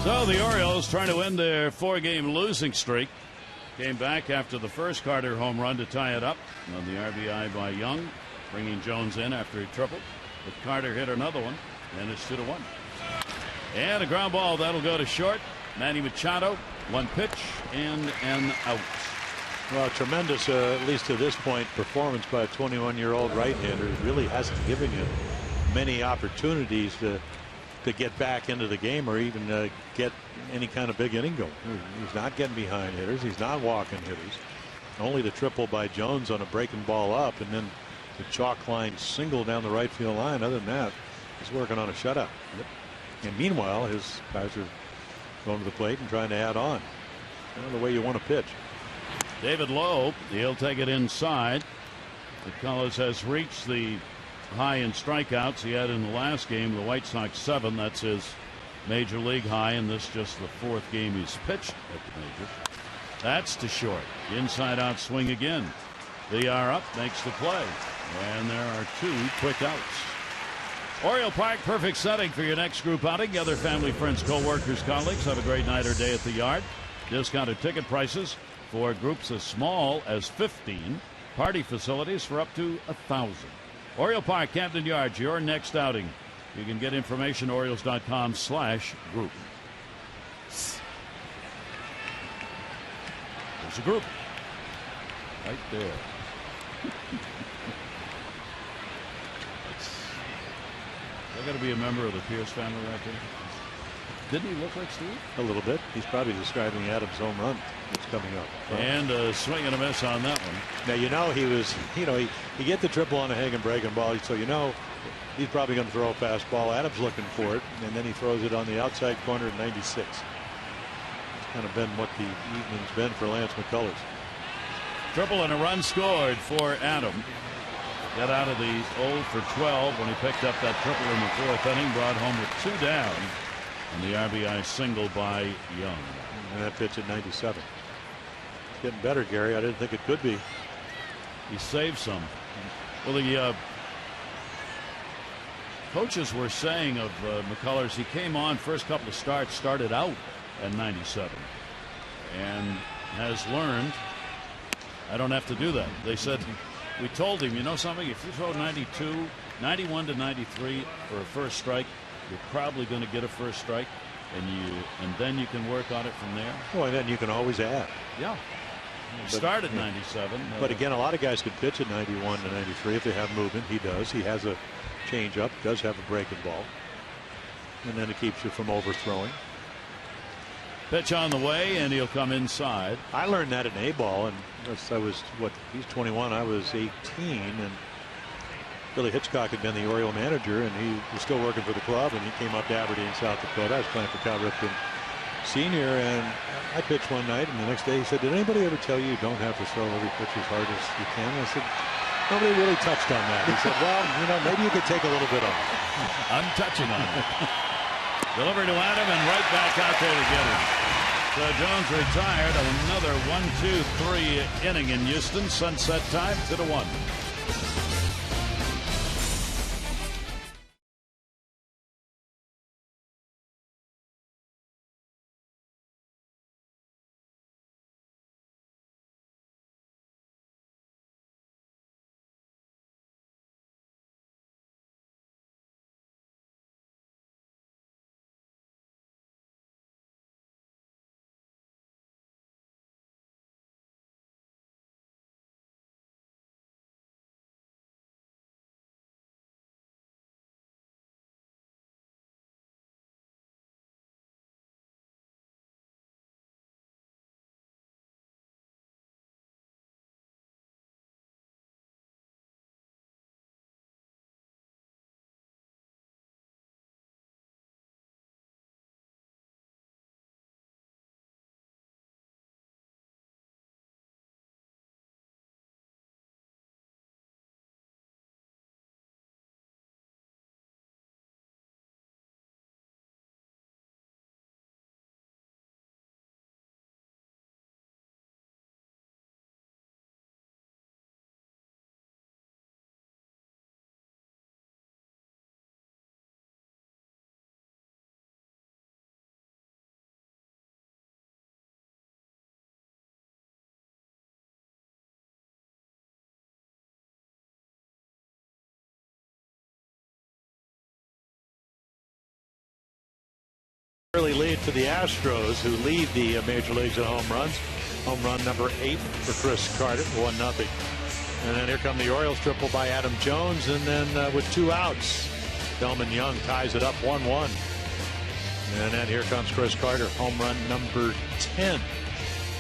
So the Orioles, trying to end their 4-game losing streak, came back after the first Carter home run to tie it up on the RBI by Young, bringing Jones in after he tripled. But Carter hit another one, and it's 2-1. And a ground ball that'll go to short. Manny Machado, 1 pitch and an out. Well, tremendous, at least to this point, performance by a 21-year-old right-hander. He really hasn't given him many opportunities to get back into the game or even get any kind of big inning going. He's not getting behind hitters. He's not walking hitters. Only the triple by Jones on a breaking ball up, and then the chalk line single down the right field line. Other than that, he's working on a shutout. And meanwhile, his guys are going to the plate and trying to add on. the way you want to pitch. David Lowe, he'll take it inside. McCullers has reached the high in strikeouts he had in the last game. The White Sox 7. That's his major league high, and this just the 4th game he's pitched at the majors. That's to short. Inside out swing again. VR up, makes the play, and there are 2 quick outs. Oriole Park, perfect setting for your next group outing. Gather family, friends, co-workers, colleagues. Have a great night or day at the yard. Discounted ticket prices for groups as small as 15. Party facilities for up to 1,000. Oriole Park, Camden Yards, your next outing. You can get information at Orioles.com/group. There's a group right there. I got to be a member of the Pierce family right there. Didn't he look like Steve? A little bit. He's probably describing Adams' home run that's coming up. And a swing and a miss on that one. Now, he get the triple on a hang and breaking ball, so he's probably going to throw a fastball. Adams looking for it, and then he throws it on the outside corner at 96. It's kind of been what the evening's been for Lance McCullers. Triple and a run scored for Adam. Got out of the 0 for 12 when he picked up that triple in the 4th inning, brought home with 2 down. And the RBI single by Young. And that pitch at 97. It's getting better, Gary. I didn't think it could be. He saved some. Well, the coaches were saying of McCullers, he came on first couple of starts, started out at 97, and has learned I don't have to do that. They said, we told him, you know something, if you throw 92, 91 to 93 for a first strike, you're probably going to get a first strike, and then you can work on it from there. Well, and then you can always add. Yeah. Start at 97. But again, a lot of guys could pitch at 91 to 93 if they have movement. He does. He has a changeup, does have a breaking ball, and then it keeps you from overthrowing. Pitch on the way, and he'll come inside. I learned that in A-ball, and I was, he's 21, I was 18, and Billy Hitchcock had been the Oriole manager, and he was still working for the club, and he came up to Aberdeen, South Dakota. I was playing for Cal Ripken Sr., and I pitched one night, and the next day he said, did anybody ever tell you don't have to throw every pitch as hard as you can? And I said, nobody really touched on that. He said, well, maybe you could take a little bit off. I'm touching on it. Delivered to Adam and right back out there to get him. So Jones retired on another 1-2-3 inning in Houston. Sunset time 2-1. Early lead for the Astros, who lead the major leagues in home runs. Home run number 8 for Chris Carter, 1-0. And then here come the Orioles, triple by Adam Jones, and then with 2 outs, Delman Young ties it up 1-1. And then here comes Chris Carter, home run number 10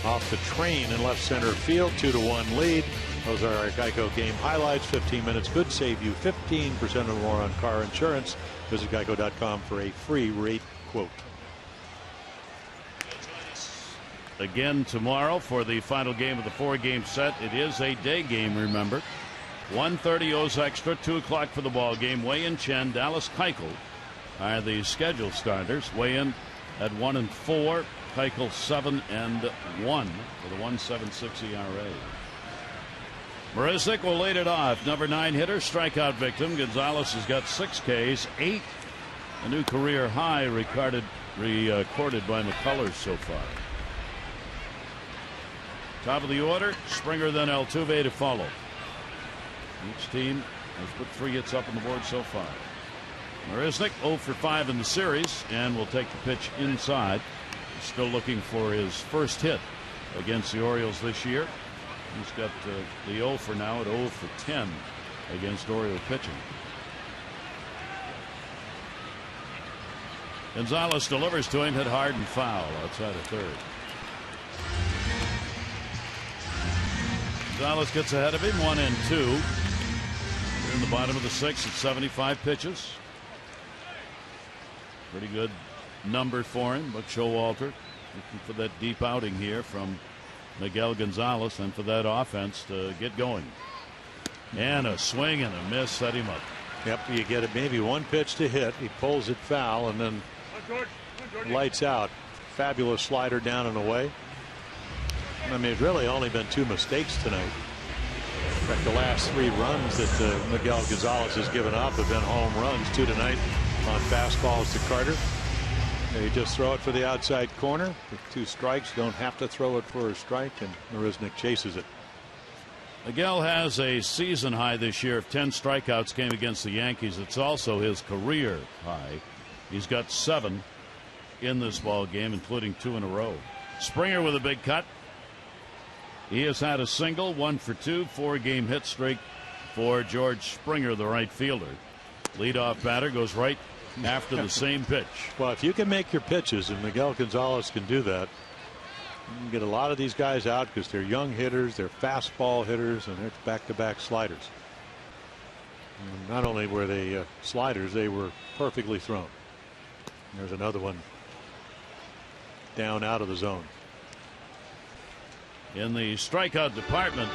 off the train in left center field, 2-1 lead. Those are our Geico game highlights. 15 minutes could save you 15% or more on car insurance. Visit geico.com for a free rate quote. again tomorrow for the final game of the 4-game set. It is a day game, remember. 1:30 O's extra, 2 o'clock for the ball game. Wei-Yin Chen, Dallas Keuchel are the scheduled starters. Wei-Yin at 1-4, Keuchel 7-1 with a 1.76 ERA. Marisnik will lead it off. Number 9 hitter, strikeout victim. Gonzalez has got 6 Ks, 8, a new career high recorded by McCullers so far. Top of the order, Springer, then Altuve to follow. Each team has put 3 hits up on the board so far. Marisnik 0 for 5 in the series and will take the pitch inside. He's still looking for his first hit against the Orioles this year. He's got the 0 for now at 0 for 10 against Oriole pitching. Gonzalez delivers to him, hit hard and foul outside of third. Gonzalez gets ahead of him, 1-2. In the bottom of the 6th at 75 pitches. Pretty good number for him, but Showalter looking for that deep outing here from Miguel Gonzalez and for that offense to get going. And a swing and a miss set him up. Yep, you get it, maybe one pitch to hit. He pulls it foul and then lights out. Fabulous slider down and away. I mean, it's really only been 2 mistakes tonight. In fact, the last 3 runs that Miguel Gonzalez has given up have been home runs. 2 tonight on fastballs to Carter. They just throw it for the outside corner. With 2 strikes, don't have to throw it for a strike, and Marisnik chases it. Miguel has a season high this year of 10 strikeouts came against the Yankees. It's also his career high. He's got 7 in this ball game, including 2 in a row. Springer with a big cut. He has had a single, 1 for 2, 4-game hit streak for George Springer, the right fielder. Leadoff batter goes right after the same pitch. Well, if you can make your pitches, and Miguel Gonzalez can do that, you can get a lot of these guys out because they're young hitters, they're fastball hitters, and they're back-to-back sliders. And not only were they sliders, they were perfectly thrown. There's another one down out of the zone. In the strikeout department,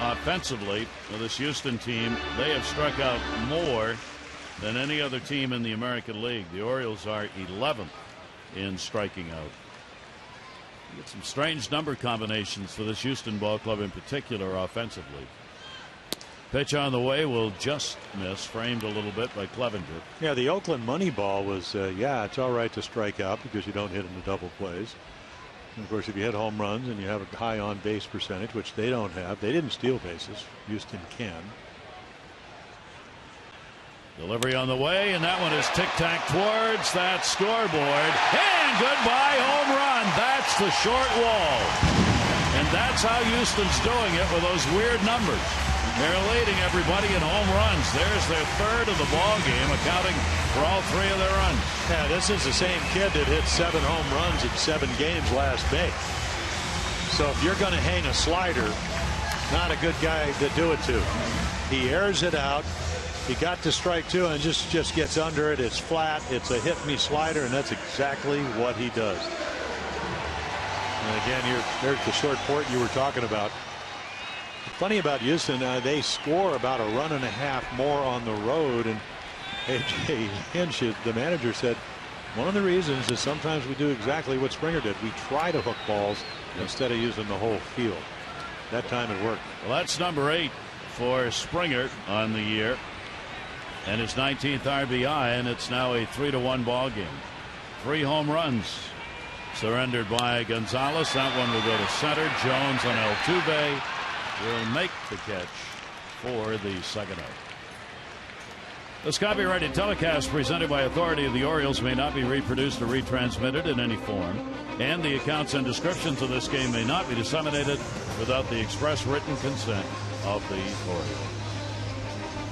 offensively, for this Houston team, they have struck out more than any other team in the American League. The Orioles are 11th in striking out. You get some strange number combinations for this Houston ball club in particular offensively. Pitch on the way will just miss, framed a little bit by Clevenger. Yeah, the Oakland money ball was, it's all right to strike out because you don't hit into double plays. And of course, if you hit home runs and you have a high on base percentage, which they don't have, they didn't steal bases. Houston can. Delivery on the way, and that one is tic-tac towards that scoreboard. And goodbye home run. That's the short wall. And that's how Houston's doing it with those weird numbers. They're leading everybody in home runs. There's their 3rd of the ball game, accounting for all 3 of their runs. Yeah, this is the same kid that hit 7 home runs in 7 games last May. So if you're going to hang a slider, not a good guy to do it to. He airs it out. He got to strike 2 and just gets under it. It's flat. It's a hit-me slider, and that's exactly what he does. And again, there's the short port you were talking about. Funny about Houston, they score about a run and a half more on the road, and A.J. Hinch, the manager, said one of the reasons is sometimes we do exactly what Springer did. We try to hook balls instead of using the whole field. That time it worked. Well, that's number 8 for Springer on the year, and his 19th RBI, and it's now a 3-1 ball game. 3 home runs surrendered by Gonzalez. That one will go to center. Jones on Altuve will make the catch for the 2nd out. This copyrighted telecast presented by authority of the Orioles may not be reproduced or retransmitted in any form, and the accounts and descriptions of this game may not be disseminated without the express written consent of the Orioles.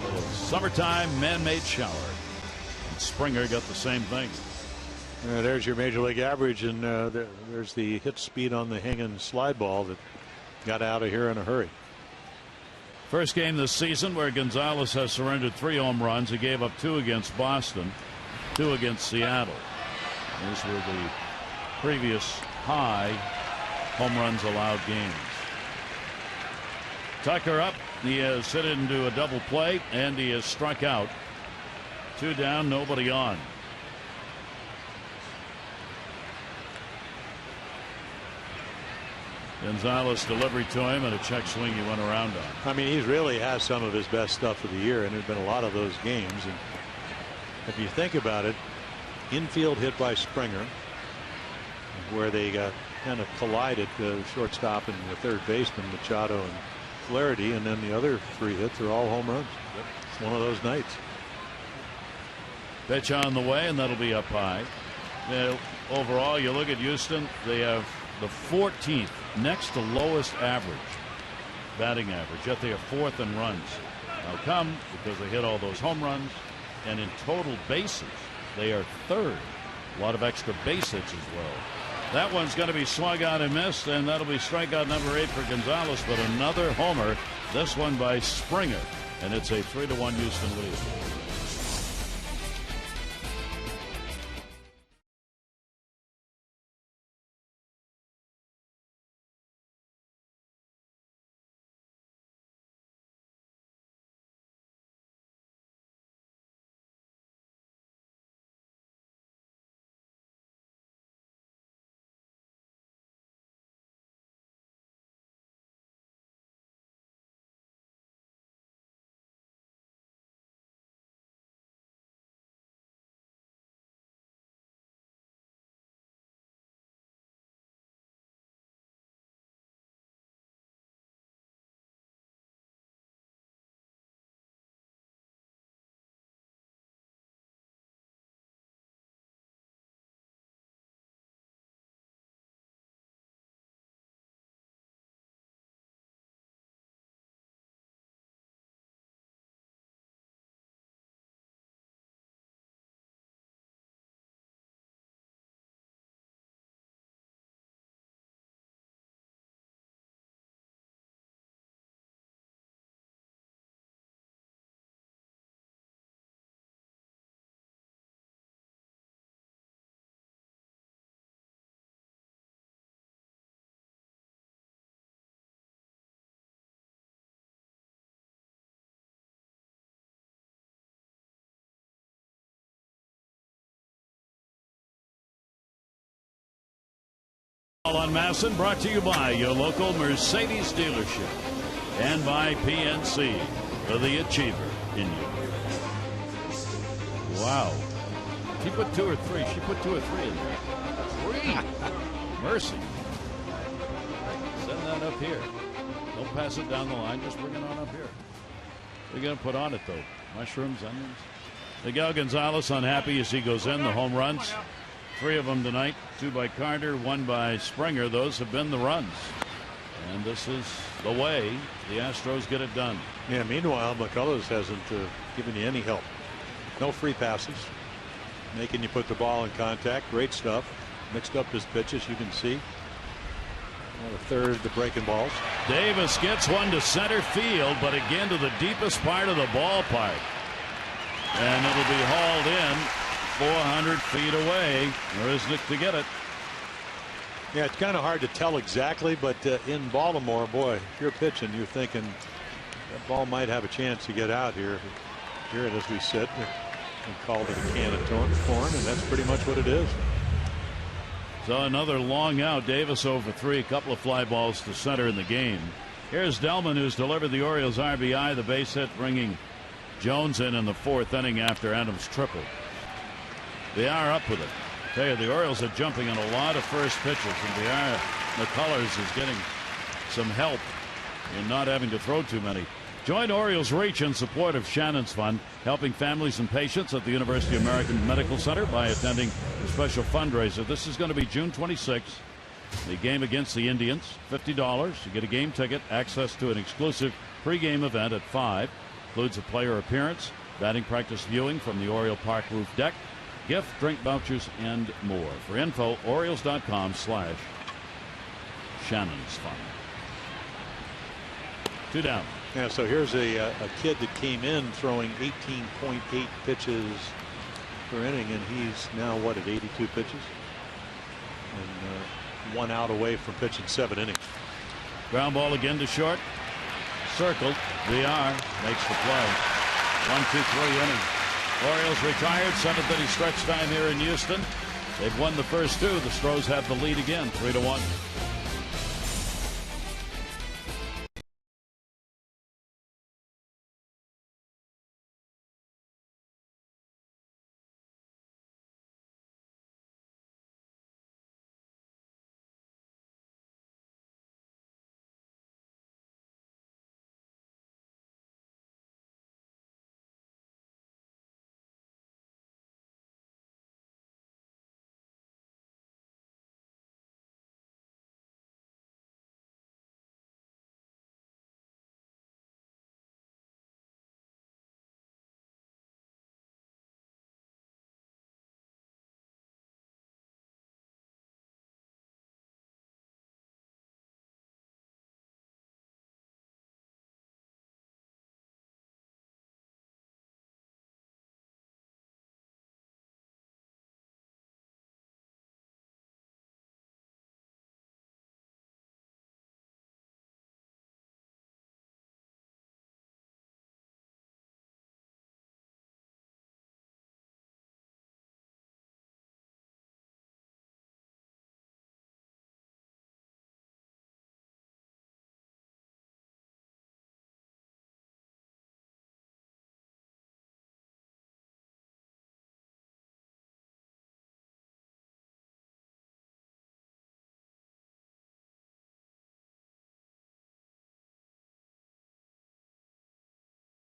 A little summertime man-made shower. And Springer got the same thing. There's your major league average, and there's the hit speed on the hanging slide ball that got out of here in a hurry. First game this season where Gonzalez has surrendered 3 home runs. He gave up 2 against Boston, 2 against Seattle. Those were the previous high home runs allowed games. Tucker up. He has hit into a double play, and he has struck out. 2 down, nobody on. Gonzalez delivery to him, and a check swing he went around on. I mean, he really has some of his best stuff of the year, and there's been a lot of those games. And if you think about it, infield hit by Springer, where they kind of collided, the shortstop and the third baseman, Machado and Flaherty, and then the other 3 hits are all home runs. It's one of those nights. Pitch on the way, and that'll be up high. Overall, you look at Houston, they have the 14th next to lowest average batting average, yet they are 4th in runs. Now come because they hit all those home runs, and in total bases they are 3rd. A lot of extra base hits as well. That one's going to be swung out and missed, and that'll be strikeout number 8 for Gonzalez, but another homer, this one by Springer, and it's a 3-1 Houston lead. On Masson, brought to you by your local Mercedes dealership and by PNC for the achiever in you. Wow. She put 2 or 3. She put 2 or 3 in there. 3. Mercy. Send that up here. Don't pass it down the line. Just bring it on up here. What are you going to put on it, though? Mushrooms, onions? Miguel Gonzalez unhappy as he goes in. The home runs. 3 of them tonight, 2 by Carter, 1 by Springer. Those have been the runs. And this is the way the Astros get it done. Yeah, meanwhile, McCullers hasn't given you any help. No free passes. Making you put the ball in contact. Great stuff. Mixed up his pitches, you can see. The third, the breaking balls. Davis gets one to center field, but again to the deepest part of the ballpark. And it'll be hauled in 400 feet away. Or isn't it to get it? Yeah, it's kind of hard to tell exactly, but in Baltimore, boy, if you're pitching, you're thinking that ball might have a chance to get out here. Here it is, we sit. We called it a can of corn, and that's pretty much what it is. So another long out. Davis over 3, a couple of fly balls to center in the game. Here's Delman, who's delivered the Orioles RBI, the base hit, bringing Jones in the 4th inning after Adams tripled. They are up with it. I tell you, the Orioles are jumping on a lot of first pitches, and McCullers is getting some help in not having to throw too many. Join Orioles Reach in support of Shannon's Fund, helping families and patients at the University of American Medical Center by attending a special fundraiser. This is going to be June 26th. The game against the Indians, $50. You get a game ticket, access to an exclusive pregame event at 5. Includes a player appearance, batting practice viewing from the Oriole Park roof deck, gift, drink vouchers, and more. For info, Orioles.com/Shannon's Fund. 2 down. Yeah, so here's a kid that came in throwing 18.8 pitches per inning, and he's now, what, at 82 pitches? And 1 out away from pitching 7 innings. Ground ball again to short. Circled. VR makes the play. 1-2-3 inning. Orioles retired. 7th inning stretch time here in Houston. They've won the first 2. The Astros have the lead again, 3-1.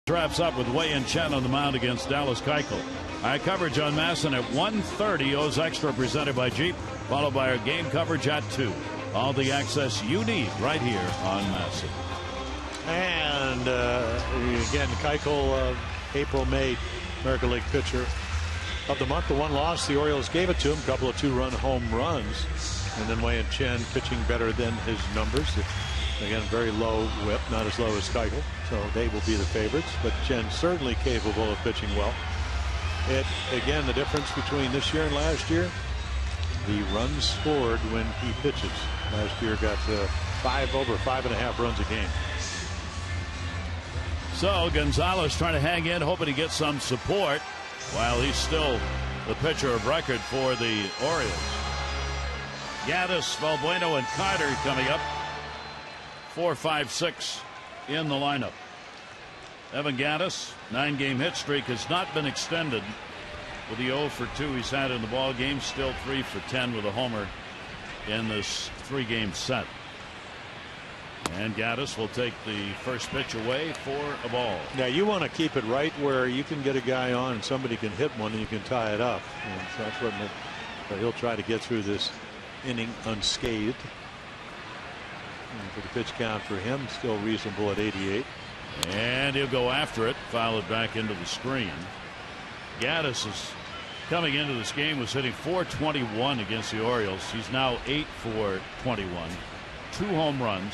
Wraps up with Wei and Chen on the mound against Dallas Keuchel. Our coverage on MASN at 1:30. O's Extra presented by Jeep, followed by our game coverage at 2. All the access you need right here on MASN. And again, Keuchel, April-May American League pitcher of the month. The one loss, the Orioles gave it to him. A couple of 2-run home runs. And then Wei and Chen pitching better than his numbers. Again, very low whip, not as low as Keuchel, so they will be the favorites. But Chen certainly capable of pitching well. Again, the difference between this year and last year, the runs scored when he pitches. Last year got over 5.5 runs a game. So Gonzalez trying to hang in, hoping to get some support while he's still the pitcher of record for the Orioles. Gaddis, Valbuena, and Carter coming up. 4, 5, 6 in the lineup. Evan Gaddis, 9-game hit streak has not been extended with the 0 for 2 he's had in the ball game. Still 3 for 10 with a homer in this 3-game set. And Gaddis will take the first pitch away for a ball. Now you want to keep it right where you can get a guy on and somebody can hit one and you can tie it up. And so that's what he'll try to get through this inning unscathed. And for the pitch count for him, still reasonable at 88. And he'll go after it, foul it back into the screen. Gaddis is coming into this game, was hitting .421 against the Orioles. He's now 8 for 21, 2 home runs,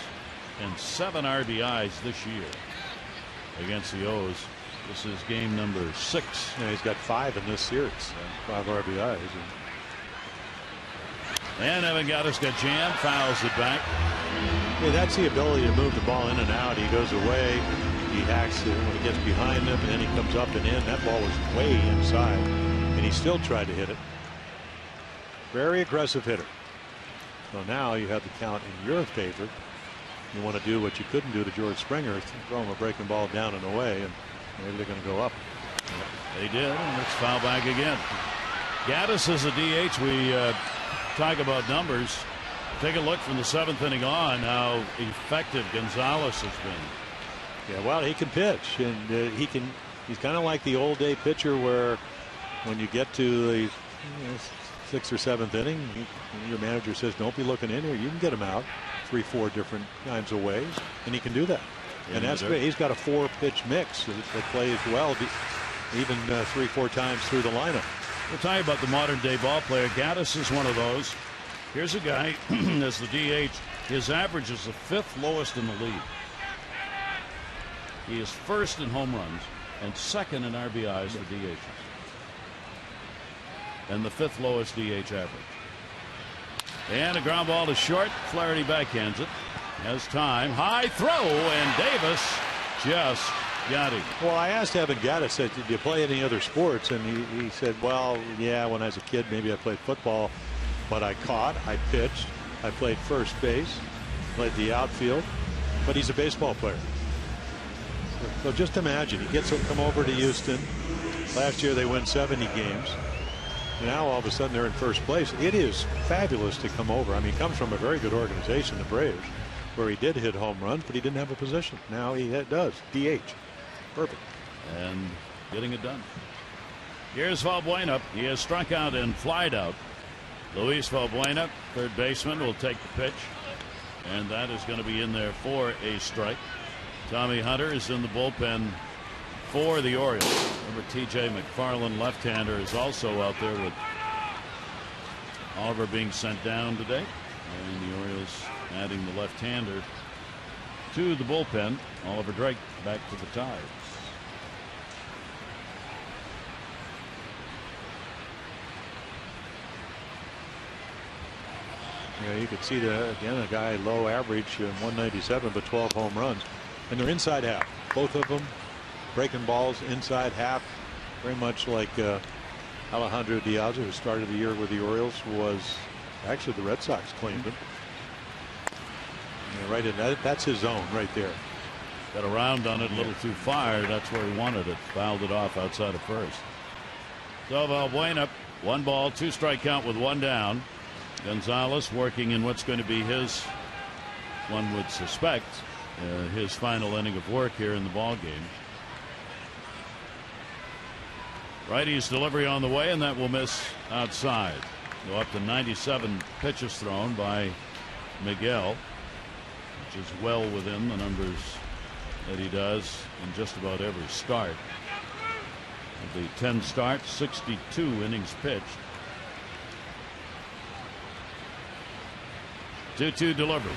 and 7 RBIs this year against the O's. This is game number 6. Yeah, he's got 5 in this series, 5 RBIs. And Evan Gaddis got jammed, fouls it back. Yeah, that's the ability to move the ball in and out. He goes away, he hacks it when he gets behind him, and then he comes up and in. That ball was way inside, and he still tried to hit it. Very aggressive hitter. So now you have the count in your favor. You want to do what you couldn't do to George Springer, throw him a breaking ball down and away, and maybe they're going to go up. They did, and it's foul back again. Gaddis is a DH. We talk about numbers. Take a look from the 7th inning on how effective Gonzalez has been. Yeah, well, he can pitch, and he's kind of like the old day pitcher where when you get to the 6th or 7th inning, your manager says don't be looking in here, you can get him out 3-4 different kinds of ways, and he can do that. And that's great. He's got a 4-pitch mix that plays well even 3-4 times through the lineup. We're talking about the modern day ball player. Gaddis is one of those. Here's a guy as the DH. His average is the 5th lowest in the league. He is 1st in home runs and 2nd in RBIs for DHs. And the 5th lowest DH average. And a ground ball to short. Flaherty backhands it. Has time. High throw, and Davis just got him. Well, I asked Evan Gaddis, said, did you play any other sports? And he said, well, yeah, when I was a kid, maybe I played football, but I caught, I pitched, I played first base, played the outfield, but he's a baseball player. So just imagine, he gets to come over to Houston. Last year they win 70 games. Now all of a sudden they're in first place. It is fabulous to come over. I mean, he comes from a very good organization, the Braves, where he did hit home runs, but he didn't have a position. Now he does. DH. Perfect. And getting it done. Here's Valbuena. He has struck out and flied out. Luis Valbuena, third baseman, will take the pitch. And that is going to be in there for a strike. Tommy Hunter is in the bullpen for the Orioles. Remember, T.J. McFarland, left-hander, is also out there with Oliver being sent down today. And the Orioles adding the left-hander to the bullpen. Oliver Drake back to the Tides. Yeah, you could see again a guy low average, 197, but 12 home runs, and they're inside half. Both of them breaking balls inside half, very much like Alejandro Diaz, who started the year with the Orioles, was actually the Red Sox claimed him. Yeah, right in that. That's his zone right there. Got a round on it, a little too far. That's where he wanted it. Fouled it off outside of first. So Valbuena, 1 ball, 2 strike count with 1 down. Gonzalez working in what's going to be his, one would suspect, his final inning of work here in the ball game. Righty's delivery on the way, and that will miss outside. Go up to 97 pitches thrown by Miguel, which is well within the numbers that he does in just about every start. Of the 10 starts, 62 innings pitched. 2-2 delivery.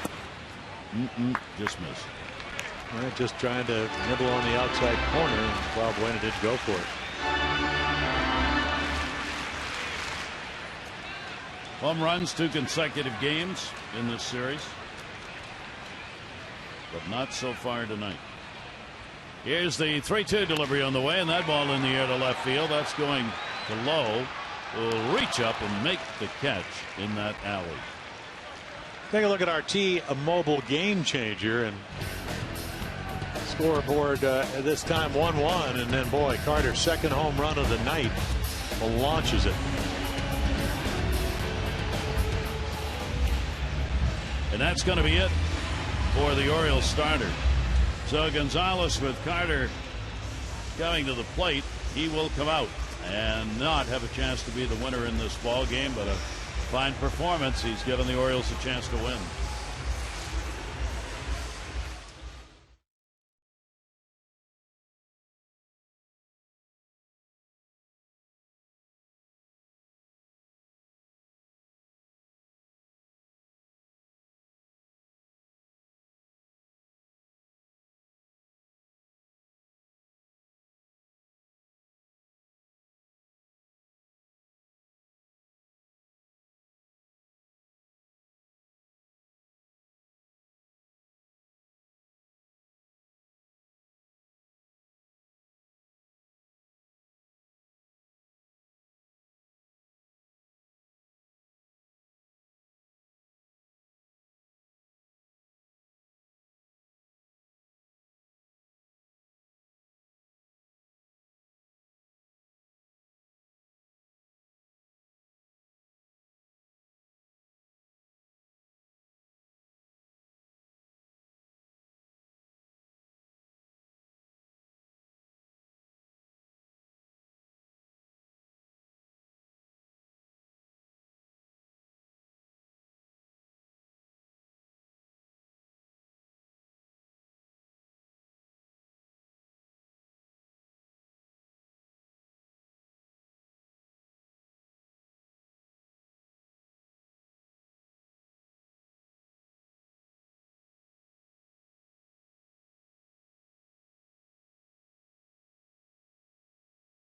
Just missed. Right, just trying to nibble on the outside corner, and Valbuena did go for it. Home runs 2 consecutive games in this series, but not so far tonight. Here's the 3-2 delivery on the way, and that ball in the air to left field. That's going to Lowe. Will reach up and make the catch in that alley. Take a look at our a mobile game changer, and scoreboard this time 1-1, and then boy, Carter's second home run of the night launches it. And that's going to be it for the Orioles starter. So Gonzalez, with Carter coming to the plate, he will come out and not have a chance to be the winner in this ball game, but a fine performance. He's given the Orioles a chance to win.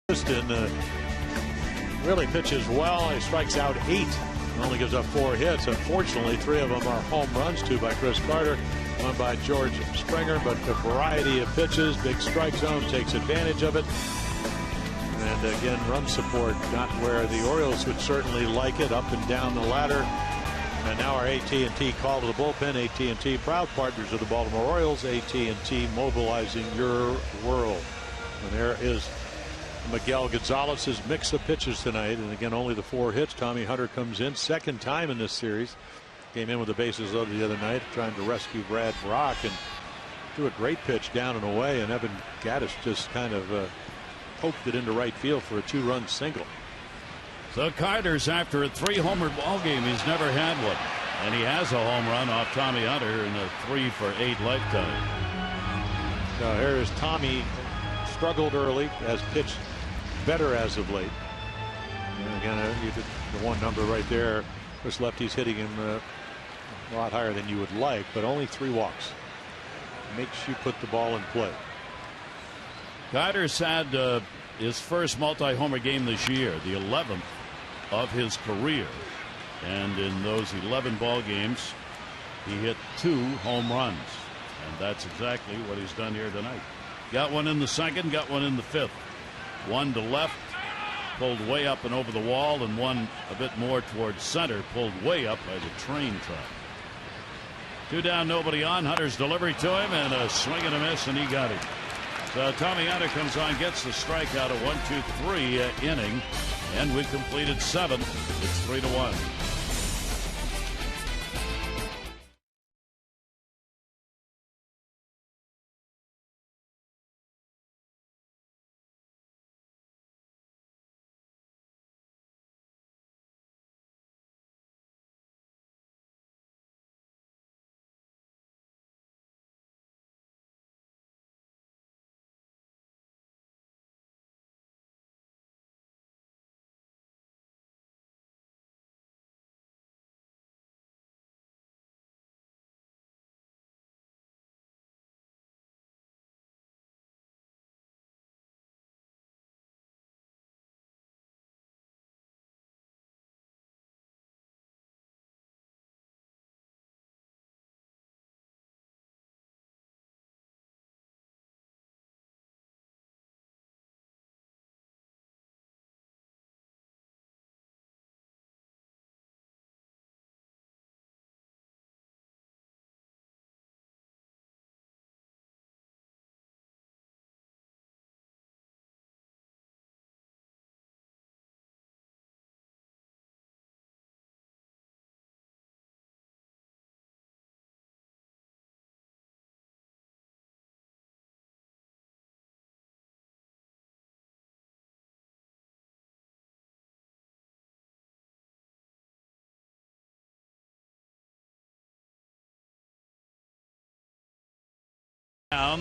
Houston really pitches well. He strikes out 8 Only gives up 4 hits. Unfortunately, 3 of them are home runs, 2 by Chris Carter, 1 by George Springer. But the variety of pitches, big strike zone, takes advantage of it. And again, run support not where the Orioles would certainly like it, up and down the ladder. And now our AT&T call to the bullpen. AT&T, proud partners of the Baltimore Orioles. AT&T mobilizing your world. And there is Miguel Gonzalez's mix of pitches tonight. And again, only the 4 hits. Tommy Hunter comes in, second time in this series. Came in with the bases loaded the other night, trying to rescue Brad Brock and threw a great pitch down and away. And Evan Gattis just kind of poked it into right field for a 2-run single. So Carter's after a 3-homer ball game. He's never had one. And he has a home run off Tommy Hunter in a 3-for-8 lifetime. Now here is Tommy. Struggled early, has pitched better as of late. And again, you did the one number right there. This lefty's hitting him a lot higher than you would like, but only 3 walks. Makes you put the ball in play. Carter's had his first multi-homer game this year, the 11th of his career. And in those 11 ball games, he hit 2 home runs. And that's exactly what he's done here tonight. Got one in the second, got one in the 5th. One to left, pulled way up and over the wall, and one a bit more towards center, pulled way up by the train track. 2 down, nobody on. Hunter's delivery to him, and a swing and a miss, and he got it. So Tommy Hunter comes on, gets the strikeout, a 1-2-3 inning, and we've completed 7. It's 3-1.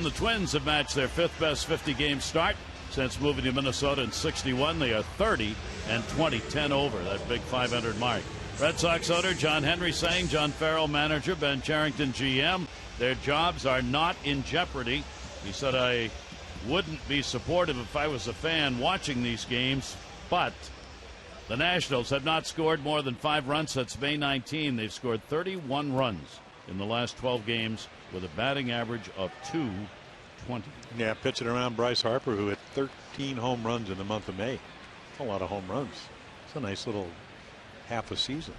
The Twins have matched their 5th best 50-game start since moving to Minnesota in '61. They are 30-20, 10 over that big 500 mark. Red Sox owner John Henry saying, John Farrell manager, Ben Cherington GM, their jobs are not in jeopardy. He said, I wouldn't be supportive if I was a fan watching these games, but the Nationals have not scored more than 5 runs since May 19. They've scored 31 runs in the last 12 games with a batting average of .220. Yeah, pitching around Bryce Harper, who hit 13 home runs in the month of May. That's a lot of home runs. It's a nice little half a season.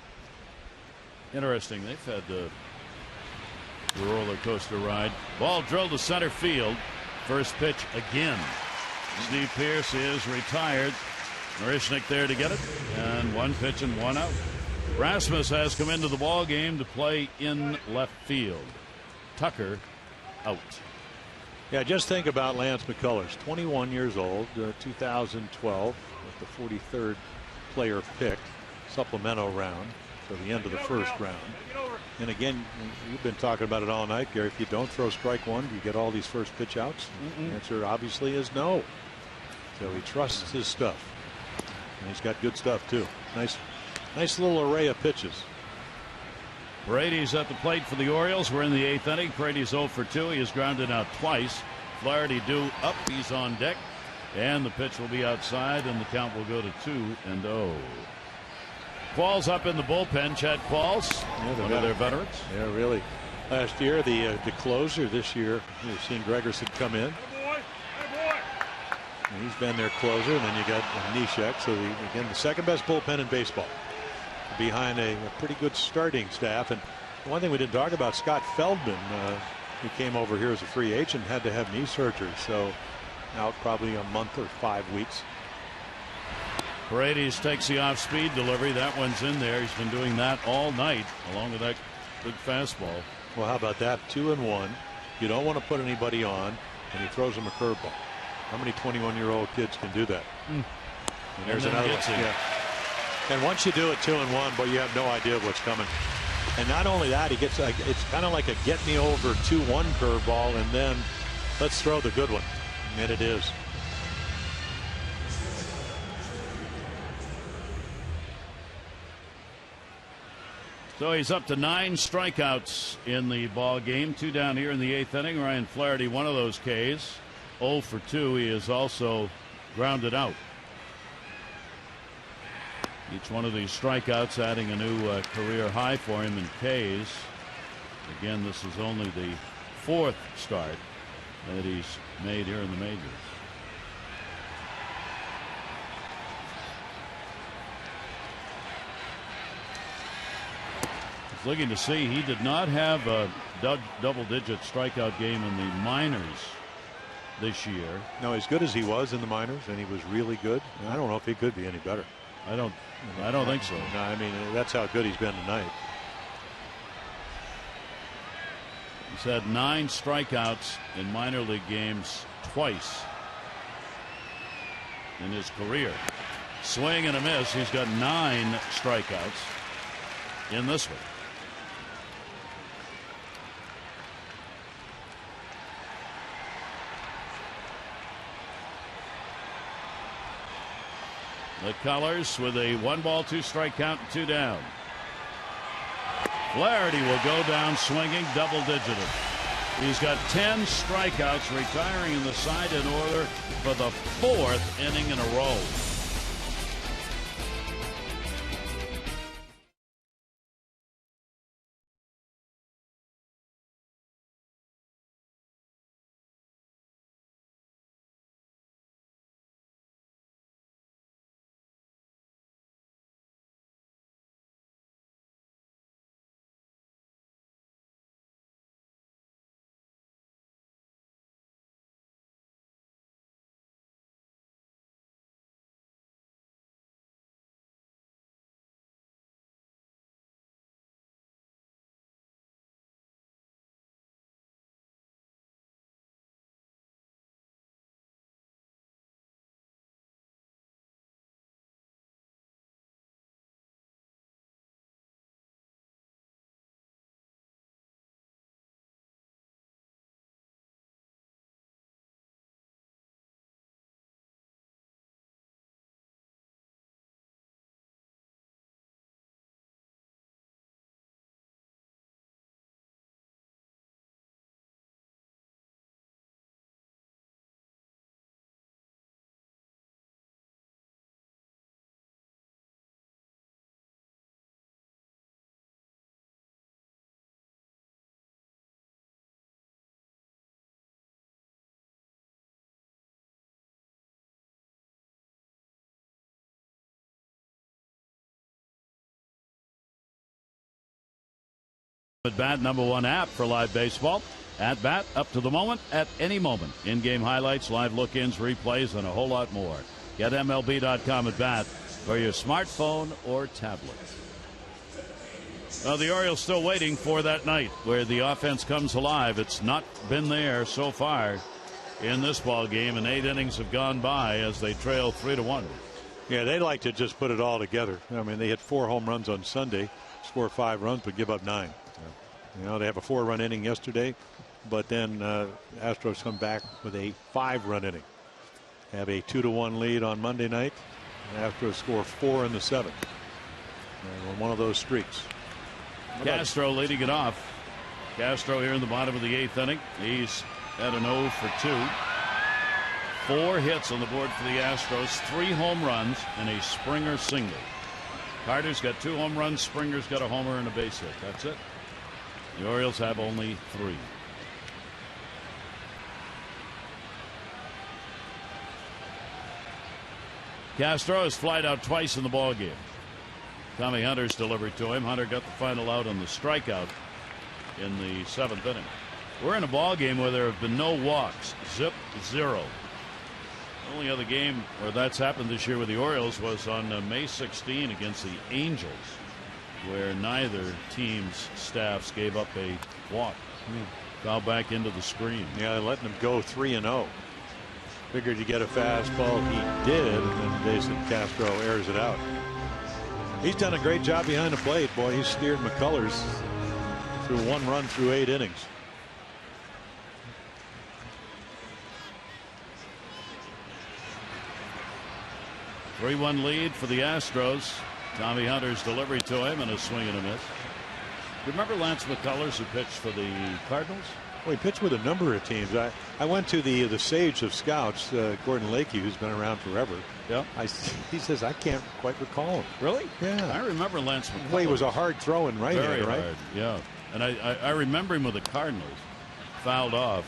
Interesting. They've had the roller coaster ride. Ball drilled to center field. First pitch again. Steve Pearce is retired. Marishnik there to get it. And 1 pitch and 1 out. Rasmus has come into the ball game to play in left field. Tucker out. Yeah, just think about Lance McCullers, 21 years old, 2012, with the 43rd player picked, supplemental round, so the end of the first round. And again, you've been talking about it all night, Gary. If you don't throw strike one, do you get all these first pitch outs? The answer obviously is no. So he trusts his stuff, and he's got good stuff too. Nice little array of pitches. Brady's at the plate for the Orioles. We're in the 8th inning. Brady's 0 for 2. He has grounded out twice. Flaherty due up. He's on deck. And the pitch will be outside, and the count will go to 2-0. Qualls up in the bullpen. Chad Qualls, one of their veterans. Yeah, really. Last year, the closer. This year, you've seen Gregerson come in. And he's been their closer, and then you got Neshek. So again, the second best bullpen in baseball, behind a pretty good starting staff. And one thing we didn't talk about, Scott Feldman, who came over here as a free agent, had to have knee surgery, so out probably a month or 5 weeks. Paredes takes the off-speed delivery. That one's in there. He's been doing that all night, along with that big fastball. Well, how about that? 2-1. You don't want to put anybody on, and he throws him a curveball. How many 21-year-old kids can do that? And there's another one. Yeah. And once you do it 2-1, boy, you have no idea what's coming. And not only that, he gets it's kind of like a get me over 2-1 curveball, and then let's throw the good one. And it is. So he's up to 9 strikeouts in the ball game. 2 down here in the 8th inning. Ryan Flaherty, one of those Ks. 0 for 2. He is also grounded out. Each one of these strikeouts adding a new career high for him in Ks. Again, this is only the 4th start that he's made here in the majors. He's looking to see, he did not have a double-digit strikeout game in the minors this year. No, as good as he was in the minors, and he was really good, I don't know if he could be any better. I don't think so. No, I mean, that's how good he's been tonight. He's had 9 strikeouts in minor league games twice in his career. Swing and a miss. He's got 9 strikeouts in this one. The Colors with a 1-ball, 2-strike count, 2 down. Flaherty will go down swinging, double-digited. He's got 10 strikeouts, retiring in the side in order for the 4th inning in a row. At Bat, #1 app for live baseball. At Bat, up to the moment, at any moment. In-game highlights, live look-ins, replays, and a whole lot more. Get MLB.com at Bat for your smartphone or tablet. The Orioles still waiting for that night where the offense comes alive. It's not been there so far in this ball game, and 8 innings have gone by as they trail 3-1. Yeah, they'd like to just put it all together. I mean, they hit 4 home runs on Sunday, score 5 runs, but give up 9. You know, they have a 4-run inning yesterday, but then Astros come back with a 5-run inning. Have a 2-1 lead on Monday night. Astros score 4 in the 7th. On one of those streaks. Castro leading it off. Castro here in the bottom of the 8th inning. He's at an 0 for 2. 4 hits on the board for the Astros, 3 home runs, and a Springer single. Carter's got 2 home runs. Springer's got a homer and a base hit. That's it. The Orioles have only 3. Castro has flied out twice in the ball game. Tommy Hunter's delivered to him. Hunter got the final out on the strikeout in the 7th inning. We're in a ball game where there have been no walks. Zip 0. The only other game where that's happened this year with the Orioles was on May 16 against the Angels, where neither team's staffs gave up a walk. Foul back into the screen. Yeah, they're letting him go 3-0. Figured you get a fastball. He did, and then Jason Castro airs it out. He's done a great job behind the plate. Boy, he's steered McCullers through 1 run through 8 innings. A 3-1 lead for the Astros. Tommy Hunter's delivery to him and a swing and a miss. Remember Lance McCullers, who pitched for the Cardinals? Well, he pitched with a number of teams. I went to the sage of scouts, Gordon Lakey, who's been around forever. Yeah. He says, I can't quite recall him. Really? Yeah. I remember Lance McCullers. Well, he was a hard throwing right-hander, right? Hard, yeah. And I remember him with the Cardinals. Fouled off.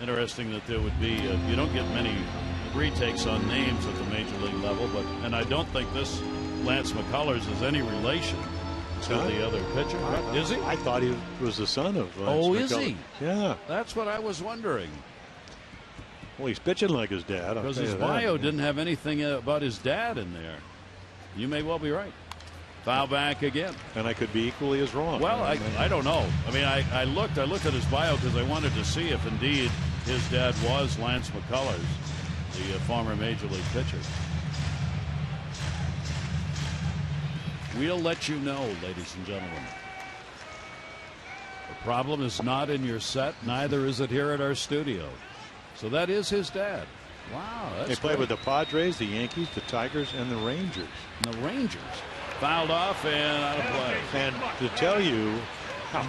Interesting that there would be, you don't get many retakes on names at the major league level, and I don't think this Lance McCullers is any relation to the other pitcher. Is he? I thought he was the son of Lance McCullers. Is he? Yeah. That's what I was wondering. Well, he's pitching like his dad. Because his bio didn't have anything about his dad in there. You may well be right. Foul back again. And I could be equally as wrong. Well, I don't know. I mean, I looked at his bio because I wanted to see if indeed his dad was Lance McCullers, the former major league pitcher. We'll let you know, ladies and gentlemen. The problem is not in your set, neither is it here at our studio. So that is his dad. Wow. That's they played great. with the Padres, the Yankees, the Tigers, and the Rangers. And the Rangers. Fouled off and out of play. And to tell you how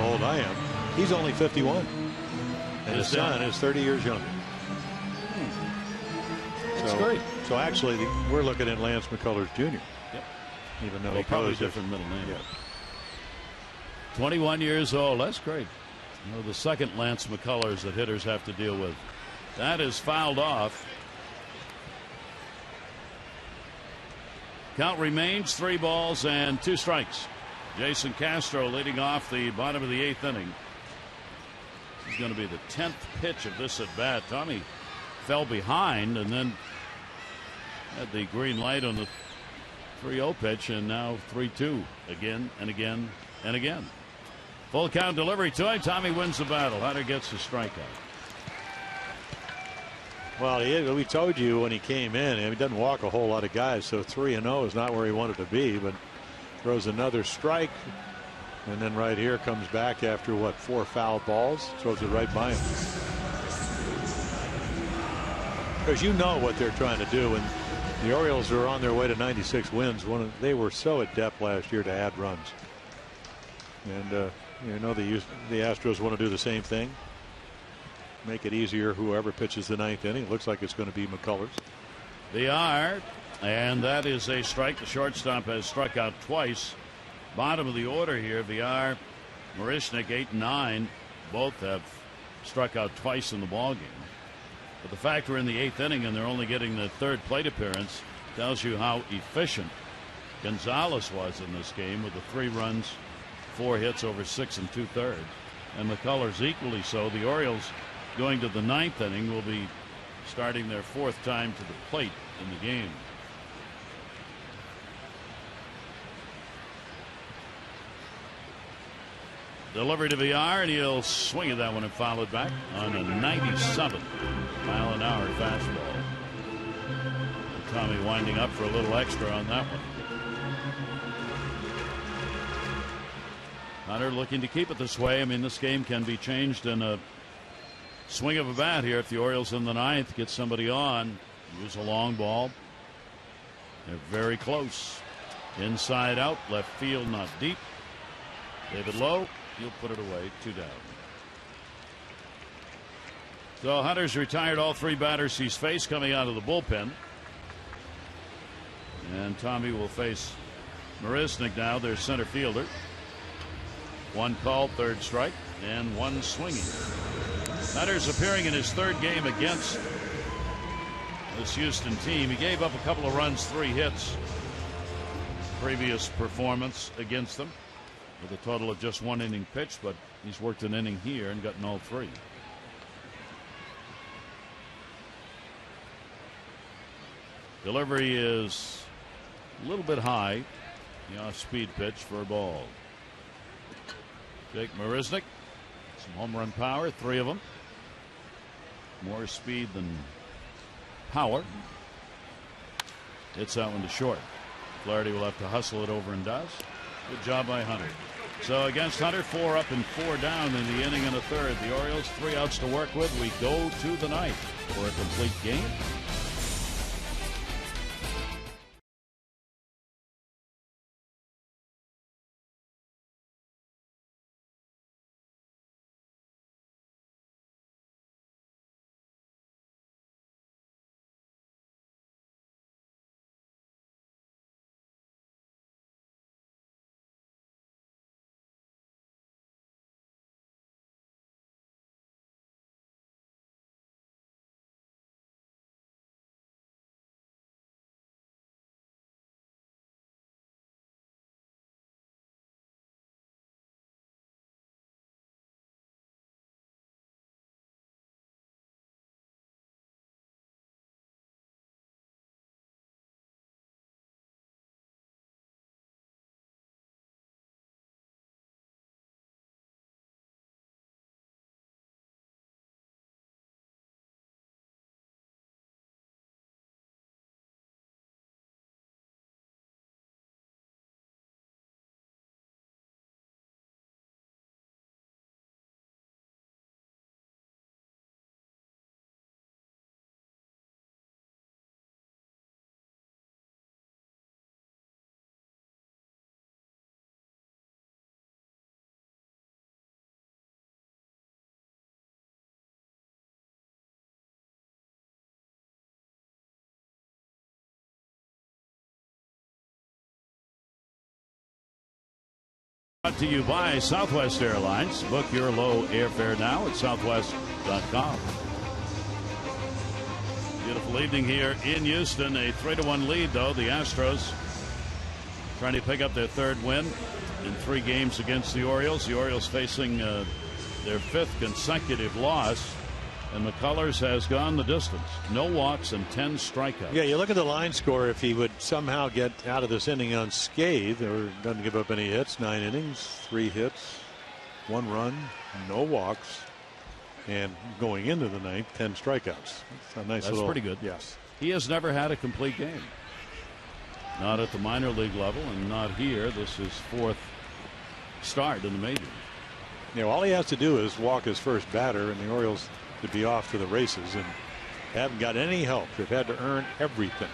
old I am, he's only 51. And his son is 30 years younger. That's great. So actually, we're looking at Lance McCullers Jr. Yep. Even though Well, he probably goes different middle name. Yeah. 21 years old. That's great. You know, the second Lance McCullers that hitters have to deal with. That is fouled off. Count remains 3 balls and 2 strikes. Jason Castro leading off the bottom of the 8th inning. This is going to be the 10th pitch of this at bat. Tommy fell behind and then had the green light on the 3-0 pitch, and now 3-2 again and again and again. Full count delivery to him. Tommy wins the battle. Hunter gets the strikeout. Well, we told you when he came in, he doesn't walk a whole lot of guys, so 3-0 is not where he wanted to be, but throws another strike, and then right here comes back after 4 foul balls, throws it right by him. Because you know what they're trying to do, and the Orioles are on their way to 96 wins. They were so adept last year to add runs, and the Astros want to do the same thing. Make it easier whoever pitches the 9th inning. It looks like it's going to be McCullers. They are, and that is a strike. The shortstop has struck out twice. Bottom of the order here, VR, Marishnik 8 and 9. Both have struck out twice in the ballgame. But the fact we're in the 8th inning and they're only getting the 3rd plate appearance tells you how efficient Gonzalez was in this game with the 3 runs, 4 hits over 6 2/3. And McCullers equally so. The Orioles, going to the 9th inning, will be starting their 4th time to the plate in the game. Delivery to VR, and he'll swing at that one and foul it back on a 97-mile-an-hour fastball. Tommy winding up for a little extra on that one. Hunter looking to keep it this way. I mean, this game can be changed in a swing of a bat here if the Orioles in the 9th get somebody on. Use a long ball. They're very close. Inside out, left field, not deep. David Lowe, he'll put it away, 2 down. So Hunter's retired all 3 batters he's faced coming out of the bullpen. And Tommy will face Marisnik now, their center fielder. One called, third strike, and one swinging. Hunter's appearing in his third game against this Houston team. He gave up a couple of runs, 3 hits. Previous performance against them with a total of just 1 inning pitched, but he's worked an inning here and gotten all 3. Delivery is a little bit high. The off-speed pitch for a ball. Jake Marisnik, some home run power, 3 of them. More speed than power. Hits that one to short. Flaherty will have to hustle it over and does. Good job by Hunter. So against Hunter, 4 up and 4 down in the inning and a third. The Orioles 3 outs to work with. We go to the 9th for a complete game. Brought to you by Southwest Airlines. Book your low airfare now at southwest.com. Beautiful evening here in Houston. A 3-1 lead, though. The Astros trying to pick up their 3rd win in 3 games against the Orioles. The Orioles facing their 5th consecutive loss. And McCullers has gone the distance. No walks and 10 strikeouts. Yeah, you look at the line score. If he would somehow get out of this inning unscathed or doesn't give up any hits, 9 innings, 3 hits, 1 run, no walks, and going into the 9th, 10 strikeouts. That's a nice That's little. pretty good. Yes. He has never had a complete game. Not at the minor league level and not here. This is 4th start in the majors. You know, all he has to do is walk his first batter, and the Orioles to be off to the races, and haven't got any help. They've had to earn everything.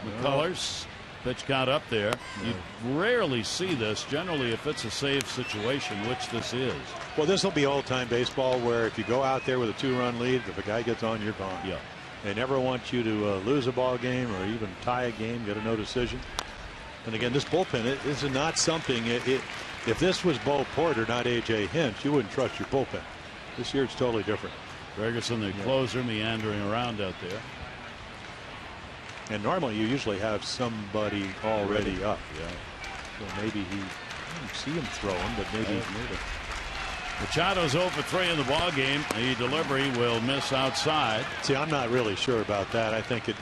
McCullers, pitch count up there. You rarely see this. Generally, if it's a save situation, which this is. Well, this will be old-time baseball where if you go out there with a 2-run lead, if a guy gets on, you're gone. Yeah. They never want you to lose a ball game or even tie a game, get a no decision. And again, this bullpen is not something. If this was Bo Porter, not A.J. Hinch, you wouldn't trust your bullpen. This year it's totally different. Ferguson, the closer, meandering around out there. And normally you usually have somebody already up. Yeah. So maybe I don't see him throwing, but maybe. Machado's 0 for 3 in the ball game. The delivery will miss outside. See, I'm not really sure about that. I think to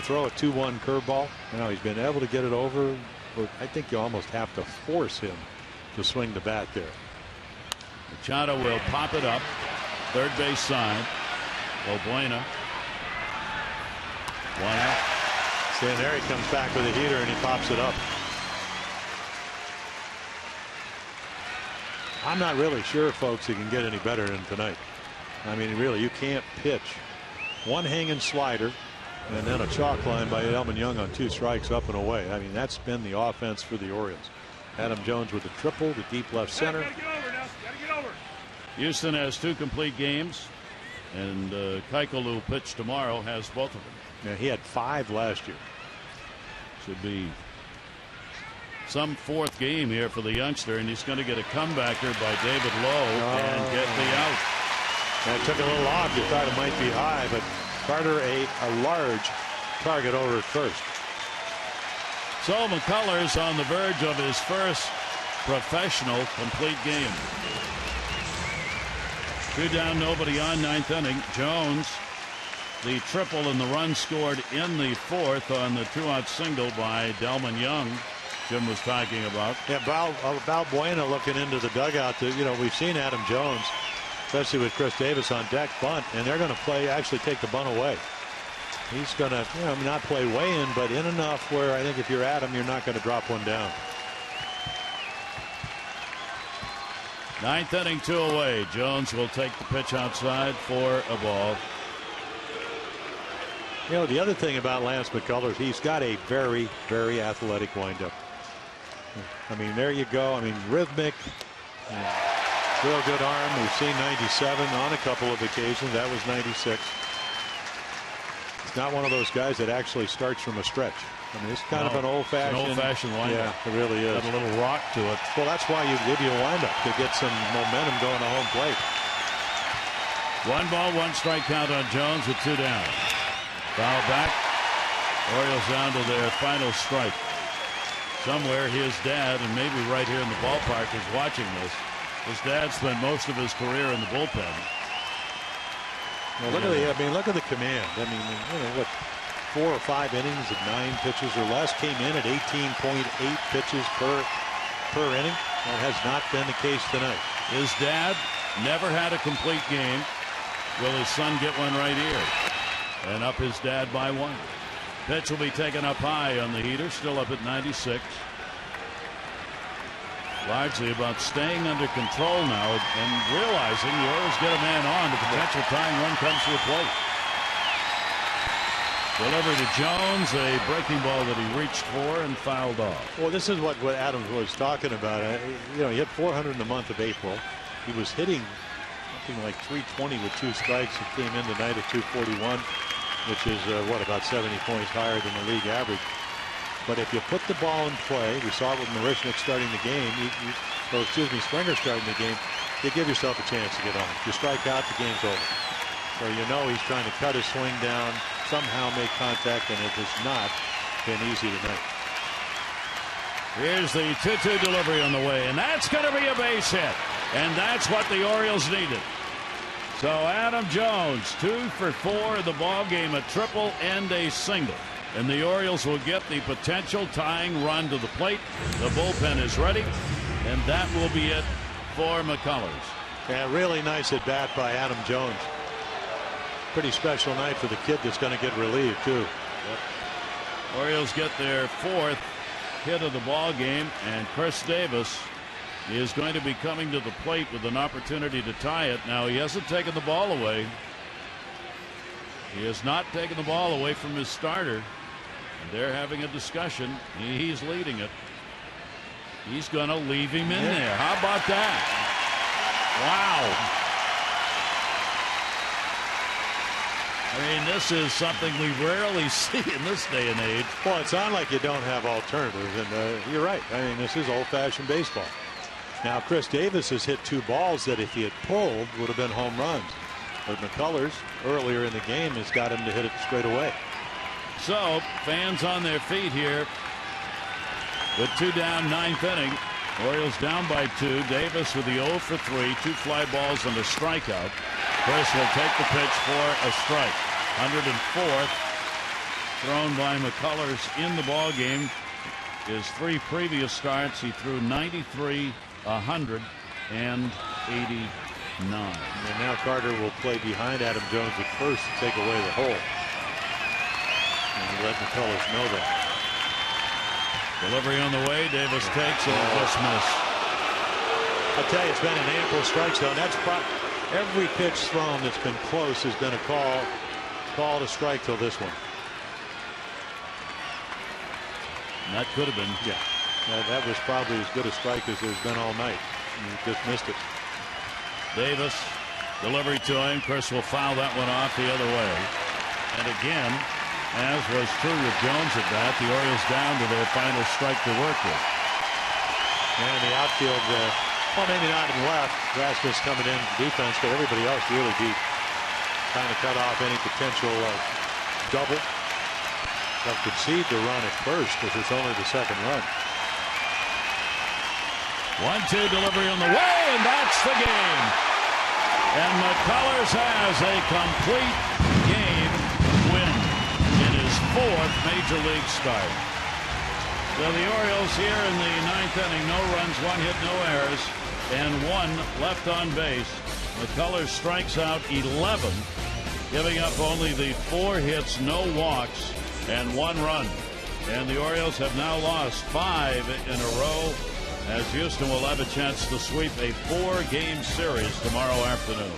throw a 2-1 curveball, he's been able to get it over. But I think you almost have to force him to swing the bat there. Machado will pop it up. Third base side. Valbuena. 1 out. See, and there he comes back with a heater and he pops it up. I'm not really sure, folks, he can get any better than tonight. I mean, really, you can't pitch. 1 hanging slider and then a chalk line by Elman Young on 2 strikes up and away. I mean, that's been the offense for the Orioles. Adam Jones with the triple, the deep left center. Gotta get over now. Gotta get over. Houston has 2 complete games, and Keuchel, who pitch tomorrow, has both of them. Yeah, he had 5 last year. Should be some 4th game here for the youngster, and he's going to get a comebacker by David Lowe and get the out. That took a little off. You thought it might be high, but Carter a large target over at first. So McCullers on the verge of his first professional complete game. 2 down, nobody on, 9th inning. Jones, the triple and the run scored in the 4th on the 2-out single by Delman Young. Jim was talking about. Yeah, Balbuena looking into the dugout. We've seen Adam Jones, especially with Chris Davis on deck, bunt, and they're going to actually take the bunt away. He's going to, not play way in, but in enough where I think if you're Adam, you're not going to drop one down. 9th inning, 2 away. Jones will take the pitch outside for a ball. The other thing about Lance McCullers, he's got a very, very athletic windup. I mean, there you go. I mean, rhythmic, real good arm. We've seen 97 on a couple of occasions. That was 96. He's not one of those guys that actually starts from a stretch. I mean, it's kind of an old-fashioned. windup. Yeah, it really is. Got a little rock to it. Well, that's why you give you a windup, to get some momentum going to home plate. 1 ball, 1 strike count on Jones with 2 down. Foul back. Orioles down to their final strike. Somewhere his dad, and maybe right here in the ballpark, is watching this. His dad spent most of his career in the bullpen. Well, look at the command. I mean, what, 4 or 5 innings of 9 pitches or less, came in at 18.8 pitches per inning. That has not been the case tonight. His dad never had a complete game. Will his son get one right here? And up his dad by 1. Pitch will be taken up high on the heater, still up at 96. Largely about staying under control now and realizing you always get a man on. The potential tying run comes to the plate. Delivery to Jones, a breaking ball that he reached for and fouled off. Well, this is what Adams was talking about. He hit 400 in the month of April. He was hitting something like 320 with 2 strikes. He came in tonight at 241, which is about 70 points higher than the league average. But if you put the ball in play, we saw it with Marishnik starting the game, Springer starting the game, you give yourself a chance to get on. If you strike out, the game's over. So he's trying to cut his swing down, somehow make contact, and it has not been easy tonight. Here's the 2-2 delivery on the way, and that's going to be a base hit. And that's what the Orioles needed. So Adam Jones, 2 for 4 in the ball game, a triple and a single. And the Orioles will get the potential tying run to the plate. The bullpen is ready, and that will be it for McCullers. Yeah, really nice at bat by Adam Jones. Pretty special night for the kid that's going to get relieved too. Yep. Orioles get their 4th hit of the ball game, and Chris Davis is going to be coming to the plate with an opportunity to tie it. Now, he hasn't taken the ball away. He has not taken the ball away from his starter. And they're having a discussion. He's leading it. He's going to leave him in there. How about that? Wow. I mean, this is something we rarely see in this day and age. Well, it's not like you don't have alternatives, and you're right. I mean, this is old-fashioned baseball. Now, Chris Davis has hit 2 balls that if he had pulled would have been home runs. But McCullers earlier in the game has got him to hit it straight away. So fans on their feet here with 2 down, 9th inning. Orioles down by 2. Davis with the 0 for 3, 2 fly balls and a strikeout. Chris will take the pitch for a strike. 104th thrown by McCullers in the ball game. His 3 previous starts, he threw 93, 100, and 89. And now Carter will play behind Adam Jones at first to take away the hole. And let McCullers know that. Delivery on the way. Davis takes it. Just miss. I tell you, it's been an ample strike zone. That's every pitch thrown that's been close has been a call to strike till this one. And that could have been. Yeah. That was probably as good a strike as there's been all night. You just missed it. Davis, delivery to him. Chris will foul that one off the other way. And again, As was true with Jones at bat, the Orioles down to their final strike to work with. And the outfield, well, maybe not in left. Rasmus coming in defense, but everybody else really deep. Trying to cut off any potential double. They'll concede the run at first if it's only the second run. 1-2 delivery on the way, and that's the game. And McCullers has a complete game win in his 4th Major League start. So the Orioles here in the 9th inning, no runs, 1 hit, no errors, and 1 left on base. McCullers strikes out 11, giving up only the 4 hits, no walks, and 1 run. And the Orioles have now lost 5 in a row, as Houston will have a chance to sweep a 4-game series tomorrow afternoon.